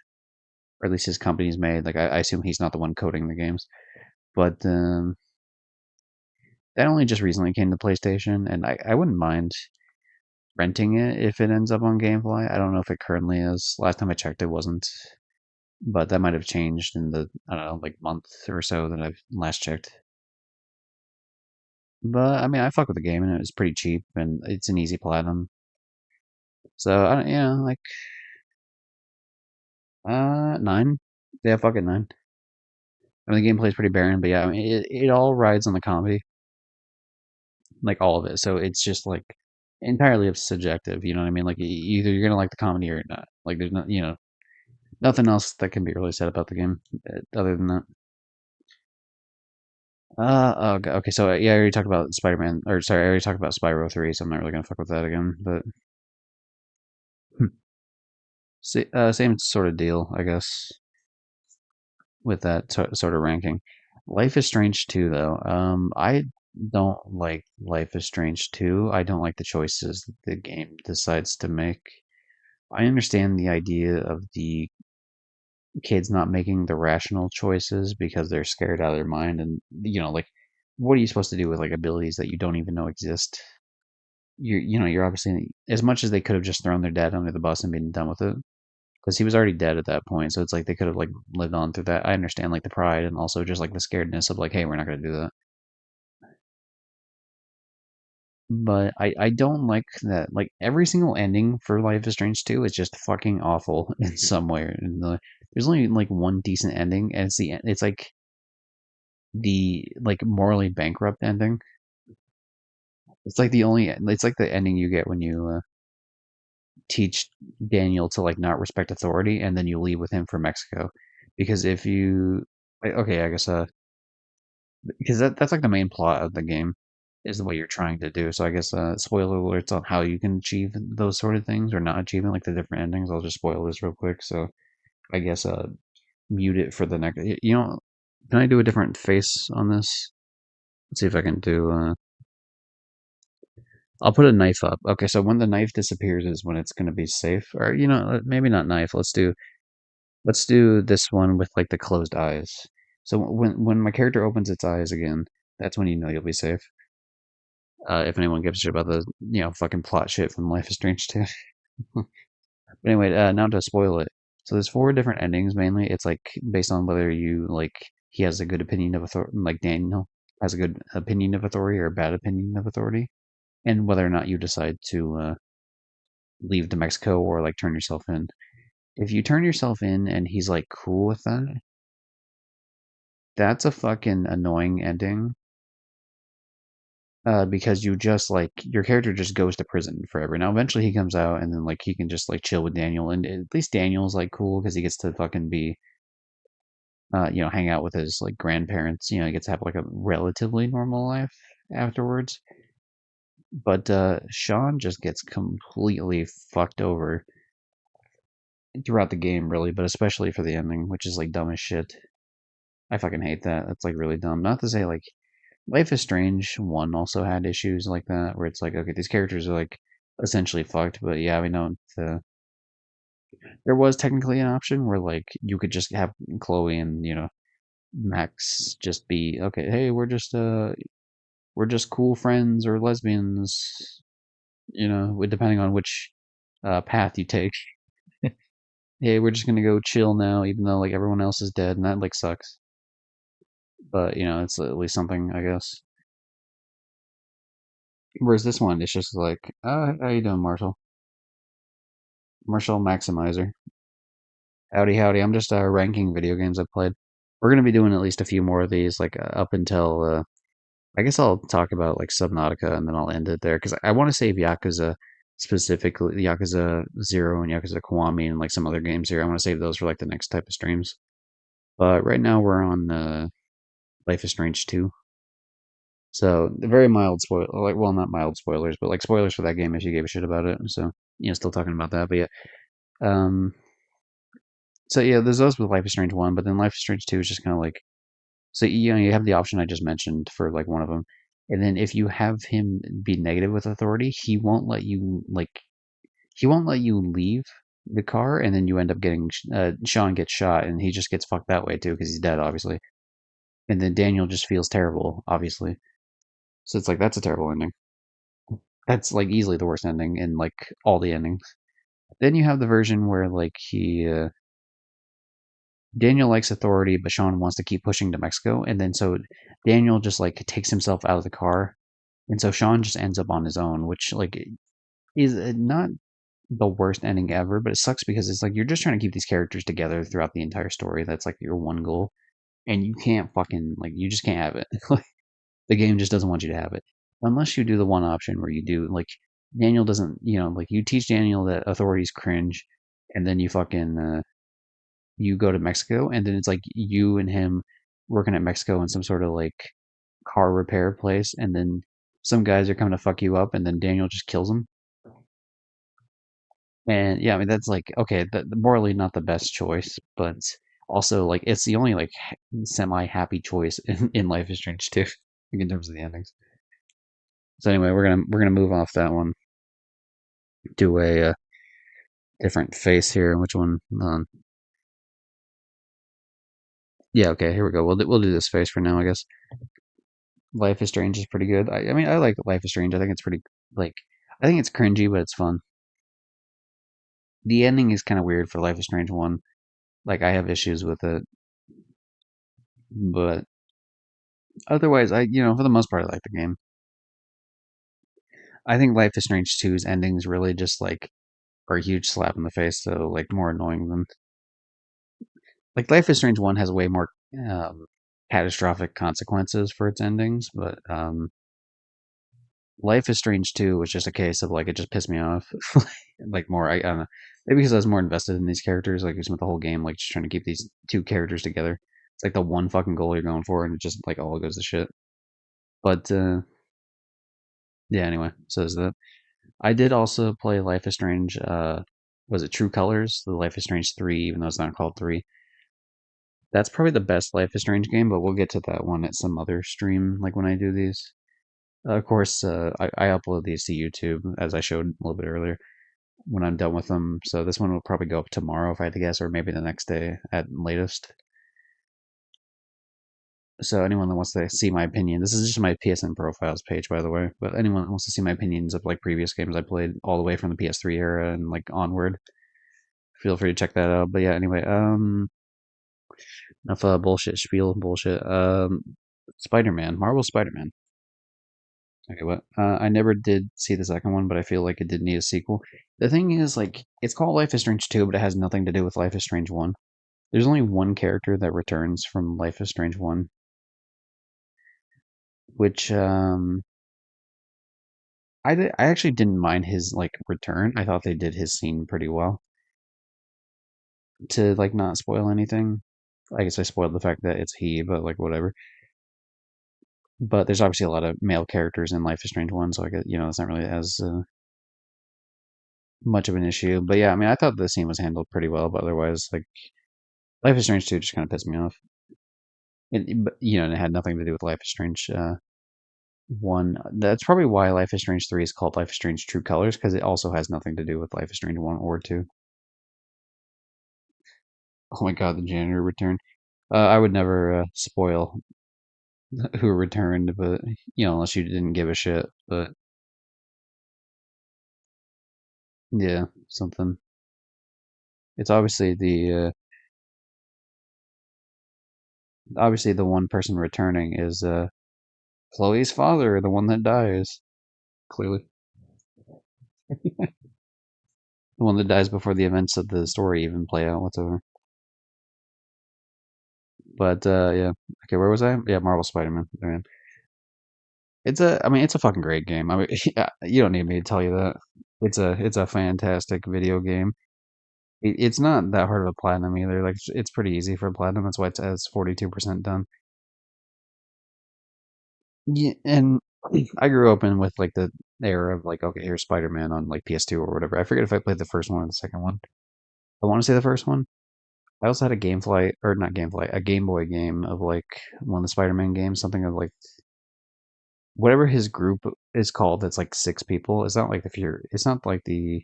or at least his company's made. Like I assume he's not the one coding the games, but that only just recently came to PlayStation, and I wouldn't mind renting it if it ends up on GameFly. I don't know if it currently is. Last time I checked, it wasn't, but that might have changed in the I don't know like month or so that I've last checked. But I mean, I fuck with the game, and it was pretty cheap, and it's an easy platinum. So I don't, 9. Yeah, fuck it, 9. I mean, the gameplay's pretty barren, but yeah, I mean, it all rides on the comedy, like all of it. So it's just like entirely subjective. You know what I mean? Like either you're gonna like the comedy or not. Like there's not, nothing else that can be really said about the game other than that. Oh, okay. So yeah, I already talked about Spider-Man, or sorry, I already talked about Spyro 3, so I'm not really gonna fuck with that again. But same sort of deal, I guess, with that sort of ranking. Life is Strange 2, though. I don't like Life is Strange 2. I don't like the choices that the game decides to make. I understand the idea of the kids not making the rational choices because they're scared out of their mind, and like, what are you supposed to do with like abilities that you don't even know exist? You're obviously, as much as they could have just thrown their dad under the bus and been done with it, because he was already dead at that point. So it's like they could have like lived on through that. I understand like the pride and also just like the scaredness of like, hey, we're not gonna do that. But I don't like that. Like every single ending for Life is Strange 2 is just fucking awful in some way. And there's only like one decent ending, and it's like the like morally bankrupt ending. It's like the only it's like the ending you get when you teach Daniel to like not respect authority, and then you leave with him for Mexico. Because if you okay, I guess because that's like the main plot of the game is what you're trying to do. So I guess spoiler alerts on how you can achieve those sort of things or not achieving like the different endings. I'll just spoil this real quick. So I guess mute it for the next. Can I do a different face on this? Let's see if I can do. I'll put a knife up. Okay, so when the knife disappears is when it's going to be safe. Or maybe not knife. Let's do this one with like the closed eyes. So when my character opens its eyes again, that's when you know you'll be safe. If anyone gives a shit about the fucking plot shit from Life is Strange 2. But anyway, now to spoil it. So there's four different endings mainly. It's like based on whether you like he has a good opinion of authority, like Daniel has a good opinion of authority or a bad opinion of authority, and whether or not you decide to leave to Mexico or like turn yourself in. If you turn yourself in and he's like cool with that, that's a fucking annoying ending. Because you just like your character just goes to prison forever. Now eventually he comes out and then like he can just like chill with Daniel, and at least Daniel's like cool because he gets to fucking be hang out with his like grandparents. He gets to have like a relatively normal life afterwards. But Sean just gets completely fucked over throughout the game, really, but especially for the ending, which is like dumb as shit. I fucking hate that. That's like really dumb. Not to say like Life is Strange 1 also had issues like that, where it's like, okay, these characters are like essentially fucked, but yeah, we know there was technically an option where like you could just have Chloe and Max just be okay. Hey, we're just cool friends or lesbians, depending on which path you take. Hey, we're just gonna go chill now, even though like everyone else is dead, and that like sucks. But it's at least something, I guess. Whereas this one, it's just like, how you doing, Marshall? Marshall Maximizer. Howdy, howdy. I'm just ranking video games I've played. We're gonna be doing at least a few more of these, like up until I guess I'll talk about like Subnautica and then I'll end it there because I want to save Yakuza specifically, Yakuza Zero and Yakuza Kiwami and like some other games here. I want to save those for like the next type of streams. But right now we're on Life is Strange 2. So the very mild spoil, like well, not mild spoilers, but like spoilers for that game if you gave a shit about it. So still talking about that, but yeah. Um, so yeah, there's those with Life is Strange 1, but then Life is Strange 2 is just kind of like, so you have the option I just mentioned for like one of them, and then if you have him be negative with authority, he won't let you leave the car, and then you end up getting Sean gets shot, and he just gets fucked that way too because he's dead, obviously, and then Daniel just feels terrible, obviously. So it's like that's a terrible ending. That's like easily the worst ending in like all the endings. Then you have the version where like he Daniel likes authority, but Sean wants to keep pushing to Mexico, and then so Daniel just like takes himself out of the car, and so Sean just ends up on his own, which like is not the worst ending ever, but it sucks because it's like you're just trying to keep these characters together throughout the entire story. That's like your one goal, and you can't fucking like you just can't have it. The game just doesn't want you to have it unless you do the one option where you do like Daniel doesn't, like you teach Daniel that authorities cringe, and then you fucking you go to Mexico, and then it's like you and him working at Mexico in some sort of like car repair place, and then some guys are coming to fuck you up, and then Daniel just kills them. And yeah, I mean that's like okay, morally not the best choice, but Also, like it's the only like semi happy choice in Life is Strange 2 in terms of the endings. So anyway, we're gonna move off that one to a different face here. Which one? Yeah, okay, here we go. We'll do this face for now, I guess. Life is Strange is pretty good. I mean, I like Life is Strange. I think it's pretty like I think it's cringy, but it's fun. The ending is kind of weird for Life is Strange 1. Like I have issues with it, but otherwise for the most part I like the game. I think Life is Strange 2's endings really just like are a huge slap in the face, so like more annoying than like Life is Strange 1 has way more catastrophic consequences for its endings, but Life is Strange 2 was just a case of like it just pissed me off. Like more I don't know. Maybe because I was more invested in these characters, like we spent the whole game like just trying to keep these two characters together. It's like the one fucking goal you're going for and it just like all goes to shit. But yeah, anyway, so is that. I did also play Life is Strange was it True Colors? The Life is Strange 3, even though it's not called 3. That's probably the best Life is Strange game, but we'll get to that one at some other stream, like when I do these. Of course, I upload these to YouTube, as I showed a little bit earlier, when I'm done with them. So this one will probably go up tomorrow, if I had to guess, or maybe the next day at latest. So anyone that wants to see my opinion, this is just my PSN profiles page, by the way. But anyone that wants to see my opinions of like previous games I played all the way from the PS3 era and like onward, feel free to check that out. But yeah, anyway, enough bullshit spiel bullshit. Spider-Man, Marvel Spider-Man. Okay, what? I never did see the second one, but I feel like it did need a sequel. The thing is, like, it's called Life is Strange 2, but it has nothing to do with Life is Strange 1. There's only one character that returns from Life is Strange 1, which I actually didn't mind his like return. I thought they did his scene pretty well to like not spoil anything. I guess I spoiled the fact that it's he, but like whatever. But there's obviously a lot of male characters in Life is Strange 1, so I guess it's not really as much of an issue. But yeah, I mean, I thought the scene was handled pretty well, but otherwise, like Life is Strange 2 just kind of pissed me off. And it had nothing to do with Life is Strange 1. That's probably why Life is Strange 3 is called Life is Strange True Colors, because it also has nothing to do with Life is Strange 1 or 2. Oh my god, the janitor returned. I would never spoil who returned, but unless you didn't give a shit. But yeah, something. It's obviously the one person returning is Chloe's father, the one that dies. Clearly, the one that dies before the events of the story even play out whatsoever. But yeah, okay, where was I? Yeah, Marvel Spider-Man. Man, I mean, it's a fucking great game. I mean, yeah, you don't need me to tell you that. It's a fantastic video game. It's not that hard of a platinum either. Like it's pretty easy for platinum. That's why it's 42% done. Yeah, and I grew up in with like the era of like, okay, here's Spider-Man on like PS2 or whatever. I forget if I played the first one or the second one. I want to say the first one. I also had a GameFly or not GameFly, a Game Boy game of like one of the Spider-Man games, something of like whatever his group is called. That's like six people. It's not like It's not like the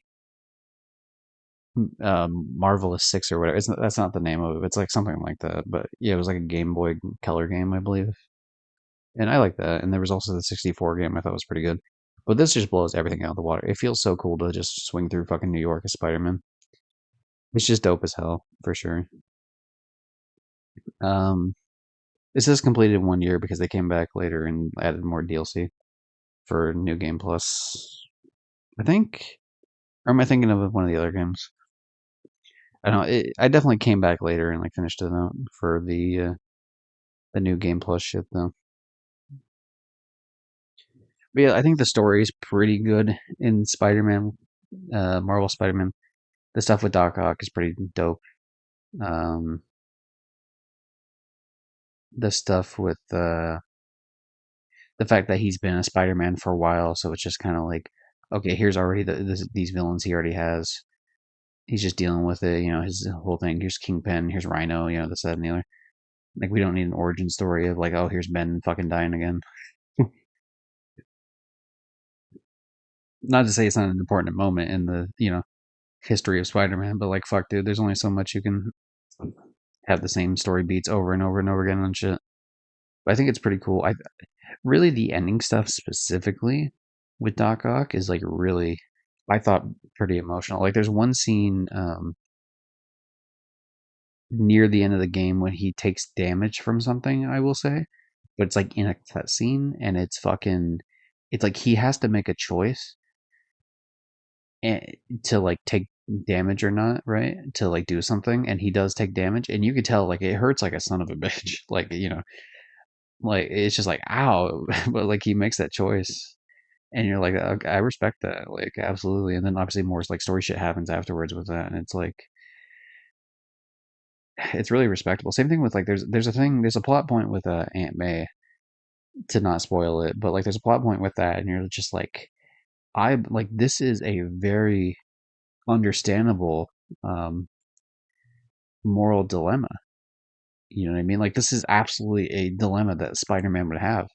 Marvelous Six or whatever. That's not the name of it. It's like something like that. But yeah, it was like a Game Boy Color game, I believe. And I like that. And there was also the 64 game I thought was pretty good. But this just blows everything out of the water. It feels so cool to just swing through fucking New York as Spider-Man. It's just dope as hell, for sure. Um, this is completed in 1 year because they came back later and added more DLC for New Game Plus. I think, or am I thinking of one of the other games? I don't know. I definitely came back later and like finished it out for the New Game Plus shit though. But yeah, I think the story is pretty good in Spider-Man, Marvel Spider-Man. The stuff with Doc Ock is pretty dope. Um, the stuff with the fact that he's been a Spider-Man for a while, so it's just kind of like, okay, here's already these villains he already has. he's just dealing with it. His whole thing. Here's Kingpin. Here's Rhino. This, that, and the other. Like we don't need an origin story of like, oh, here's Ben fucking dying again. Not to say it's not an important moment in the history of Spider-Man, but like, fuck, dude, there's only so much you can have the same story beats over and over and over again on shit. But I think it's pretty cool. I really the ending stuff specifically with Doc Ock is like really, I thought pretty emotional. Like, there's one scene near the end of the game when he takes damage from something. I will say, but it's like in a cutscene, and it's fucking. It's like he has to make a choice and to like take damage or not, right? To like do something, and he does take damage, and you could tell like it hurts like a son of a bitch. Like like it's just like ow, but like he makes that choice, and you're like, okay, I respect that, like absolutely. And then obviously more like story shit happens afterwards with that, and it's like it's really respectable. Same thing with like there's a plot point with Aunt May, to not spoil it, but like there's a plot point with that, and you're just like I like this is a very understandable um moral dilemma. You know what I mean? Like this is absolutely a dilemma that Spider-Man would have.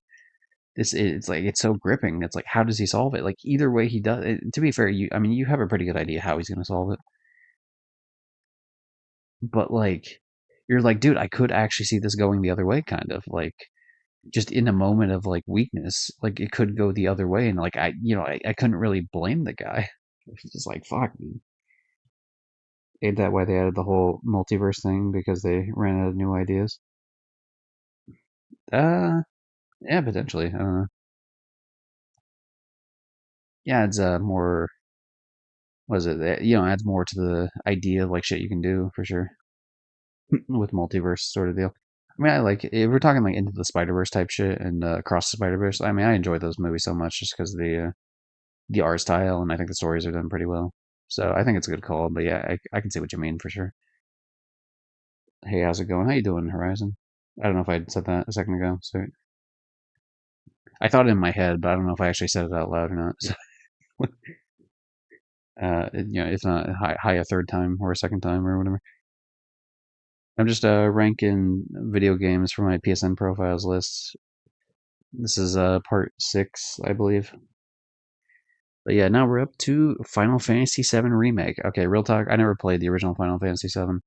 It's like it's so gripping. It's like how does he solve it? Like either way he does it, to be fair, I mean you have a pretty good idea how he's going to solve it. But like you're like, dude, I could actually see this going the other way kind of. Like just in a moment of like weakness, like it could go the other way, and like I couldn't really blame the guy. It's just like fuck, dude. Ain't that why they added the whole multiverse thing, because they ran out of new ideas? Uh yeah, potentially. I don't know. Yeah, it's more, what is it? Adds more to the idea of like shit you can do for sure with multiverse sort of deal. I mean, I like it. If we're talking like into the Spider Verse type shit and Across the Spider Verse. I mean, I enjoy those movies so much just because the art style, and I think the stories are done pretty well. So I think it's a good call. But yeah, I can see what you mean for sure. Hey, how's it going? How you doing, Horizon? I don't know if I said that a second ago. So I thought it in my head, but I don't know if I actually said it out loud or not. So, if not, hi a third time or a second time or whatever. I'm just ranking video games for my PSN profiles list. This is part 6, I believe. But yeah, now we're up to Final Fantasy VII Remake. Okay, real talk. I never played the original Final Fantasy VII,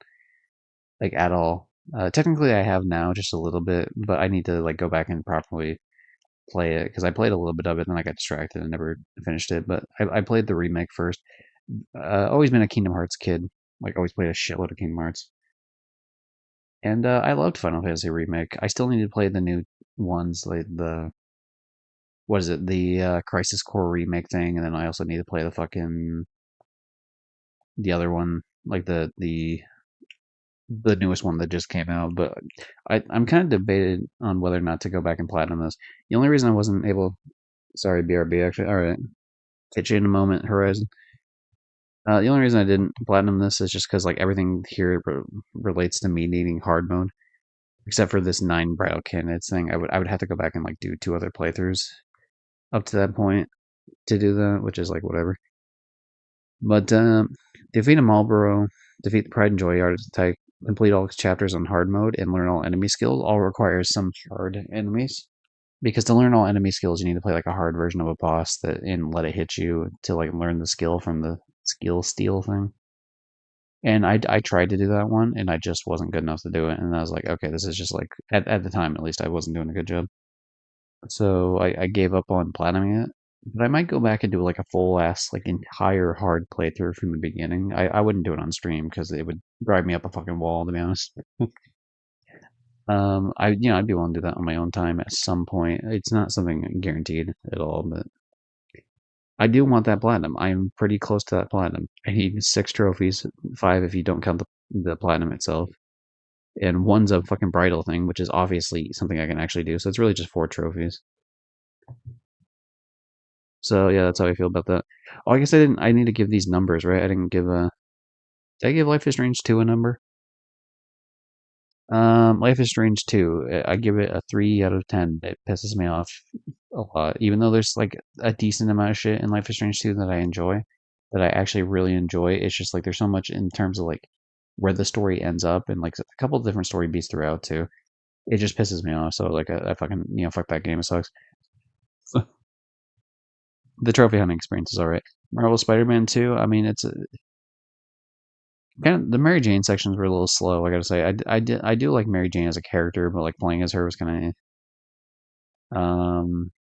like at all. Technically, I have now just a little bit, but I need to like go back and properly play it because I played a little bit of it, and then I got distracted and never finished it. But I played the remake first. Always been a Kingdom Hearts kid. Like always played a shitload of Kingdom Hearts. And I loved Final Fantasy Remake. I still need to play the new ones, like the what is it, the Crisis Core remake thing, and then I also need to play the other one, like the newest one that just came out. But I'm kind of debated on whether or not to go back and platinum this. The only reason I wasn't able, sorry, BRB actually. All right, catch you in a moment, Horizon. The only reason I didn't platinum this is just because like everything here relates to me needing hard mode, except for this 9 bridal candidates thing. I would have to go back and like do 2 other playthroughs up to that point to do that, which is like whatever. But defeat a Marlboro, defeat the Pride and Joy archetype, complete all chapters on hard mode, and learn all enemy skills all requires some hard enemies. Because to learn all enemy skills, you need to play like a hard version of a boss that and let it hit you to like learn the skill from the skill steal thing. And I tried to do that one, and I just wasn't good enough to do it. And I was like, okay, this is just like at the time at least, I wasn't doing a good job. So I gave up on platinuming it. But I might go back and do like a full ass like entire hard playthrough from the beginning. I wouldn't do it on stream because it would drive me up a fucking wall, to be honest. I'd be willing to do that on my own time at some point. It's not something guaranteed at all, but I do want that platinum. I'm pretty close to that platinum. I need 6 trophies, 5 if you don't count the platinum itself, and one's a fucking bridal thing, which is obviously something I can actually do. So it's really just 4 trophies. So yeah, that's how I feel about that. Oh, I guess I didn't. I need to give these numbers, right? I didn't give a. Did I give Life is Strange 2 a number? Life is Strange 2. I give it a 3 out of 10. It pisses me off a lot, even though there's like a decent amount of shit in Life is Strange 2 that I enjoy. that I actually really enjoy. It's just like there's so much in terms of like where the story ends up and like a couple of different story beats throughout too. It just pisses me off. So like I fucking fuck that game. It sucks. The trophy hunting experience is alright. Marvel Spider-Man 2. I mean, it's kind of the Mary Jane sections were a little slow. I gotta say, I do like Mary Jane as a character, but like playing as her was kind of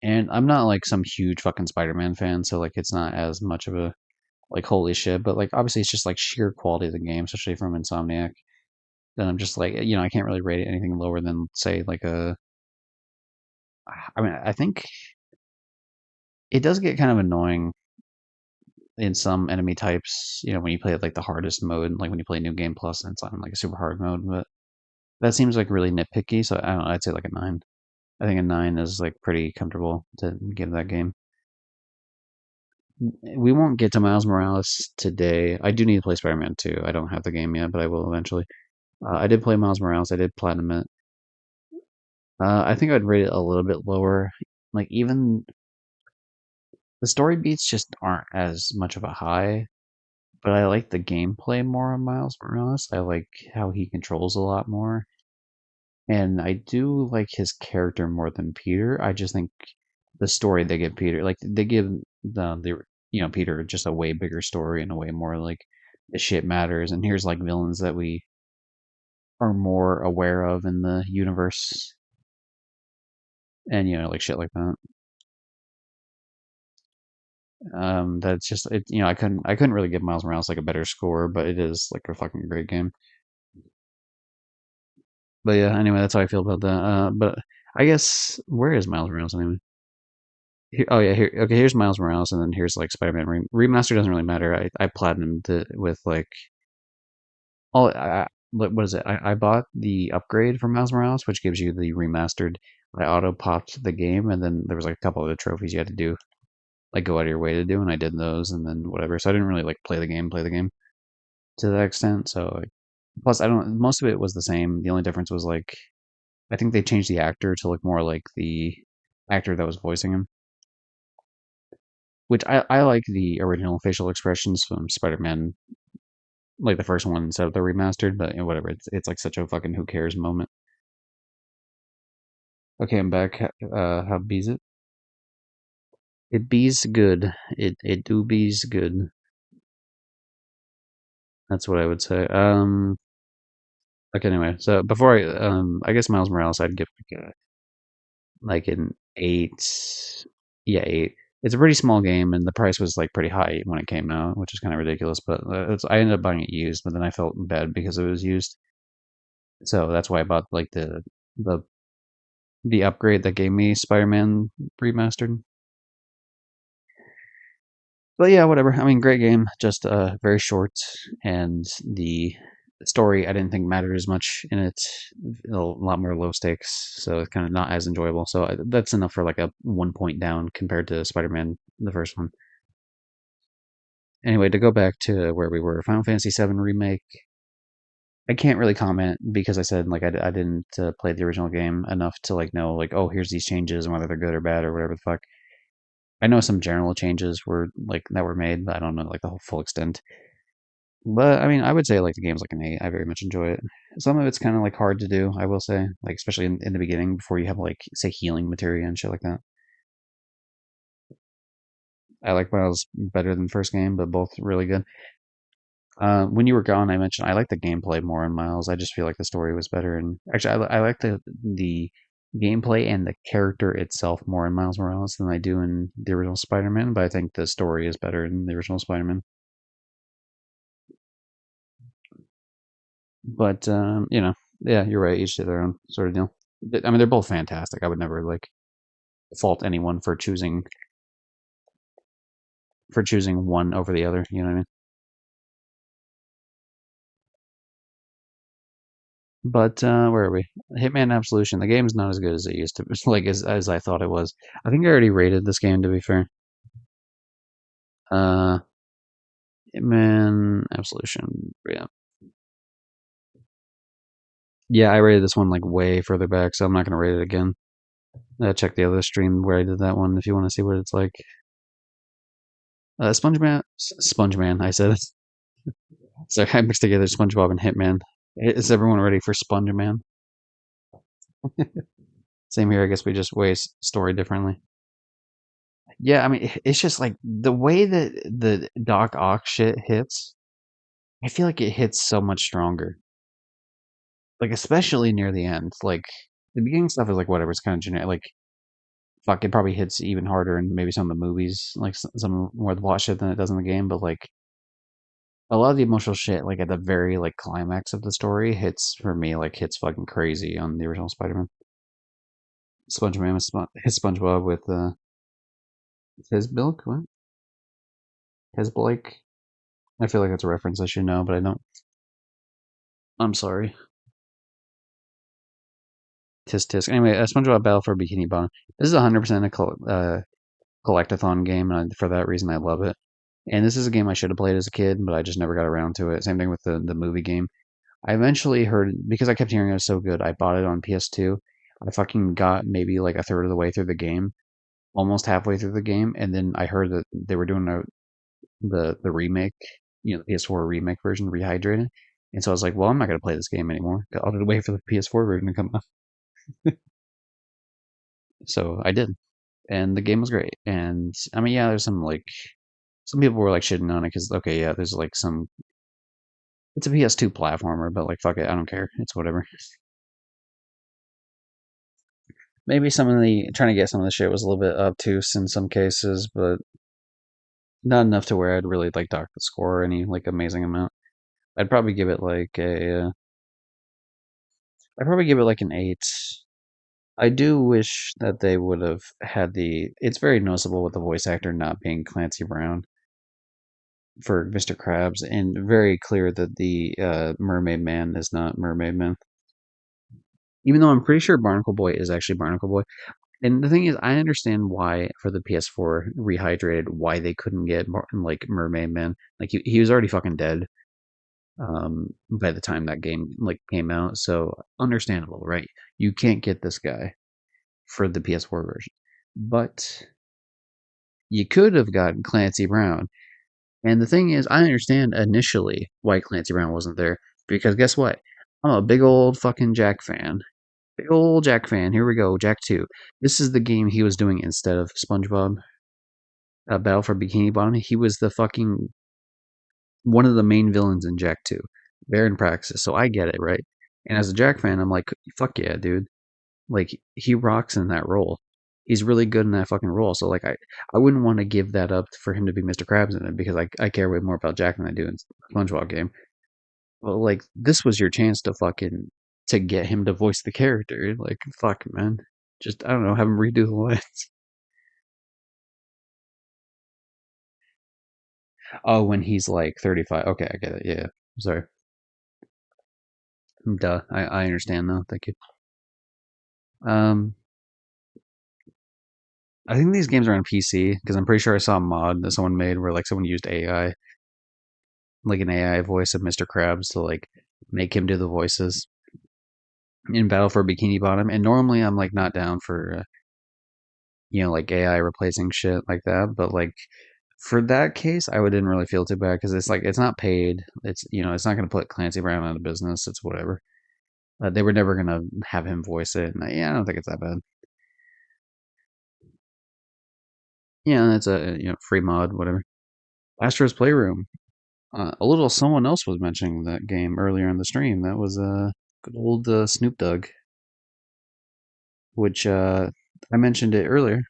and I'm not like some huge fucking Spider-Man fan, so like it's not as much of a like holy shit. But like obviously it's just like sheer quality of the game, especially from Insomniac. Then I'm just like I can't really rate it anything lower than say like a. I mean I think it does get kind of annoying in some enemy types. When you play it like the hardest mode, like when you play New Game Plus and it's on like a super hard mode, but that seems like really nitpicky. So I don't know. I'd say like a 9. I think a 9 is like pretty comfortable to give that game. We won't get to Miles Morales today. I do need to play Spider-Man 2. I don't have the game yet, but I will eventually. I did play Miles Morales. I did platinum it. I think I'd rate it a little bit lower. Like even the story beats just aren't as much of a high, but I like the gameplay more on Miles Morales. I like how he controls a lot more, and I do like his character more than Peter. I just think the story they give Peter, like they give the Peter just a way bigger story and a way more like the shit matters. And here's like villains that we are more aware of in the universe, and like shit like that. That's just it. I couldn't really give Miles Morales like a better score, but it is like a fucking great game. But yeah, anyway, that's how I feel about that. But I guess where is Miles Morales anyway? Here, oh yeah, here. Okay, here's Miles Morales, and then here's like Spider-Man remaster. Doesn't really matter. I platinumed it with like all. What is it? I bought the upgrade for Miles Morales, which gives you the remastered. I auto popped the game, and then there was like a couple other trophies you had to do, like go out of your way to do, and I did those, and then whatever. So I didn't really like play the game to that extent. So like, plus I don't. Most of it was the same. The only difference was like I think they changed the actor to look more like the actor that was voicing him. Which I like the original facial expressions from Spider-Man, like the first one instead of the remastered. But whatever, it's like such a fucking who cares moment. Okay, I'm back. How bees it? It bees good. It do bees good. That's what I would say. Okay, anyway, so before I guess Miles Morales, I'd give like an 8. Yeah, 8. It's a pretty small game, and the price was like pretty high when it came out, which is kind of ridiculous. But I ended up buying it used, but then I felt bad because it was used. So that's why I bought like the the upgrade that gave me Spider-Man remastered. But yeah, whatever. I mean, great game, just very short, and the story I didn't think mattered as much in it. A lot more low stakes, so it's kind of not as enjoyable. So that's enough for like a 1 point down compared to Spider-Man, the first one. Anyway, to go back to where we were, Final Fantasy VII Remake. I can't really comment because I said like I didn't play the original game enough to like know like oh here's these changes and whether they're good or bad or whatever the fuck. I know some general changes were like that were made, but I don't know like the whole full extent. But I mean, I would say like the game's like an 8. I very much enjoy it. Some of it's kind of like hard to do, I will say, like especially in the beginning before you have like say healing materia and shit like that. I like Miles better than the first game, but both really good. When you were gone, I mentioned I like the gameplay more in Miles. I just feel like the story was better, and actually, I like the gameplay and the character itself more in Miles Morales than I do in the original Spider-Man. But I think the story is better in the original Spider-Man. But yeah, you're right. Each to their own sort of deal. I mean, they're both fantastic. I would never like fault anyone for choosing one over the other. You know what I mean? But where are we? Hitman Absolution. The game's not as good as it used to, like as I thought it was. I think I already rated this game to be fair. Uh, Hitman Absolution. Yeah, yeah. I rated this one like way further back, so I'm not gonna rate it again. Check the other stream where I did that one if you want to see what it's like. SpongeMan. I said, so I mixed together SpongeBob and Hitman. Is everyone ready for SpongeMan? Same here. I guess we just weigh story differently. Yeah, I mean, it's just like the way that the Doc Ock shit hits. I feel like it hits so much stronger. Like especially near the end. Like the beginning stuff is like whatever. It's kind of generic. Like fuck, it probably hits even harder in maybe some of the movies, like some more of the plot shit than it does in the game. But like a lot of the emotional shit, like at the very like climax of the story, hits for me like hits fucking crazy on the original Spider-Man. SpongeMan with his SpongeBob with his milk. What? His Blake. I feel like that's a reference I should know, but I don't. I'm sorry. Tisk tisk. Anyway, SpongeBob Battle for Bikini Bottom. This is 100% a collectathon game, and for that reason, I love it. And this is a game I should have played as a kid, but I just never got around to it. Same thing with the movie game. I eventually heard because I kept hearing it was so good. I bought it on PS2. I fucking got maybe like a third of the way through the game, almost halfway through the game, and then I heard that they were doing the remake, the PS4 remake version, rehydrated. And so I was like, well, I'm not gonna play this game anymore. I'll just wait for the PS4 version to come out. So I did, and the game was great. And I mean, yeah, there's some people were like shitting on it because okay, yeah, there's like some. It's a PS2 platformer, but like fuck it, I don't care. It's whatever. Maybe some of the trying to get some of the shit was a little bit obtuse in some cases, but not enough to where I'd really like dock the score any like amazing amount. I'd probably give it like I'd probably give it like an 8. I do wish that they would have had the. It's very noticeable with the voice actor not being Clancy Brown for Mr. Krabs, and very clear that the Mermaid Man is not Mermaid Man. Even though I'm pretty sure Barnacle Boy is actually Barnacle Boy. And the thing is, I understand why for the PS4 rehydrated why they couldn't get like Mermaid Man. Like he was already fucking dead by the time that game like came out. So understandable, right? You can't get this guy for the PS4 version, but you could have gotten Clancy Brown. And the thing is, I understand initially why Clancy Brown wasn't there because guess what? I'm a big old fucking Jack fan. Big old Jack fan. Here we go, Jack 2. This is the game he was doing instead of SpongeBob Battle for Bikini Bottom. He was the fucking one of the main villains in Jack 2. Baron Praxis. So I get it, right? And as a Jack fan, I'm like, fuck yeah, dude. Like he rocks in that role. He's really good in that fucking role. So like I wouldn't want to give that up for him to be Mr. Krabs in it because I care way more about Jack than I do in SpongeBob game. But like this was your chance to fucking to get him to voice the character. Like fuck man. Just I don't know, have him redo the lines. Oh, when he's like 35. Okay, I get it. Yeah. Sorry. Duh. I understand now. Thank you. Um I think these games are on PC because I'm pretty sure I saw a mod that someone made where like someone used AI, like an AI voice of Mr. Krabs to like make him do the voices in Battle for Bikini Bottom. And normally I'm like not down for like AI replacing shit like that, but like for that case, I didn't really feel too bad because it's like it's not paid. It's it's not going to put Clancy Brown out of business. It's whatever. They were never going to have him voice it. And yeah, I don't think it's that bad. Yeah, it's a free mod, whatever. Astro's Playroom. A little someone else was mentioning that game earlier in the stream. That was good old Snoop Dogg, which I mentioned it earlier.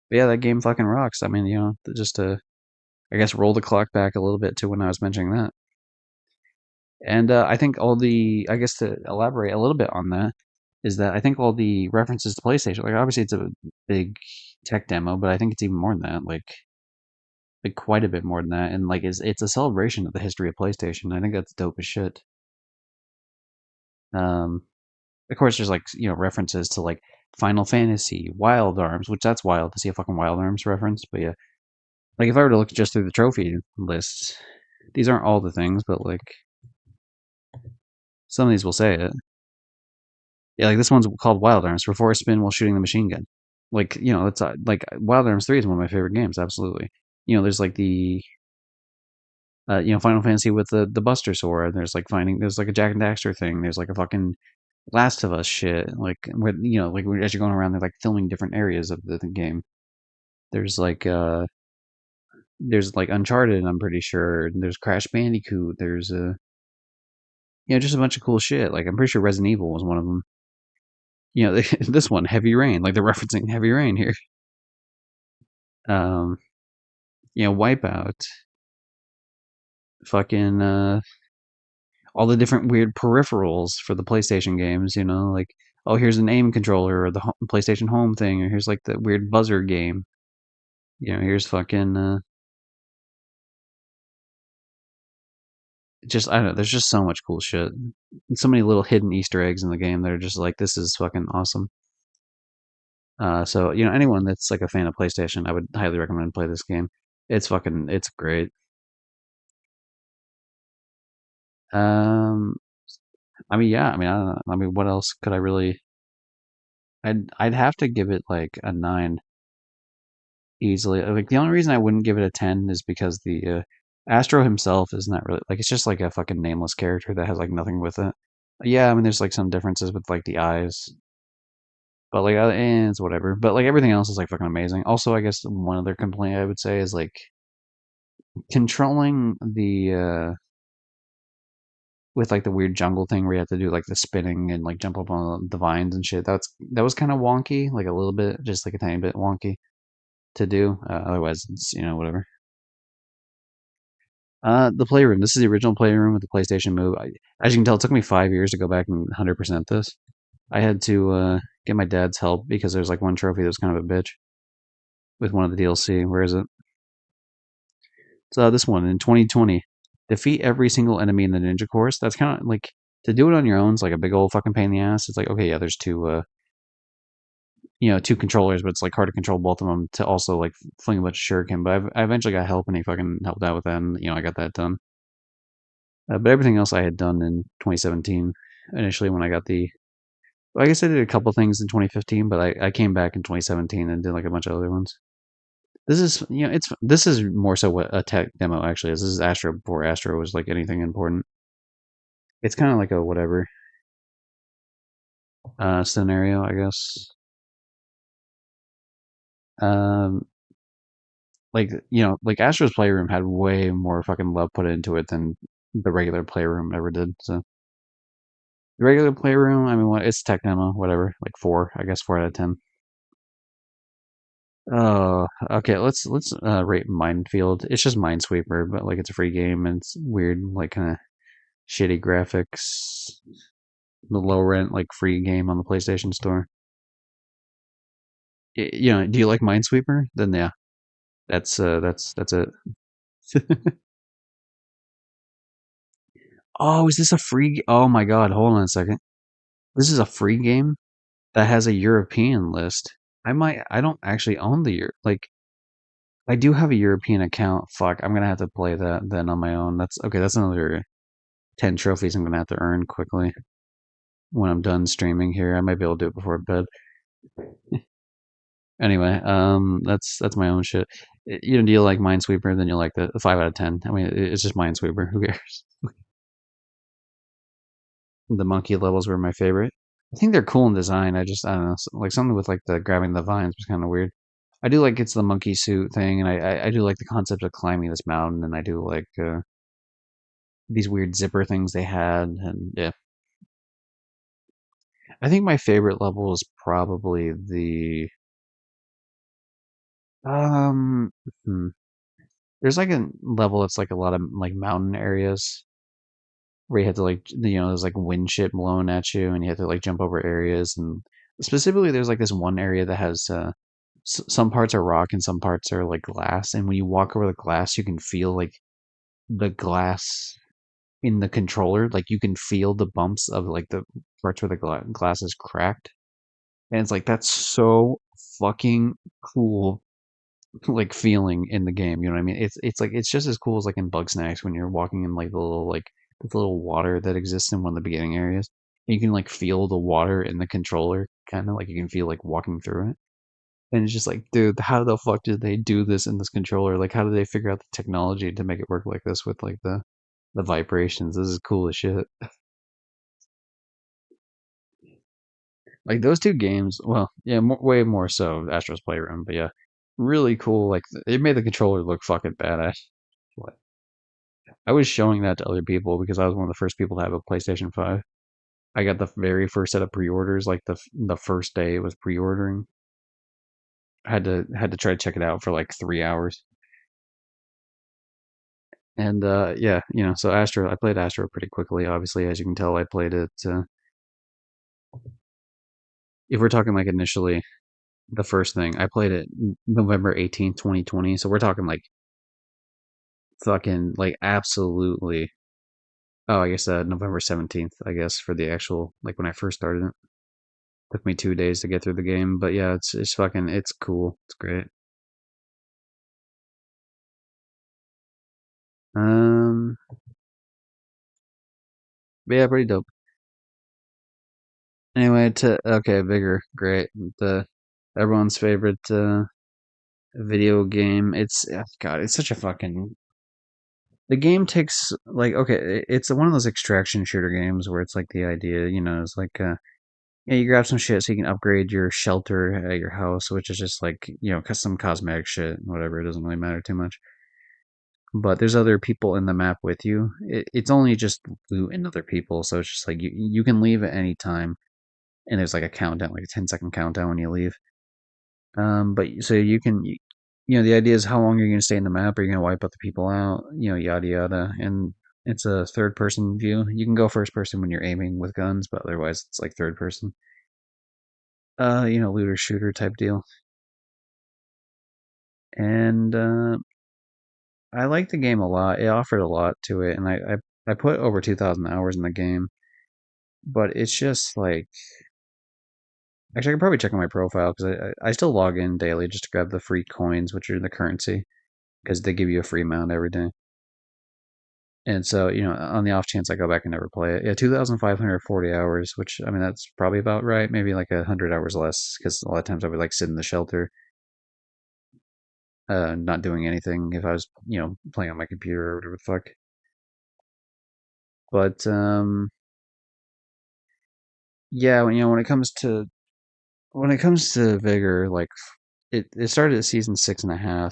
But yeah, that game fucking rocks. I mean, just to I guess roll the clock back a little bit to when I was mentioning that. And I think I guess to elaborate a little bit on that, is that I think all the references to PlayStation, like obviously it's a big tech demo, but I think it's even more than that, like quite a bit more than that. And like it's a celebration of the history of PlayStation. I think that's dope as shit. Um, of course, there's like references to like Final Fantasy, Wild Arms, which that's wild to see a fucking Wild Arms reference. But yeah, like if I were to look just through the trophy list, these aren't all the things, but like some of these will say it. Yeah, like this one's called Wild Arms. Before a spin while shooting the machine gun. Like it's like Wild Arms 3 is one of my favorite games. Absolutely. there's like the Final Fantasy with the Buster Sword. There's like a Jack and Daxter thing. There's like a fucking Last of Us shit. Like where as you're going around, they're like filming different areas of the game. There's like Uncharted. I'm pretty sure. There's Crash Bandicoot. There's just a bunch of cool shit. Like I'm pretty sure Resident Evil was one of them. This one, Heavy Rain. Like they're referencing Heavy Rain here. Um, Wipeout. Fucking all the different weird peripherals for the PlayStation games, like, oh, here's an aim controller or the PlayStation Home thing, or here's like the weird buzzer game. Here's fucking just I don't know, there's just so much cool shit. So many little hidden Easter eggs in the game that are just like this is fucking awesome. So anyone that's like a fan of PlayStation, I would highly recommend play this game. It's great. Um, I mean, yeah, I mean, I don't know. I mean, what else could I really? I'd have to give it like a 9 easily. Like the only reason I wouldn't give it a 10 is because the Astro himself is not really like it's just like a fucking nameless character that has like nothing with it. Yeah, I mean, there's like some differences with like the eyes, but like it's whatever. But like everything else is like fucking amazing. Also, I guess one other complaint I would say is like controlling the with like the weird jungle thing where you have to do like the spinning and like jump up on the vines and shit. That was kind of wonky, like a little bit, just like a tiny bit wonky to do. Otherwise, it's whatever. The playroom. This is the original playroom with the PlayStation Move. As you can tell, it took me 5 years to go back and 100% this. I had to get my dad's help because there's like one trophy that was kind of a bitch with one of the DLC. Where is it? So this one in 2020, defeat every single enemy in the ninja course. That's kind of like to do it on your own is like a big old fucking pain in the ass. It's like okay, yeah, there's two controllers, but it's like hard to control both of them to also like fling a bunch of shuriken. But I eventually got help and he fucking helped out with that, and I got that done. But everything else I had done in 2017 initially when I got the. Well, I guess I did a couple things in 2015, but I came back in 2017 and did like a bunch of other ones. This is this is more so what a tech demo actually is. This is Astro before Astro was like anything important. It's kind of like a whatever scenario, I guess. Um, like Astro's Playroom had way more fucking love put into it than the regular Playroom ever did. So the regular Playroom, I mean, it's tech demo, whatever, like 4, I guess 4 out of 10. Oh, okay. Let's rate Minefield. It's just Minesweeper, but like it's a free game and it's weird, like kind of shitty graphics. The low rent, like free game on the PlayStation Store. Do you like Minesweeper? Then yeah, that's it. Oh, is this a free? Oh my God, hold on a second. This is a free game that has a European list. I don't actually own the like. I do have a European account. Fuck, I'm gonna have to play that then on my own. That's okay. That's another 10 trophies I'm gonna have to earn quickly when I'm done streaming here. I might be able to do it before bed. Anyway, that's my own shit. Do you like Minesweeper? Then you like the 5 out of 10. I mean, it's just Minesweeper. Who cares? The monkey levels were my favorite. I think they're cool in design. I don't know, like something with like the grabbing the vines was kind of weird. I do like it's the monkey suit thing, and I do like the concept of climbing this mountain, and I do like these weird zipper things they had, and yeah. I think my favorite level is probably the um. hmm, There's like a level that's like a lot of like mountain areas where you have to like there's like wind shit blowing at you and you have to like jump over areas, and specifically there's like this one area that has some parts are rock and some parts are like glass, and when you walk over the glass you can feel like the glass in the controller, like you can feel the bumps of like the parts where the glass is cracked, and it's like that's so fucking cool. Like feeling in the game. You know what I mean? It's like it's just as cool as like in Bug Snacks when you're walking in like the little water that exists in one of the beginning areas. You can like feel the water in the controller, kind of like you can feel like walking through it. And it's just like, dude, how the fuck did they do this in this controller? Like, how did they figure out the technology to make it work like this with like the vibrations? This is cool as shit. Like those two games, well, yeah, way more so Astro's Playroom, but yeah, really cool. Like it made the controller look fucking badass. Like, I was showing that to other people because I was one of the first people to have a PlayStation 5. I got the very first set of pre-orders, like the first day it was pre-ordering. I had to try to check it out for like 3 hours. And yeah, so Astro, I played Astro pretty quickly. Obviously, as you can tell, I played it. If we're talking like initially, the first thing I played it November 18th, 2020. So we're talking like fucking like absolutely. Oh, I guess November 17th. I guess for the actual like when I first started it. Took me 2 days to get through the game, but yeah, it's fucking it's cool. It's great. Um, but yeah, pretty dope. Anyway, to okay, Vigor, great. The everyone's favorite video game. It's God, it's such a fucking. The game takes like okay, it's one of those extraction shooter games where it's like the idea, is like yeah, you grab some shit so you can upgrade your shelter at your house, which is just like some cosmetic shit, whatever. It doesn't really matter too much. But there's other people in the map with you. It's only just loot and other people, so it's just like you can leave at any time, and there's like a countdown, like a 10-second countdown when you leave. But so you can, the idea is how long you're going to stay in the map. Are you going to wipe out the people out? Yada yada. And it's a third person view. You can go first person when you're aiming with guns, but otherwise it's like third person. Looter shooter type deal. And I like the game a lot. It offered a lot to it, and I put over 2,000 hours in the game. But it's just like actually I could probably check on my profile because I still log in daily just to grab the free coins, which are the currency, because they give you a free mount every day. And so, on the off chance I go back and never play it, yeah, 2,540 hours, which I mean that's probably about right. Maybe like 100 hours less, because a lot of times I would like sit in the shelter, not doing anything if I was, playing on my computer or whatever the fuck. But yeah, when it comes to Vigor, like it started at season 6.5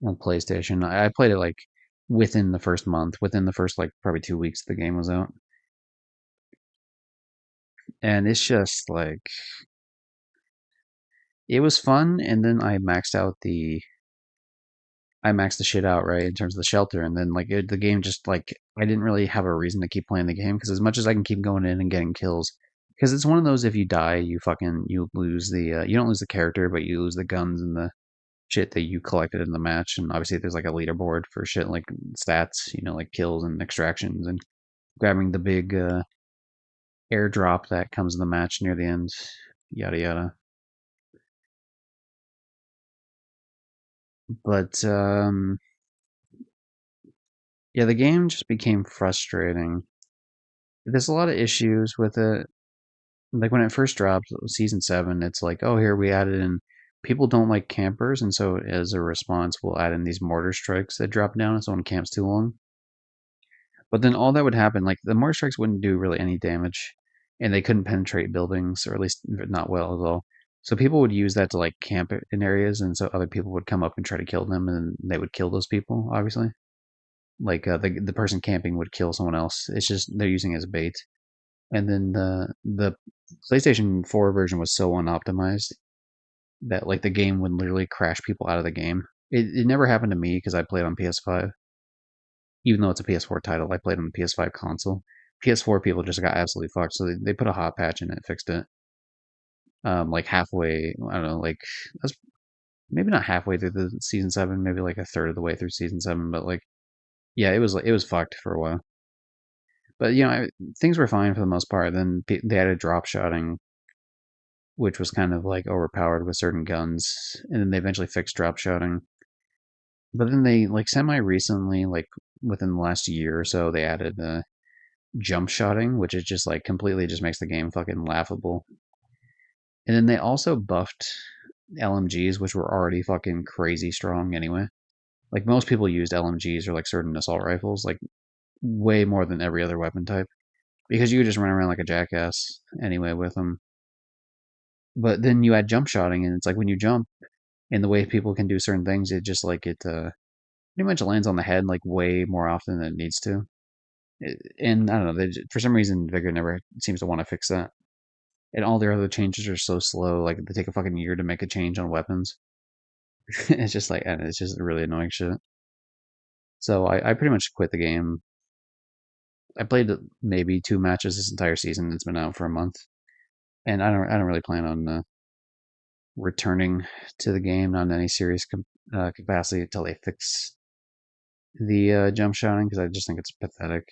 on PlayStation. I played it like within the first month, within the first like probably 2 weeks the game was out, and it's just like it was fun. And then I maxed the shit out right in terms of the shelter, and then like the game just like I didn't really have a reason to keep playing the game because as much as I can keep going in and getting kills, because it's one of those if you die you lose you don't lose the character but you lose the guns and the shit that you collected in the match. And obviously there's like a leaderboard for shit like stats, like kills and extractions and grabbing the big airdrop that comes in the match near the end, yada yada. But yeah, the game just became frustrating. There's a lot of issues with it. Like when it first dropped, season 7, it's like, oh, here we added in. People don't like campers, and so as a response, we'll add in these mortar strikes that drop down if someone camps too long. But then all that would happen, like the mortar strikes wouldn't do really any damage, and they couldn't penetrate buildings, or at least not well at all. So people would use that to like camp in areas, and so other people would come up and try to kill them, and they would kill those people, obviously. Like the person camping would kill someone else. It's just they're using it as bait. And then the PlayStation 4 version was so unoptimized that like the game would literally crash people out of the game. It never happened to me because I played on PS5. Even though it's a PS4 title, I played on the PS5 console. PS4 people just got absolutely fucked, so they put a hot patch in it, fixed it. Like halfway, I don't know, like that's maybe not halfway through the season 7, maybe like a third of the way through season 7, but like yeah, it was fucked for a while. But things were fine for the most part. Then they added drop shotting, which was kind of like overpowered with certain guns, and then they eventually fixed drop shotting. But then they like semi recently, like within the last year or so, they added jump shotting, which is just like completely just makes the game fucking laughable. And then they also buffed. LMGs, which were already fucking crazy strong anyway. Like most people used LMGs or like certain assault rifles, like way more than every other weapon type, because you could just run around like a jackass anyway with them. But then you add jump shotting, and it's like when you jump, and the way people can do certain things, it just like it pretty much lands on the head like way more often than it needs to. And I don't know, for some reason, Vigor never seems to want to fix that. And all their other changes are so slow. Like they take a fucking year to make a change on weapons. It's just like, and it's just really annoying shit. So I pretty much quit the game. I played maybe 2 matches this entire season. It's been out for a month, and I don't really plan on returning to the game, not in any serious capacity, until they fix the jump shotting, because I just think it's pathetic.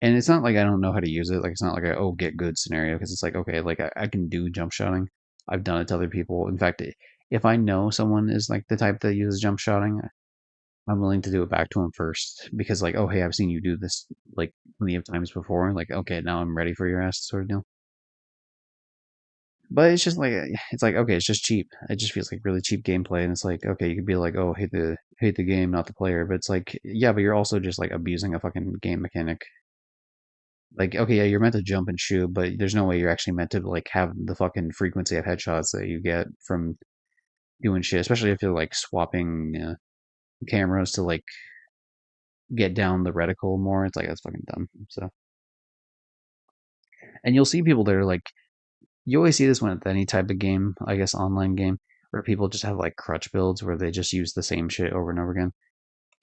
And it's not like I don't know how to use it. Like it's not like a oh get good scenario, because it's like okay, like I can do jump shotting. I've done it to other people. In fact, if I know someone is like the type that uses jump shotting, I'm willing to do it back to him first, because like oh hey, I've seen you do this like plenty of times before. Like okay, now I'm ready for your ass sort of deal. But it's just like it's like okay, it's just cheap. It just feels like really cheap gameplay, and it's like okay, you could be like oh hate the game, not the player, but it's like yeah, but you're also just like abusing a fucking game mechanic. Like, okay, yeah, you're meant to jump and shoot, but there's no way you're actually meant to like have the fucking frequency of headshots that you get from doing shit. Especially if you're like swapping cameras to like get down the reticle more. It's like that's fucking dumb. So, and you'll see people that are like, you always see this when it's any type of game, I guess online game, where people just have like crutch builds where they just use the same shit over and over again.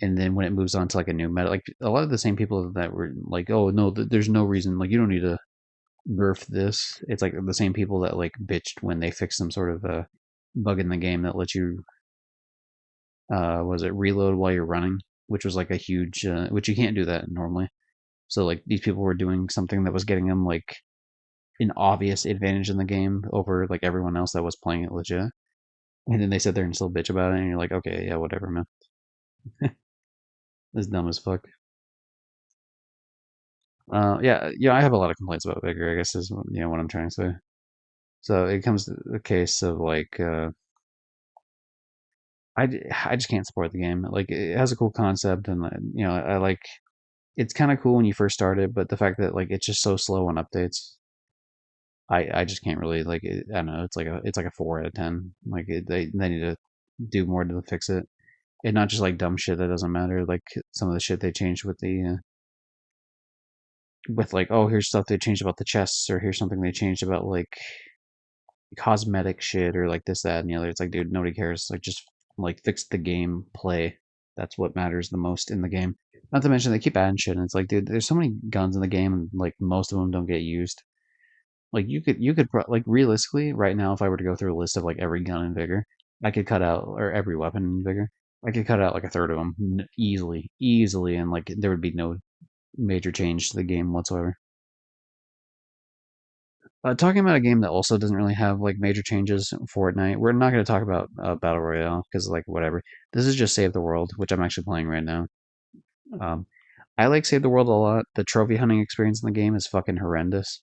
And then when it moves on to like a new meta, like a lot of the same people that were like, oh no, there's no reason, like you don't need to nerf this. It's like the same people that like bitched when they fixed some sort of bug in the game that lets you was it reload while you're running, which was like a huge which you can't do that normally. So like these people were doing something that was getting them like an obvious advantage in the game over like everyone else that was playing it legit. And then they sit there and still bitch about it, and you're like, okay, yeah, whatever, man. It's dumb as fuck. Yeah, I have a lot of complaints about Vigor, I guess is what I'm trying to say. So it comes to the case of like I just can't support the game. Like it has a cool concept, and I like it's kind of cool when you first start it, but the fact that like it's just so slow on updates, I just can't really like it. I don't know. It's like a 4 out of 10. Like they need to do more to fix it, and not just like dumb shit that doesn't matter. Like some of the shit they changed with the with like oh here's stuff they changed about the chests, or here's something they changed about like cosmetic shit, or like this, that, and the other. It's like, dude, nobody cares. Like, just like fix the game play. That's what matters the most in the game. Not to mention they keep adding shit, and it's like, dude, there's so many guns in the game, and like most of them don't get used. Like like realistically right now, if I were to go through a list of like every gun in Vigor, I could cut out or every weapon in Vigor, I could cut out like a third of them easily, and like there would be no major change to the game whatsoever. Talking about a game that also doesn't really have like major changes, Fortnite. We're not going to talk about Battle Royale because like whatever. This is just Save the World, which I'm actually playing right now. Um, I like Save the World a lot. The trophy hunting experience in the game is fucking horrendous.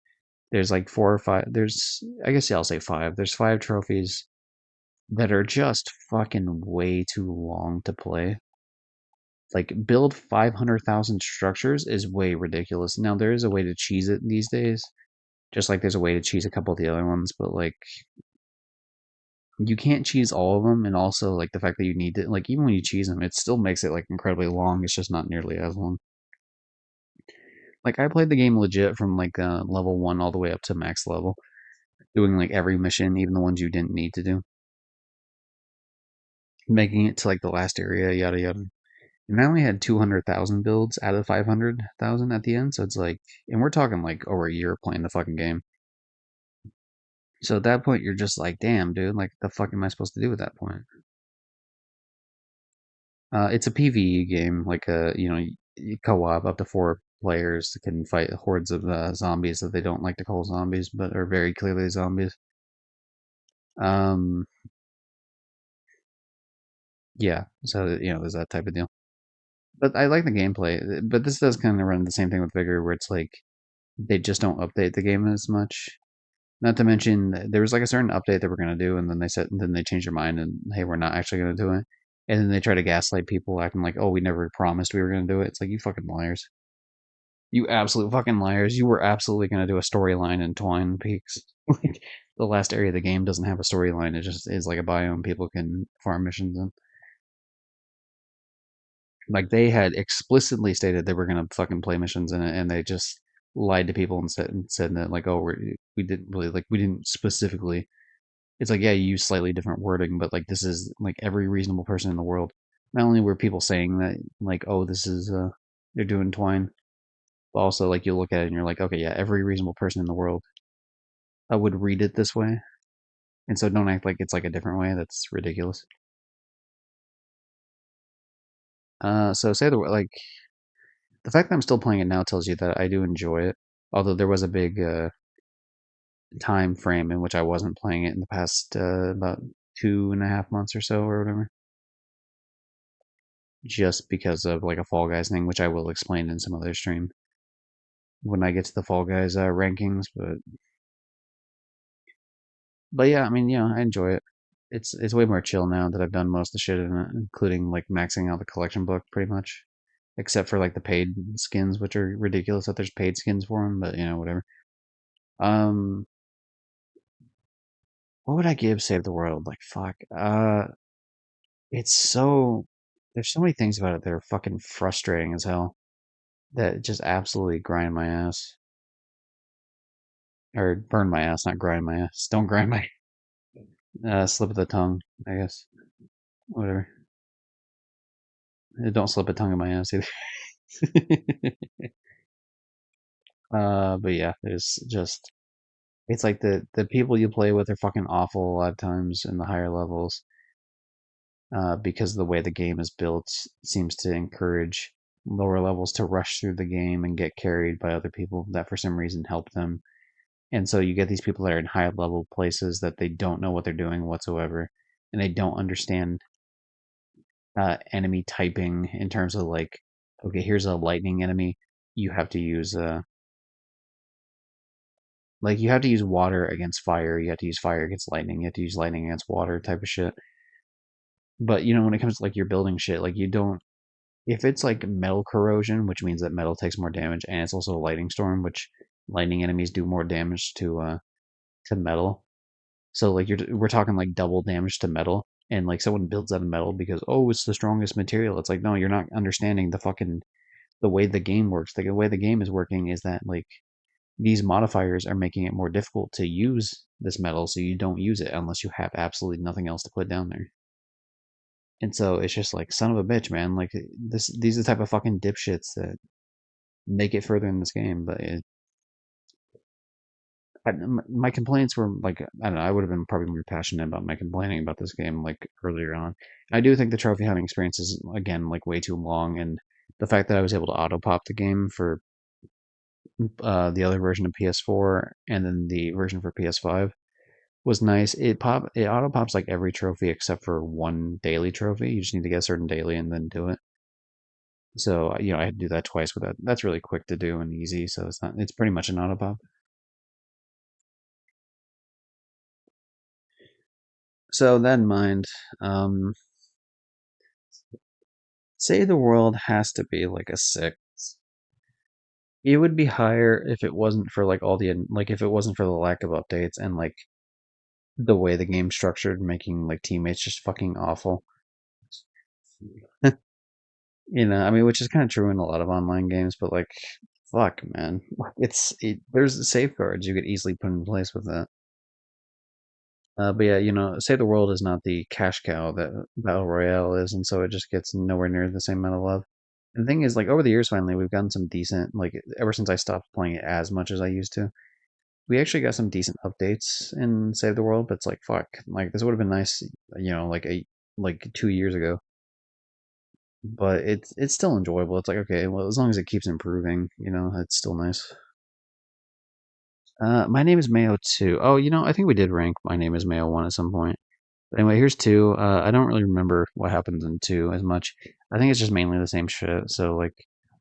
There's like 4 or 5. I guess yeah, I'll say 5. There's 5 trophies that are just fucking way too long to play. Like build 500,000 structures is way ridiculous. Now there is a way to cheese it these days, just like there's a way to cheese a couple of the other ones, but like you can't cheese all of them, and also like the fact that you need to like even when you cheese them, it still makes it like incredibly long. It's just not nearly as long. Like I played the game legit from like level 1 all the way up to max level, doing like every mission, even the ones you didn't need to do, making it to like the last area, yada yada. And I only had 200,000 builds out of 500,000 at the end, so it's like, and we're talking like over a year playing the fucking game. So at that point, you're just like, damn, dude, like the fuck am I supposed to do at that point? It's a PvE game, like co-op up to 4 players can fight hordes of zombies that they don't like to call zombies, but are very clearly zombies. Um, yeah, so there's that type of deal. But I like the gameplay. But this does kind of run the same thing with Vigor, where it's like they just don't update the game as much. Not to mention, there was like a certain update they were gonna do, and then then they changed their mind, and hey, we're not actually gonna do it. And then they try to gaslight people, acting like, oh, we never promised we were gonna do it. It's like you fucking liars, you absolute fucking liars. You were absolutely gonna do a storyline in Twine Peaks. Like the last area of the game doesn't have a storyline; it just is like a biome people can farm missions in. Like they had explicitly stated they were gonna fucking play missions in it, and they just lied to people and said that like, oh, we didn't really like we didn't specifically. It's like, yeah, you use slightly different wording, but like this is like every reasonable person in the world. Not only were people saying that, like, oh, this is they're doing Twine, but also like you look at it and you're like, okay, yeah, every reasonable person in the world would read it this way, and so don't act like it's like a different way. That's ridiculous. So say the like the fact that I'm still playing it now tells you that I do enjoy it. Although there was a big time frame in which I wasn't playing it in the past about 2.5 months or so or whatever, just because of like a Fall Guys thing, which I will explain in some other stream when I get to the Fall Guys rankings. But yeah, I mean, I enjoy it. It's way more chill now that I've done most of the shit in it, including like maxing out the collection book pretty much, except for like the paid skins, which are ridiculous that there's paid skins for them. But whatever. Um, what would I give Save the World? Like fuck. It's so there's so many things about it that are fucking frustrating as hell that just absolutely grind my ass or burn my ass, not grind my ass. Don't grind my slip of the tongue, I guess. Whatever. Don't slip a tongue in my ass either. But yeah, there's just it's like the people you play with are fucking awful a lot of times in the higher levels. Because the way the game is built seems to encourage lower levels to rush through the game and get carried by other people that for some reason help them. And so you get these people that are in high level places that they don't know what they're doing whatsoever, and they don't understand enemy typing in terms of like, okay, here's a lightning enemy. You have to use like you have to use water against fire. You have to use fire against lightning. You have to use lightning against water type of shit. But when it comes to like your building shit, like you don't. If it's like metal corrosion, which means that metal takes more damage, and it's also a lightning storm, which lightning enemies do more damage to metal. So like we're talking like double damage to metal, and like someone builds out of metal because oh it's the strongest material. It's like no, you're not understanding the way the game works. The way the game is working is that like these modifiers are making it more difficult to use this metal, so you don't use it unless you have absolutely nothing else to put down there. And so it's just like son of a bitch, man. Like these are the type of fucking dipshits that make it further in this game. But my complaints were like I don't know. I would have been probably more passionate about my complaining about this game like earlier on. I do think the trophy hunting experience is again like way too long, and the fact that I was able to auto pop the game for the other version of PS4 and then the version for PS5 was nice. It auto pops like every trophy except for one daily trophy. You just need to get a certain daily and then do it. So I had to do that twice, but that's really quick to do and easy. So it's pretty much an auto pop. So that in mind, um, say the world has to be like a 6. It would be higher if it wasn't for like all the like if it wasn't for the lack of updates and like the way the game's structured, making like teammates just fucking awful. I mean, which is kind of true in a lot of online games, but like, fuck, man, there's safeguards you could easily put in place with that. But yeah, say the world is not the cash cow that Battle Royale is, and so it just gets nowhere near the same amount of love. And the thing is, like over the years, finally we've gotten some decent, like ever since I stopped playing it as much as I used to, we actually got some decent updates in Save the World. But it's like fuck, like this would have been nice, like 2 years ago. But it's still enjoyable. It's like okay, well as long as it keeps improving, it's still nice. My name is Mayo 2. Oh, I think we did rank My Name is Mayo 1 at some point. But anyway, here's 2. I don't really remember what happens in 2 as much. I think it's just mainly the same shit. So, like,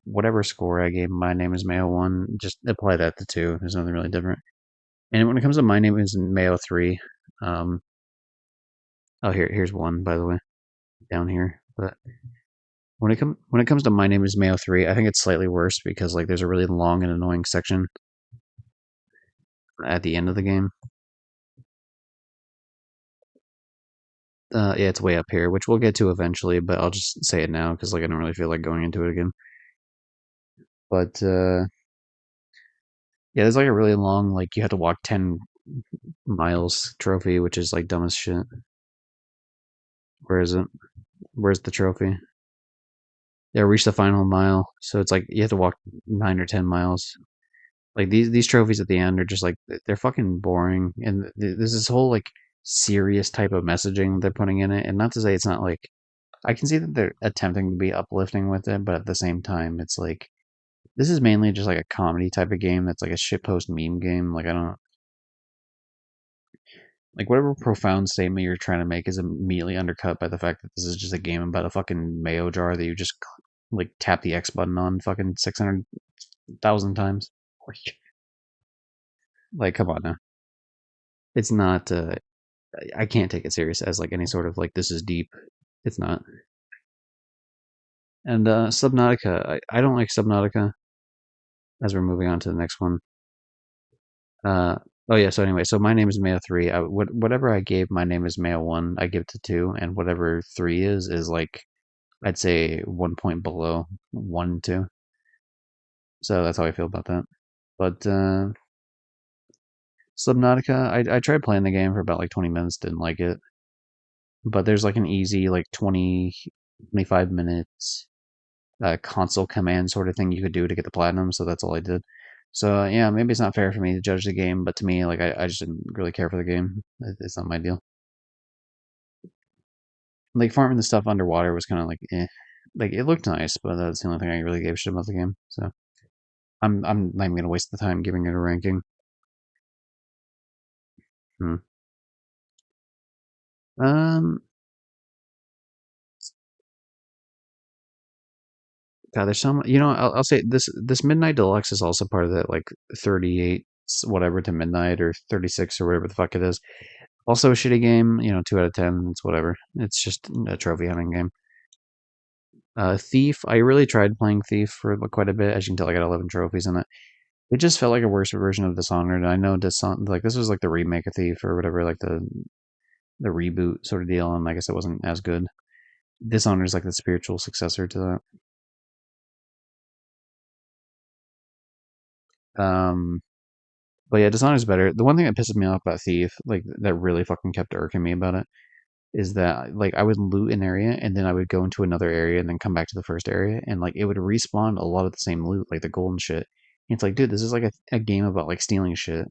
whatever score I gave My Name is Mayo 1, just apply that to 2. There's nothing really different. And when it comes to My Name is Mayo 3, um, oh, here's one, by the way, down here. But when it comes to My Name is Mayo 3, I think it's slightly worse because like there's a really long and annoying section at the end of the game. Yeah, it's way up here, which we'll get to eventually, but I'll just say it now because like I don't really feel like going into it again. But yeah, there's like a really long, like you have to walk 10 miles trophy, which is like dumb as shit. Where is it? Where's the trophy? Yeah, reach the final mile. So it's like you have to walk 9 or 10 miles. Like these trophies at the end are just like they're fucking boring, and there's this whole like serious type of messaging they're putting in it. And not to say it's not like I can see that they're attempting to be uplifting with it, but at the same time, it's like this is mainly just like a comedy type of game that's like a shitpost meme game. Like I don't like whatever profound statement you're trying to make is immediately undercut by the fact that this is just a game about a fucking mayo jar that you just like tap the X button on fucking 600,000 times. Like, come on now. It's not. I can't take it serious as like any sort of like this is deep. It's not. And Subnautica, I don't like Subnautica. As we're moving on to the next one. Uh, oh yeah. So anyway, so My Name is Mayo 3. Whatever I gave My Name is Mayo 1, I give to 2, and whatever 3 is like I'd say 1 point below 1, 2. So that's how I feel about that. But Subnautica, I tried playing the game for about like 20 minutes, didn't like it. But there's like an easy like 20, 25 minutes console command sort of thing you could do to get the platinum. So that's all I did. So yeah, maybe it's not fair for me to judge the game, but to me, like I just didn't really care for the game. It's not my deal. Like farming the stuff underwater was kind of like eh. Like it looked nice, but that's the only thing I really gave a shit about the game. So I'm not even gonna waste the time giving it a ranking. Hmm. Um, God, there's some. I'll say this Midnight Deluxe is also part of that like 38 whatever to midnight or 36 or whatever the fuck it is. Also a shitty game. 2 out of 10. It's whatever. It's just a trophy hunting game. Thief. I really tried playing Thief for quite a bit. As you can tell, I got 11 trophies in it. It just felt like a worse version of Dishonored. I know Dishonored, like this was like the remake of Thief or whatever, like the reboot sort of deal, and I guess it wasn't as good. Dishonored is like the spiritual successor to that. But yeah, Dishonored's better. The one thing that pisses me off about Thief, like that really fucking kept irking me about it, is that like I would loot an area and then I would go into another area and then come back to the first area and like it would respawn a lot of the same loot, like the golden shit. And it's like, dude, this is like a game about like stealing shit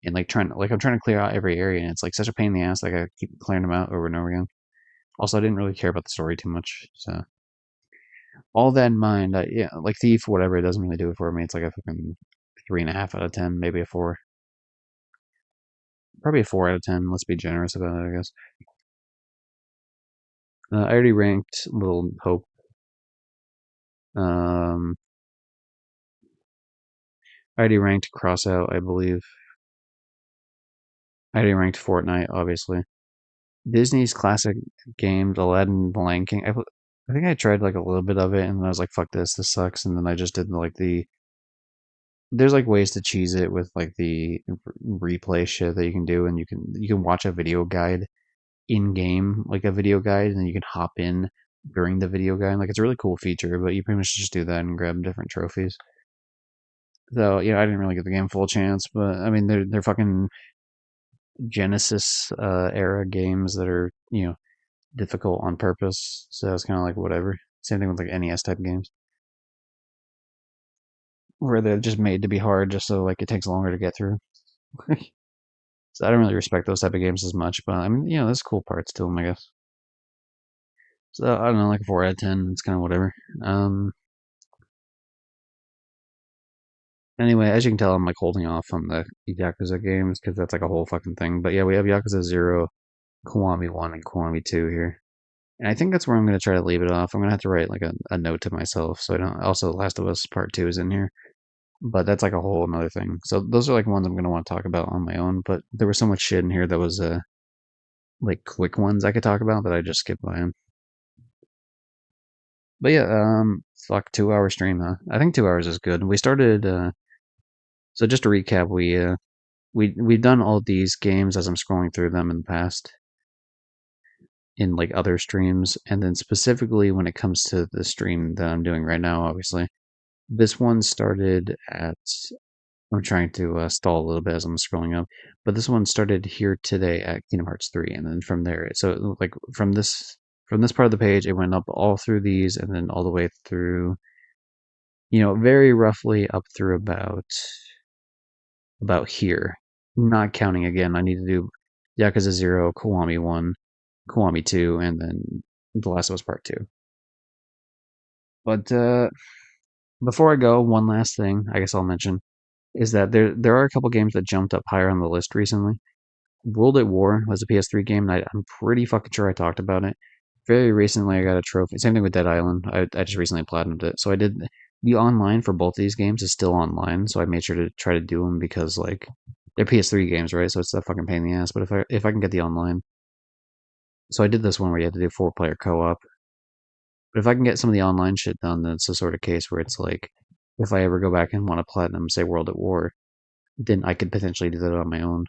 and like I'm trying to clear out every area and it's like such a pain in the ass. Like I keep clearing them out over and over again. Also, I didn't really care about the story too much, so all that in mind, yeah, like Thief, whatever, it doesn't really do it for me. It's like a fucking 3.5 out of 10, maybe a 4. Probably a 4 out of 10. Let's be generous about it, I guess. I already ranked Little Hope. Um, I already ranked Crossout, I believe. I already ranked Fortnite, obviously. Disney's classic games, Aladdin, The Lion King. I think I tried like a little bit of it, and then I was like, "Fuck this, this sucks." And then I just did like the. There's like ways to cheese it with like the replay shit that you can do, and you can watch a video guide in game, like a video guide, and then you can hop in during the video guide. Like it's a really cool feature, but you pretty much just do that and grab different trophies. So I didn't really get the game full chance, but I mean they're fucking Genesis era games that are difficult on purpose. So it's kind of like whatever. Same thing with like NES type games where they're just made to be hard just so like it takes longer to get through. So I don't really respect those type of games as much, but I mean there's cool parts to them, I guess. So I don't know, like a 4 out of 10. It's kind of whatever. Um, Anyway, as you can tell, I'm like holding off on the Yakuza games because that's like a whole fucking thing. But yeah, we have Yakuza 0, Kiwami 1, and Kiwami 2 here. And I think that's where I'm going to try to leave it off. I'm going to have to write like a note to myself. So I don't. Also, Last of Us Part 2 is in here. but that's like a whole another thing. So those are like ones I'm gonna want to talk about on my own. But there was so much shit in here that was like quick ones I could talk about that I just skipped by 'em. But yeah, fuck 2 hour stream, huh? I think 2 hours is good. We started so just to recap, we've done all these games as I'm scrolling through them in the past in like other streams, and then specifically when it comes to the stream that I'm doing right now, obviously. This one started at I'm trying to stall a little bit as I'm scrolling up, but this one started here today at Kingdom Hearts 3, and then from there, so like from this part of the page, it went up all through these, and then all the way through, very roughly up through about here. Not counting again, I need to do Yakuza 0, Kiwami 1, Kiwami 2, and then The Last of Us Part 2. But before I go, one last thing I guess I'll mention is that there are a couple games that jumped up higher on the list recently. World at War was a PS3 game, and I'm pretty fucking sure I talked about it. Very recently, I got a trophy. Same thing with Dead Island. I just recently platinumed it. So I did the online for both these games is still online, so I made sure to try to do them because like they're PS3 games, right? So it's a fucking pain in the ass. But if I can get the online, so I did this one where you had to do 4 player co-op. But if I can get some of the online shit done, then it's the sort of case where it's like if I ever go back and want to platinum, say World at War, then I could potentially do that on my own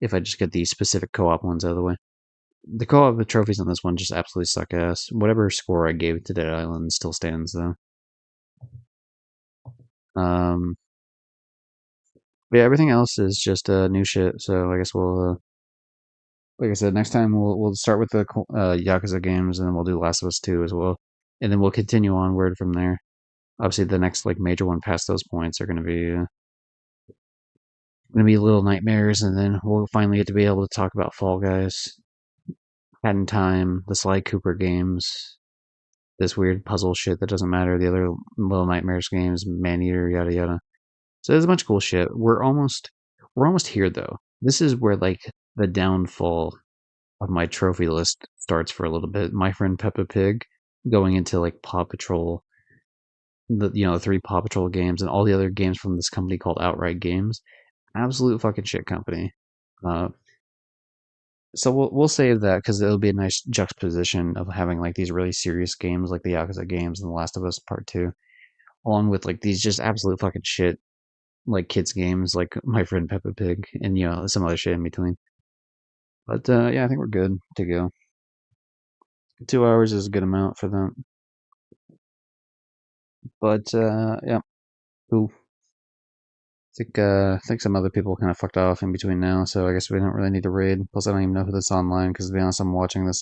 if I just get the specific co-op ones out of the way. The co-op trophies on this one just absolutely suck ass. Whatever score I gave to Dead Island still stands though. Um, but yeah, everything else is just new shit. So I guess like I said, next time we'll start with the Yakuza games, and then we'll do Last of Us 2 as well, and then we'll continue onward from there. Obviously, the next like major one past those points are gonna be Little Nightmares, and then we'll finally get to be able to talk about Fall Guys, Hat in Time, the Sly Cooper games, this weird puzzle shit that doesn't matter, the other Little Nightmares games, Maneater, yada yada. So there's a bunch of cool shit. We're almost here though. This is where like the downfall of my trophy list starts for a little bit. My friend Peppa Pig going into like Paw Patrol, the 3 Paw Patrol games and all the other games from this company called Outright Games. Absolute fucking shit company. Uh, so we'll save that because it'll be a nice juxtaposition of having like these really serious games like the Yakuza games and The Last of Us Part 2, along with like these just absolute fucking shit like kids games like My Friend Peppa Pig and some other shit in between. But yeah, I think we're good to go. 2 hours is a good amount for them. But yeah, cool. I think some other people kind of fucked off in between now, so I guess we don't really need to raid. Plus, I don't even know who this online because to be honest, I'm watching the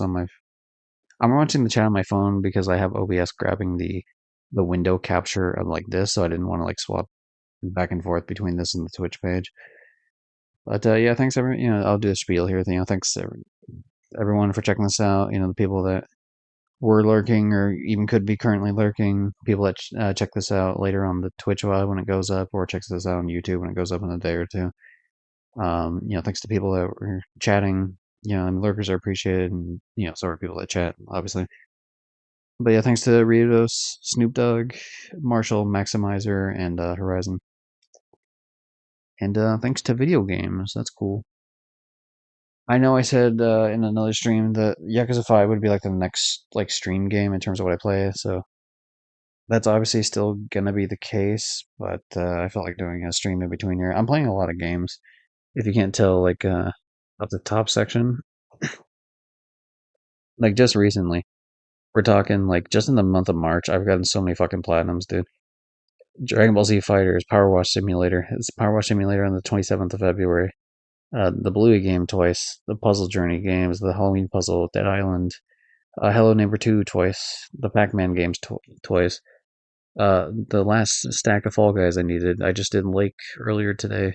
chat on my phone because I have OBS grabbing the window capture of like this, so I didn't want to like swap back and forth between this and the Twitch page. But yeah, thanks I'll do a spiel here. Thanks everyone for checking this out. The people that were lurking or even could be currently lurking, people that check this out later on the Twitch live when it goes up, or checks this out on YouTube when it goes up in a day or two. Thanks to people that were chatting. And lurkers are appreciated, and so are people that chat, obviously. But yeah, thanks to Rios, Snoop Dogg, Marshall, Maximizer, and Horizon. And thanks to video games. That's cool. I know I said in another stream that Yakuza 5 would be like the next like stream game in terms of what I play, so that's obviously still gonna be the case, but I felt like doing a stream in between here. I'm playing a lot of games. If you can't tell, like up the top section, like just recently, we're talking like just in the month of March, I've gotten so many fucking platinums, dude. Dragon Ball Z Fighters, Power Wash Simulator. It's Power Wash Simulator on the 27th of February. The Bluey game twice, the Puzzle Journey games, the Halloween Puzzle, Dead Island, Hello Neighbor 2 twice, the Pac-Man games twice. The last stack of Fall Guys I needed, I just did Lake earlier today,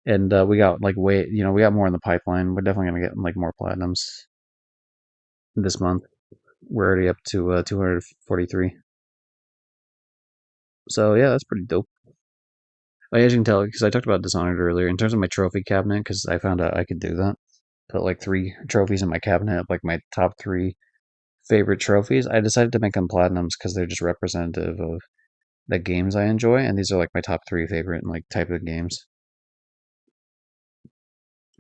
and we got like we got more in the pipeline. We're definitely gonna get like more platinums this month. We're already up to 243. So yeah, that's pretty dope. As you can tell, because I talked about Dishonored earlier, in terms of my trophy cabinet, because I found out I could do that. Put like 3 trophies in my cabinet, like my top 3 favorite trophies. I decided to make them platinums because they're just representative of the games I enjoy, and these are like my top three favorite like type of games.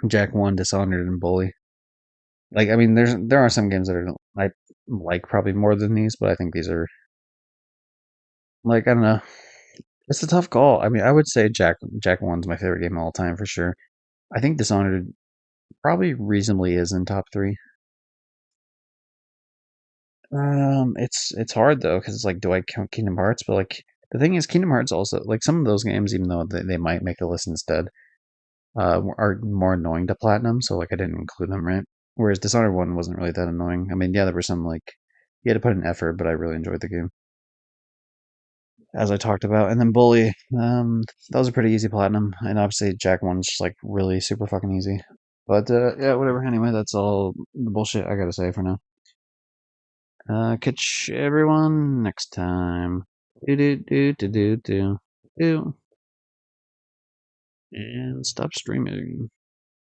Jak 1, Dishonored, and Bully. Like, I mean, there are some games that are I like probably more than these, but I think these are like, I don't know. It's a tough call. I mean, I would say Jak 1's my favorite game of all time for sure. I think Dishonored probably reasonably is in top three. It's hard though because it's like, do I count Kingdom Hearts? But like the thing is, Kingdom Hearts also like some of those games, even though they might make the list instead, are more annoying to platinum. So like I didn't include them, right? Whereas Dishonored 1 wasn't really that annoying. I mean, yeah, there were some like you had to put an effort, but I really enjoyed the game as I talked about. And then Bully, that was a pretty easy platinum, and obviously Jak 1's just like really super fucking easy. But yeah, whatever. Anyway, that's all the bullshit I gotta say for now. Catch everyone next time. Do do do do do do do. And stop streaming.